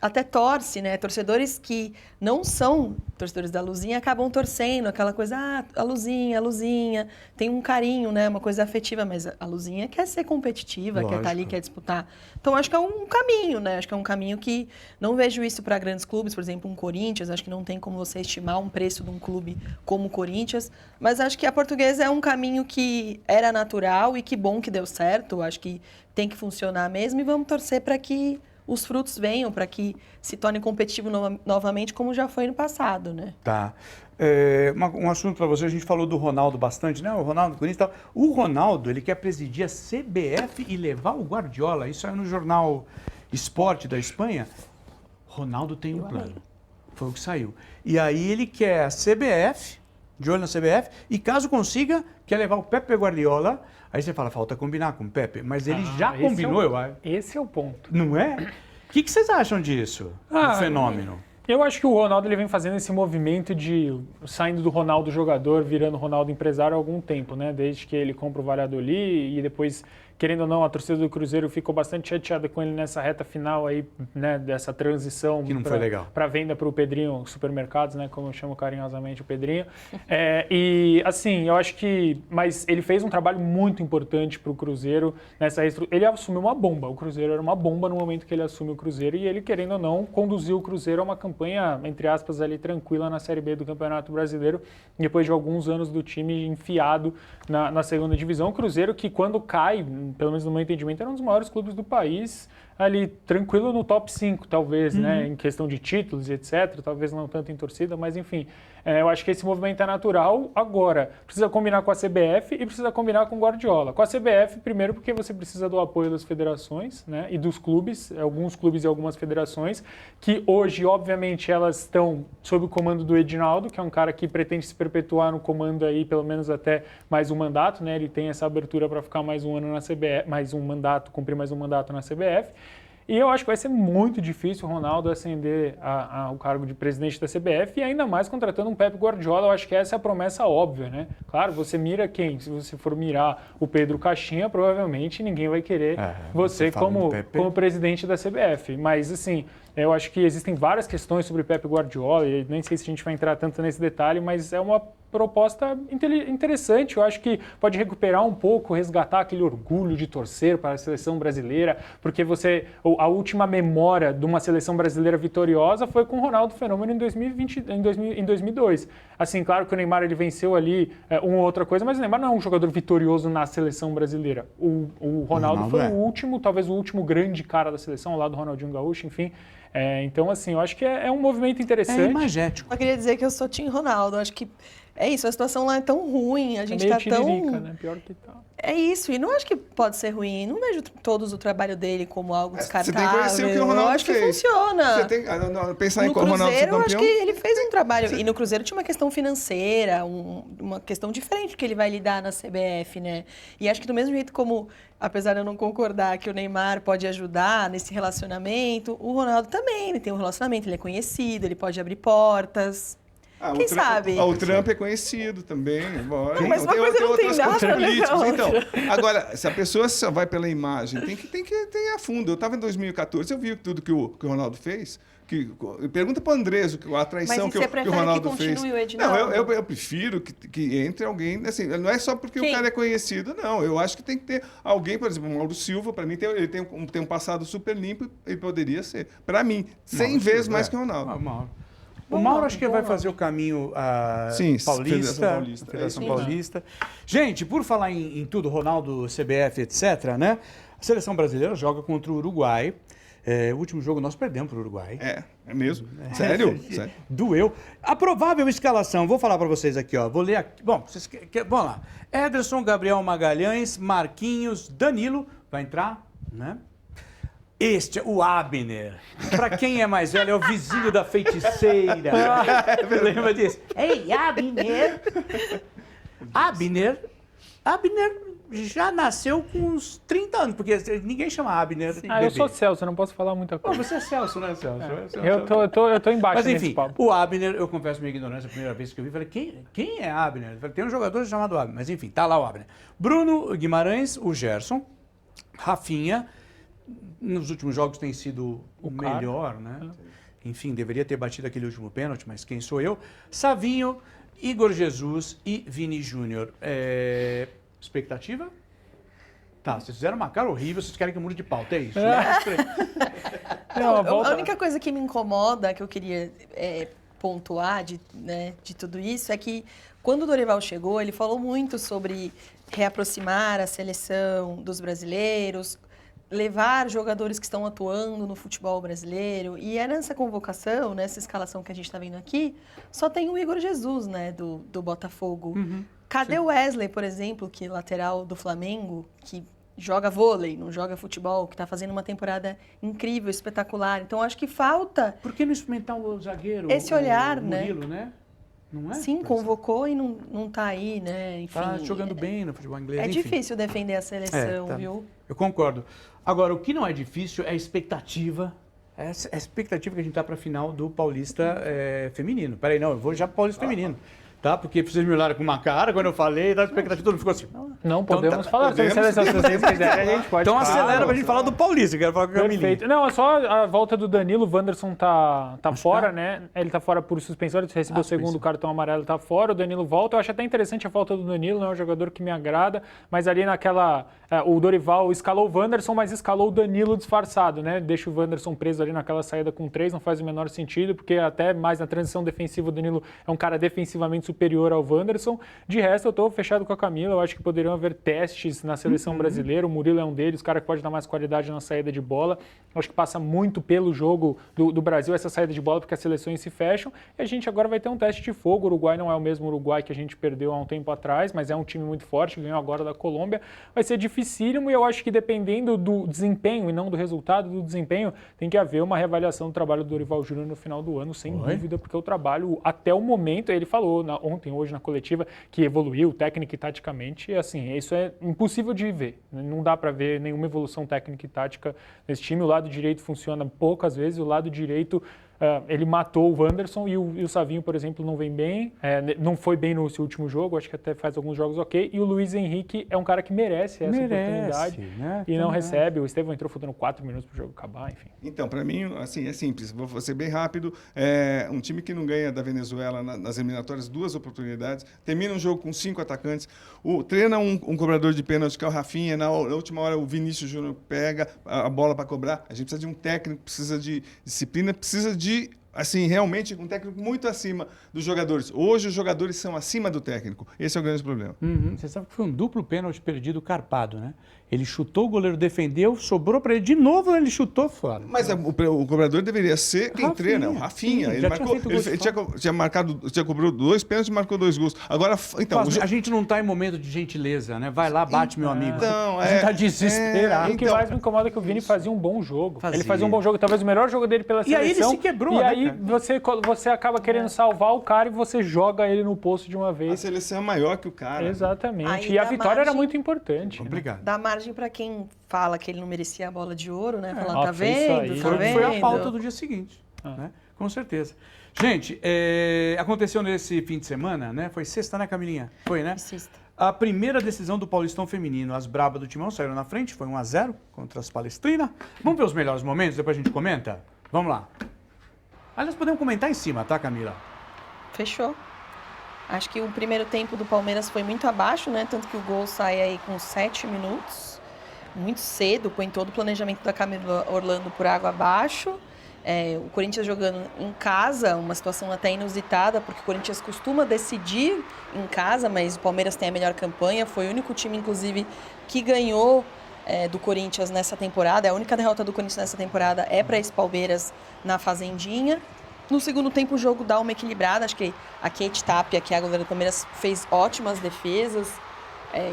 Speaker 2: até torce, né? Torcedores que não são torcedores da Luzinha acabam torcendo, aquela coisa, a Luzinha, tem um carinho, né? Uma coisa afetiva, mas a Luzinha quer ser competitiva, quer estar ali, quer disputar. Então, acho que é um caminho, né? Acho que é um caminho que não vejo isso para grandes clubes, por exemplo, um Corinthians, acho que não tem como você estimar um preço de um clube como o Corinthians, mas acho que a portuguesa é um caminho que era natural e que bom que deu certo, acho que tem que funcionar mesmo e vamos torcer para que os frutos venham, para que se torne competitivo novamente, como já foi no passado, né?
Speaker 1: Tá. Um assunto para você, a gente falou do Ronaldo bastante, né? O Ronaldo, Corinthians e tal. O Ronaldo, ele quer presidir a CBF e levar o Guardiola. Isso saiu no jornal Esporte da Espanha. Ronaldo tem um plano. Foi o que saiu. E aí ele quer a CBF, de olho na CBF, e caso consiga, quer levar o Pepe Guardiola. Aí você fala, falta combinar com o Pepe, mas ele já combinou, eu acho.
Speaker 3: Esse é o ponto.
Speaker 1: Não é? O que vocês acham disso? Do fenômeno?
Speaker 3: Eu acho que o Ronaldo ele vem fazendo esse movimento de saindo do Ronaldo jogador, virando Ronaldo empresário há algum tempo, né? Desde que ele compra o Valladolid e depois, querendo ou não, a torcida do Cruzeiro ficou bastante chateada com ele nessa reta final aí, né? Dessa transição
Speaker 1: que não foi legal
Speaker 3: para venda para o Pedrinho Supermercados, né? Como eu chamo carinhosamente o Pedrinho. E assim, eu acho que, mas ele fez um trabalho muito importante para o Cruzeiro nessa ele assumiu uma bomba. O Cruzeiro era uma bomba no momento que ele assume o Cruzeiro e ele, querendo ou não, conduziu o Cruzeiro a uma campanha, entre aspas, ali tranquila na Série B do Campeonato Brasileiro, depois de alguns anos do time enfiado na segunda divisão. O Cruzeiro que, quando cai, pelo menos no meu entendimento, era um dos maiores clubes do país, ali tranquilo no top 5, talvez, né, em questão de títulos e etc, talvez não tanto em torcida, mas enfim, eu acho que esse movimento é natural. Agora, precisa combinar com a CBF e precisa combinar com o Guardiola. Com a CBF, primeiro porque você precisa do apoio das federações, né, e dos clubes, alguns clubes e algumas federações, que hoje, obviamente, elas estão sob o comando do Edinaldo, que é um cara que pretende se perpetuar no comando aí, pelo menos até mais um mandato, né, ele tem essa abertura para ficar mais um ano na CBF, cumprir mais um mandato na CBF. E eu acho que vai ser muito difícil o Ronaldo ascender ao cargo de presidente da CBF e ainda mais contratando um Pep Guardiola. Eu acho que essa é a promessa óbvia, né? Claro, você mira quem? Se você for mirar o Pedro Caixinha, provavelmente ninguém vai querer você como presidente da CBF. Mas, assim, eu acho que existem várias questões sobre Pep Guardiola e nem sei se a gente vai entrar tanto nesse detalhe, mas é uma proposta interessante. Eu acho que pode recuperar um pouco, resgatar aquele orgulho de torcer para a seleção brasileira, porque a última memória de uma seleção brasileira vitoriosa foi com o Ronaldo Fenômeno em 2002. Assim, claro que o Neymar ele venceu ali uma ou outra coisa, mas o Neymar não é um jogador vitorioso na seleção brasileira. O Ronaldo foi o último, talvez o último grande cara da seleção, ao lado do Ronaldinho Gaúcho, enfim. Então, assim, eu acho que é um movimento interessante.
Speaker 1: É imagético.
Speaker 2: Eu queria dizer que eu sou Tim Ronaldo. Acho que É isso, a situação lá é tão ruim, a gente
Speaker 3: meio
Speaker 2: tá tão...
Speaker 3: tiririca, né? Pior que tá.
Speaker 2: É isso, e não acho que pode ser ruim. Não vejo todos o trabalho dele como algo
Speaker 4: Você
Speaker 2: descartável.
Speaker 4: tem que conhecer o que o Ronaldo
Speaker 2: Eu acho que
Speaker 4: fez.
Speaker 2: funciona.
Speaker 4: Você tem pensar em
Speaker 2: No
Speaker 4: como o Ronaldo ser
Speaker 2: Cruzeiro, eu acho
Speaker 4: campeão.
Speaker 2: que ele fez um trabalho. E no Cruzeiro tinha uma questão financeira, uma questão diferente que ele vai lidar na CBF, né? E acho que do mesmo jeito como, apesar de eu não concordar que o Neymar pode ajudar nesse relacionamento, o Ronaldo também. Ele tem um relacionamento, ele é conhecido, ele pode abrir portas. Quem sabe?
Speaker 4: O Trump é conhecido também. Bora.
Speaker 2: Mas uma coisa não tem
Speaker 4: outras
Speaker 2: nada
Speaker 4: coisas
Speaker 2: a ver com a
Speaker 4: políticas. Então,
Speaker 2: outra.
Speaker 4: agora, se a pessoa só vai pela imagem, tem que ter a fundo. Eu estava em 2014, eu vi tudo que o Ronaldo fez. Pergunta para o Andrés a traição que o Ronaldo fez.
Speaker 2: O Edinaldo?
Speaker 4: Não, eu prefiro que entre alguém, assim, não é só porque o cara é conhecido, não. Eu acho que tem que ter alguém, por exemplo, o Mauro Silva, para mim, ele tem um passado super limpo, ele poderia ser, para mim, 100 vezes mais que o Ronaldo.
Speaker 1: Mauro. O Mauro acho que vai fazer o caminho paulista, Federação Paulista. Gente, por falar em tudo, Ronaldo, CBF, etc., né? A seleção brasileira joga contra o Uruguai. O último jogo nós perdemos para o Uruguai.
Speaker 4: É mesmo? Sério? Sério?
Speaker 1: Doeu. A provável escalação, vou falar para vocês aqui, ó. Vou ler aqui. Bom, vamos lá. Ederson, Gabriel Magalhães, Marquinhos, Danilo, vai entrar, né? O Abner. Para quem é mais velho, é o vizinho da feiticeira. Lembra disso? Ei, Abner. Abner já nasceu com uns 30 anos, porque ninguém chama Abner.
Speaker 3: Eu sou Celso, eu não posso falar muita coisa.
Speaker 1: Você é Celso, né, Celso?
Speaker 3: Eu tô embaixo.
Speaker 1: Mas enfim,
Speaker 3: nesse papo.
Speaker 1: o Abner, eu confesso minha ignorância, a primeira vez que eu vi, falei, quem é Abner? Eu falei, tem um jogador chamado Abner, mas enfim, tá lá o Abner. Bruno Guimarães, o Gerson, Rafinha, nos últimos jogos tem sido o melhor, né? Enfim, deveria ter batido aquele último pênalti, mas quem sou eu? Savinho, Igor Jesus e Vini Júnior. Expectativa? Tá, vocês fizeram uma cara horrível, vocês querem que eu mude de pauta, é isso?
Speaker 2: A única coisa que me incomoda, que eu queria pontuar de tudo isso, é que quando o Dorival chegou, ele falou muito sobre reaproximar a seleção dos brasileiros, levar jogadores que estão atuando no futebol brasileiro. E nessa convocação, nessa escalação que a gente está vendo aqui, só tem o Igor Jesus, né, do Botafogo. Cadê o Wesley, por exemplo, que é lateral do Flamengo, que joga vôlei, não joga futebol, que está fazendo uma temporada incrível, espetacular. Então, acho que falta...
Speaker 1: Por que não experimentar o zagueiro?
Speaker 2: Esse olhar,
Speaker 1: o Murilo, né? Não é?
Speaker 2: Sim, convocou e não está aí, né? Enfim,
Speaker 1: tá jogando bem no futebol inglês.
Speaker 2: É
Speaker 1: enfim.
Speaker 2: difícil defender a seleção, viu?
Speaker 1: Eu concordo. Agora, o que não é difícil é a expectativa. É a expectativa que a gente está para a final do Paulista feminino. Peraí, não, eu vou já para o Paulista feminino. Tá? Porque vocês me olharam com uma cara quando eu falei, da expectativa, todo mundo ficou assim.
Speaker 3: Não, podemos falar sobre seleção, se vocês quiserem, a gente pode
Speaker 1: Então
Speaker 3: falar.
Speaker 1: acelera pra gente falar do Paulista, quero falar com o Camilinho.
Speaker 3: Perfeito. Não, é só a volta do Danilo, o Wanderson tá fora, né? Ele tá fora por suspensão, ele recebeu o segundo cartão amarelo, tá fora, o Danilo volta. Eu acho até interessante a volta do Danilo, não é um jogador que me agrada, mas ali naquela... o Dorival escalou o Wanderson, mas escalou o Danilo disfarçado, né? Deixa o Wanderson preso ali naquela saída com 3, não faz o menor sentido, porque até mais na transição defensiva o Danilo é um cara defensivamente superior ao Wanderson. De resto, eu estou fechado com a Camila. Eu acho que poderiam haver testes na seleção brasileira. O Murilo é um deles, o cara que pode dar mais qualidade na saída de bola. Eu acho que passa muito pelo jogo do Brasil essa saída de bola, porque as seleções se fecham. E a gente agora vai ter um teste de fogo. O Uruguai não é o mesmo Uruguai que a gente perdeu há um tempo atrás, mas é um time muito forte, ganhou agora da Colômbia. Vai ser dificílimo e eu acho que dependendo do desempenho e não do resultado do desempenho, tem que haver uma reavaliação do trabalho do Dorival Júnior no final do ano, sem dúvida, porque o trabalho, até o momento, ele falou hoje na coletiva, que evoluiu técnica e taticamente, e assim, isso é impossível de ver. Não dá para ver nenhuma evolução técnica e tática nesse time. O lado direito funciona poucas vezes, o lado direito ele matou o Wanderson e o Savinho, por exemplo, não vem bem, não foi bem no seu último jogo, acho que até faz alguns jogos ok, e o Luiz Henrique é um cara que merece essa oportunidade, né? E não recebe. O Estevão entrou faltando 4 minutos para o jogo acabar, enfim.
Speaker 4: Então, para mim, assim, é simples, vou ser bem rápido, um time que não ganha da Venezuela nas eliminatórias 2 oportunidades, termina um jogo com 5 atacantes, treina um cobrador de pênalti, que é o Rafinha, na última hora o Vinícius Júnior pega a bola para cobrar, a gente precisa de um técnico, precisa de disciplina, precisa de assim, realmente um técnico muito acima dos jogadores. Hoje os jogadores são acima do técnico. Esse é o grande problema.
Speaker 1: Você sabe que foi um duplo pênalti perdido carpado, né? Ele chutou, o goleiro defendeu, sobrou para ele de novo, ele chutou fora.
Speaker 4: Mas o cobrador deveria ser quem
Speaker 1: Rafinha.
Speaker 4: treina, o Rafinha.
Speaker 1: Sim,
Speaker 4: Ele
Speaker 1: já
Speaker 4: marcou,
Speaker 1: tinha feito gol de
Speaker 4: ele
Speaker 1: falta.
Speaker 4: tinha cobrado 2 pênaltis e marcou 2 gols. Agora, então,
Speaker 1: Mas a gente não está em momento de gentileza, né? Vai lá, bate, meu amigo.
Speaker 4: Então,
Speaker 1: a gente está desesperado.
Speaker 3: O que mais me incomoda é que o Vini fazia um bom jogo.
Speaker 1: Fazia.
Speaker 3: Ele fazia um bom jogo, talvez o melhor jogo dele pela
Speaker 1: E aí
Speaker 3: seleção.
Speaker 1: ele se quebrou,
Speaker 3: E
Speaker 1: né,
Speaker 3: aí
Speaker 1: cara?
Speaker 3: você acaba querendo salvar o cara e você joga ele no poço de uma
Speaker 4: a
Speaker 3: vez.
Speaker 4: seleção é maior que o cara.
Speaker 3: Exatamente.
Speaker 2: Aí
Speaker 3: E a
Speaker 2: dá
Speaker 3: vitória era
Speaker 2: margem-
Speaker 3: muito importante. né?
Speaker 1: Complicado.
Speaker 2: Dá margem para quem fala que ele não merecia a bola de ouro, né? Falando,
Speaker 3: Ó,
Speaker 2: tá
Speaker 3: fez isso aí.
Speaker 2: vendo, tá
Speaker 1: Foi,
Speaker 2: vendo?
Speaker 1: foi a pauta do dia seguinte, né? Com certeza. Gente, aconteceu nesse fim de semana, né? Foi sexta, né, Camilinha? Foi, né?
Speaker 2: Assista.
Speaker 1: A primeira decisão do Paulistão Feminino. As brabas do Timão saíram na frente, foi 1-0 contra as Palestrinas. Vamos ver os melhores momentos, depois a gente comenta? Vamos lá. Aliás, podemos comentar em cima, tá, Camila?
Speaker 2: Fechou. Acho que o primeiro tempo do Palmeiras foi muito abaixo, né? Tanto que o gol sai aí com 7 minutos. Muito cedo, põe todo o planejamento da Camila Orlando por água abaixo. O Corinthians jogando em casa, uma situação até inusitada, porque o Corinthians costuma decidir em casa, mas o Palmeiras tem a melhor campanha. Foi o único time, inclusive, que ganhou do Corinthians nessa temporada. A única derrota do Corinthians nessa temporada é para esse Palmeiras na Fazendinha. No segundo tempo, o jogo dá uma equilibrada. Acho que a Kate Tapia, que é a goleira do Palmeiras, fez ótimas defesas.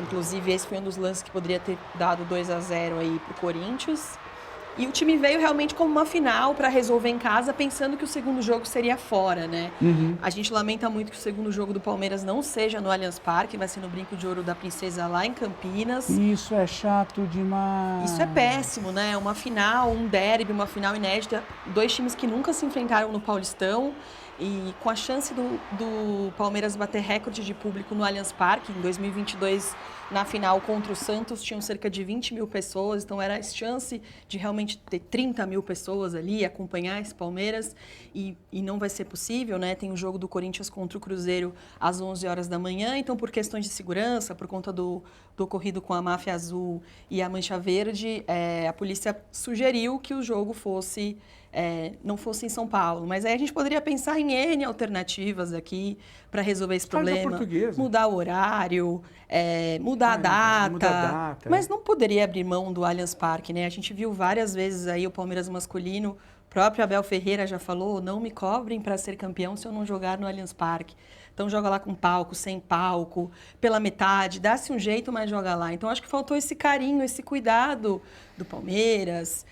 Speaker 2: Inclusive, esse foi um dos lances que poderia ter dado 2-0 aí pro Corinthians. E o time veio realmente como uma final para resolver em casa, pensando que o segundo jogo seria fora, né? A gente lamenta muito que o segundo jogo do Palmeiras não seja no Allianz Parque, vai ser no Brinco de Ouro da Princesa lá em Campinas.
Speaker 1: Isso é chato demais.
Speaker 2: Isso é péssimo, né? Uma final, um derby, uma final inédita. 2 times que nunca se enfrentaram no Paulistão. E com a chance do Palmeiras bater recorde de público no Allianz Parque, em 2022, na final contra o Santos, tinham cerca de 20 mil pessoas. Então, era a chance de realmente ter 30 mil pessoas ali, acompanhar esse Palmeiras. E não vai ser possível, né? Tem o jogo do Corinthians contra o Cruzeiro às 11 horas da manhã. Então, por questões de segurança, por conta do ocorrido com a Máfia Azul e a Mancha Verde, a polícia sugeriu que o jogo fosse... não fosse em São Paulo. Mas aí a gente poderia pensar em N alternativas aqui para resolver esse
Speaker 1: Faz da
Speaker 2: problema.
Speaker 1: Portuguesa.
Speaker 2: Mudar o horário, mudar a data.
Speaker 1: muda a data.
Speaker 2: Mas não poderia abrir mão do Allianz Parque, né? A gente viu várias vezes aí o Palmeiras masculino, o próprio Abel Ferreira já falou, não me cobrem para ser campeão se eu não jogar no Allianz Parque. Então joga lá com palco, sem palco, pela metade, dá-se um jeito, mas joga lá. Então acho que faltou esse carinho, esse cuidado do Palmeiras,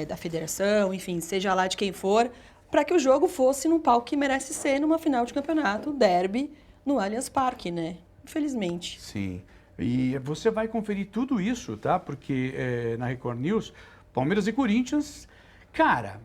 Speaker 2: da federação, enfim, seja lá de quem for, para que o jogo fosse num palco que merece ser numa final de campeonato, derby, no Allianz Parque, né? Infelizmente.
Speaker 1: Sim. E você vai conferir tudo isso, tá? Porque na Record News, Palmeiras e Corinthians, cara,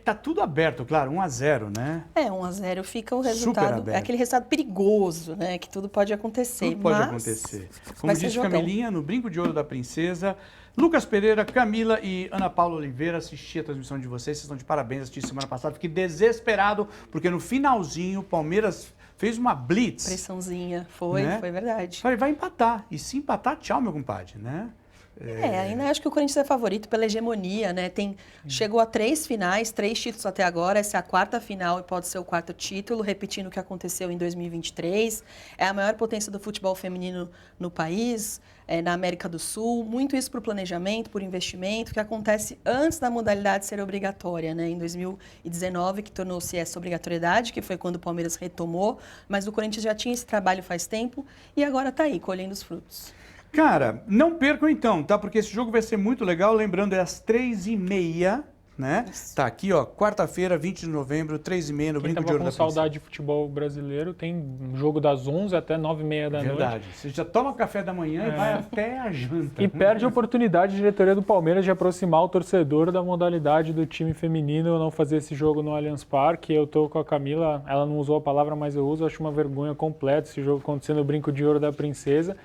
Speaker 1: tá tudo aberto, claro, 1-0, né?
Speaker 2: 1-0 fica o
Speaker 1: Super
Speaker 2: resultado,
Speaker 1: aberto.
Speaker 2: é aquele resultado perigoso, né? Que tudo pode acontecer.
Speaker 1: Tudo pode
Speaker 2: mas
Speaker 1: acontecer. Como
Speaker 2: vai ser
Speaker 1: disse
Speaker 2: jogão.
Speaker 1: Camilinha, no Brinco de Ouro da Princesa, Lucas Pereira, Camila e Ana Paula Oliveira, assisti a transmissão de vocês estão de parabéns, assisti semana passada, fiquei desesperado, porque no finalzinho o Palmeiras fez uma blitz.
Speaker 2: Pressãozinha, foi verdade.
Speaker 1: Falei, vai empatar, e se empatar, tchau, meu compadre, né?
Speaker 2: Ainda acho que o Corinthians é favorito pela hegemonia, né? Chegou a 3 finais, 3 títulos até agora. Essa é a 4ª final e pode ser o 4º título, repetindo o que aconteceu em 2023. É a maior potência do futebol feminino no país, na América do Sul. Muito isso por planejamento, por investimento, que acontece antes da modalidade ser obrigatória, né? Em 2019, que tornou-se essa obrigatoriedade, que foi quando o Palmeiras retomou. Mas o Corinthians já tinha esse trabalho faz tempo e agora está aí, colhendo os frutos.
Speaker 1: Cara, não percam então, tá? Porque esse jogo vai ser muito legal. Lembrando, é às 3h30, né?
Speaker 2: Isso.
Speaker 1: Tá aqui, ó, quarta-feira, 20 de novembro, 3h30, no
Speaker 3: Quem
Speaker 1: Brinco de
Speaker 3: tava
Speaker 1: Ouro
Speaker 3: com
Speaker 1: da
Speaker 3: saudade de futebol brasileiro, tem um jogo das 11 até 9h30 da noite.
Speaker 1: Verdade. Você já toma café da manhã e vai até a janta.
Speaker 3: E perde a oportunidade de diretoria do Palmeiras de aproximar o torcedor da modalidade do time feminino, não fazer esse jogo no Allianz Parque. Eu tô com a Camila, ela não usou a palavra, mas eu uso, acho uma vergonha completa esse jogo acontecendo no Brinco de Ouro da Princesa.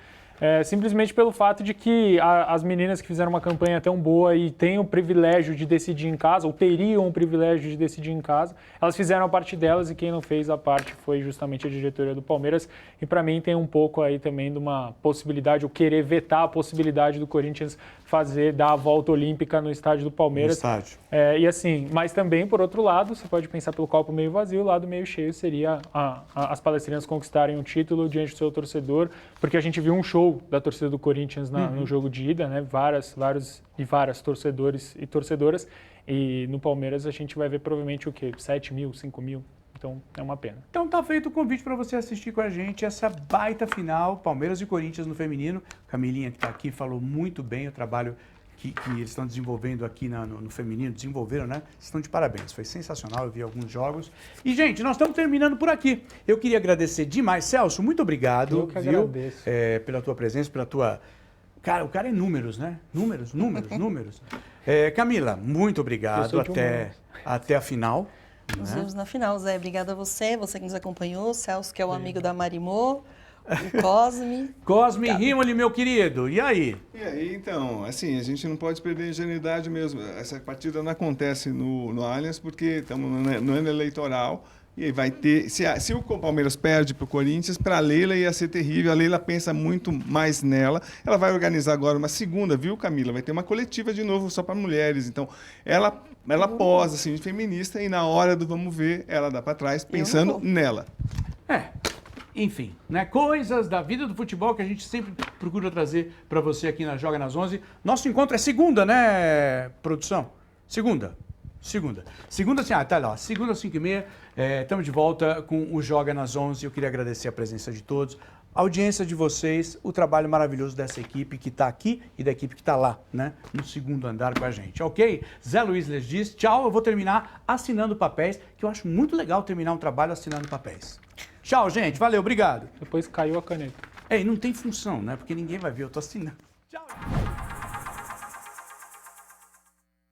Speaker 3: Simplesmente pelo fato de que as meninas que fizeram uma campanha tão boa e têm o privilégio de decidir em casa, ou teriam o privilégio de decidir em casa, elas fizeram a parte delas e quem não fez a parte foi justamente a diretoria do Palmeiras. E para mim tem um pouco aí também de uma possibilidade, ou querer vetar a possibilidade do Corinthians dar a volta olímpica no estádio do Palmeiras.
Speaker 1: No estádio.
Speaker 3: E assim, mas também, por outro lado, você pode pensar pelo copo meio vazio, o lado meio cheio seria as palestrinas conquistarem um título diante do seu torcedor, porque a gente viu um show show da torcida do Corinthians no jogo de ida, né? Vários torcedores e torcedoras. E no Palmeiras a gente vai ver provavelmente o quê? 7 mil, 5 mil. Então é uma pena.
Speaker 1: Então tá feito o convite para você assistir com a gente essa baita final, Palmeiras e Corinthians no feminino. Camilinha, que está aqui, falou muito bem o trabalho que eles estão desenvolvendo aqui no feminino. Desenvolveram, né? Estão de parabéns. Foi sensacional, eu vi alguns jogos. E, gente, nós estamos terminando por aqui. Eu queria agradecer demais. Celso, muito obrigado.
Speaker 3: Eu que agradeço.
Speaker 1: Pela tua presença, pela tua... Cara, o cara é números, né? Números. Camila, muito obrigado. Até a final.
Speaker 2: Nos vemos na final, Zé. Obrigada a você que nos acompanhou, Celso, que é o amigo da Marimô, o Cosme.
Speaker 1: Cosme Rimoli, meu querido, e aí?
Speaker 4: E aí, então, assim, a gente não pode perder a ingenuidade mesmo. Essa partida não acontece no Allianz porque estamos no ano eleitoral. E aí vai ter... Se o Palmeiras perde para o Corinthians, para a Leila ia ser terrível. A Leila pensa muito mais nela. Ela vai organizar agora uma segunda, viu, Camila? Vai ter uma coletiva de novo só para mulheres. Então, ela posa, assim, de feminista e na hora do vamos ver, ela dá para trás pensando nela.
Speaker 1: Enfim, né? Coisas da vida do futebol que a gente sempre procura trazer para você aqui na Joga nas 11. Nosso encontro é segunda, né, produção? Segunda, assim, tá lá, segunda às 5h30, estamos de volta com o Joga nas 11. Eu queria agradecer a presença de todos, a audiência de vocês, o trabalho maravilhoso dessa equipe que está aqui e da equipe que está lá, né, no segundo andar com a gente, ok? Zé Luiz les diz tchau, eu vou terminar assinando papéis, que eu acho muito legal terminar um trabalho assinando papéis. Tchau, gente, valeu, obrigado.
Speaker 3: Depois caiu a caneta.
Speaker 1: Não tem função, né, porque ninguém vai ver, eu tô assinando. Tchau.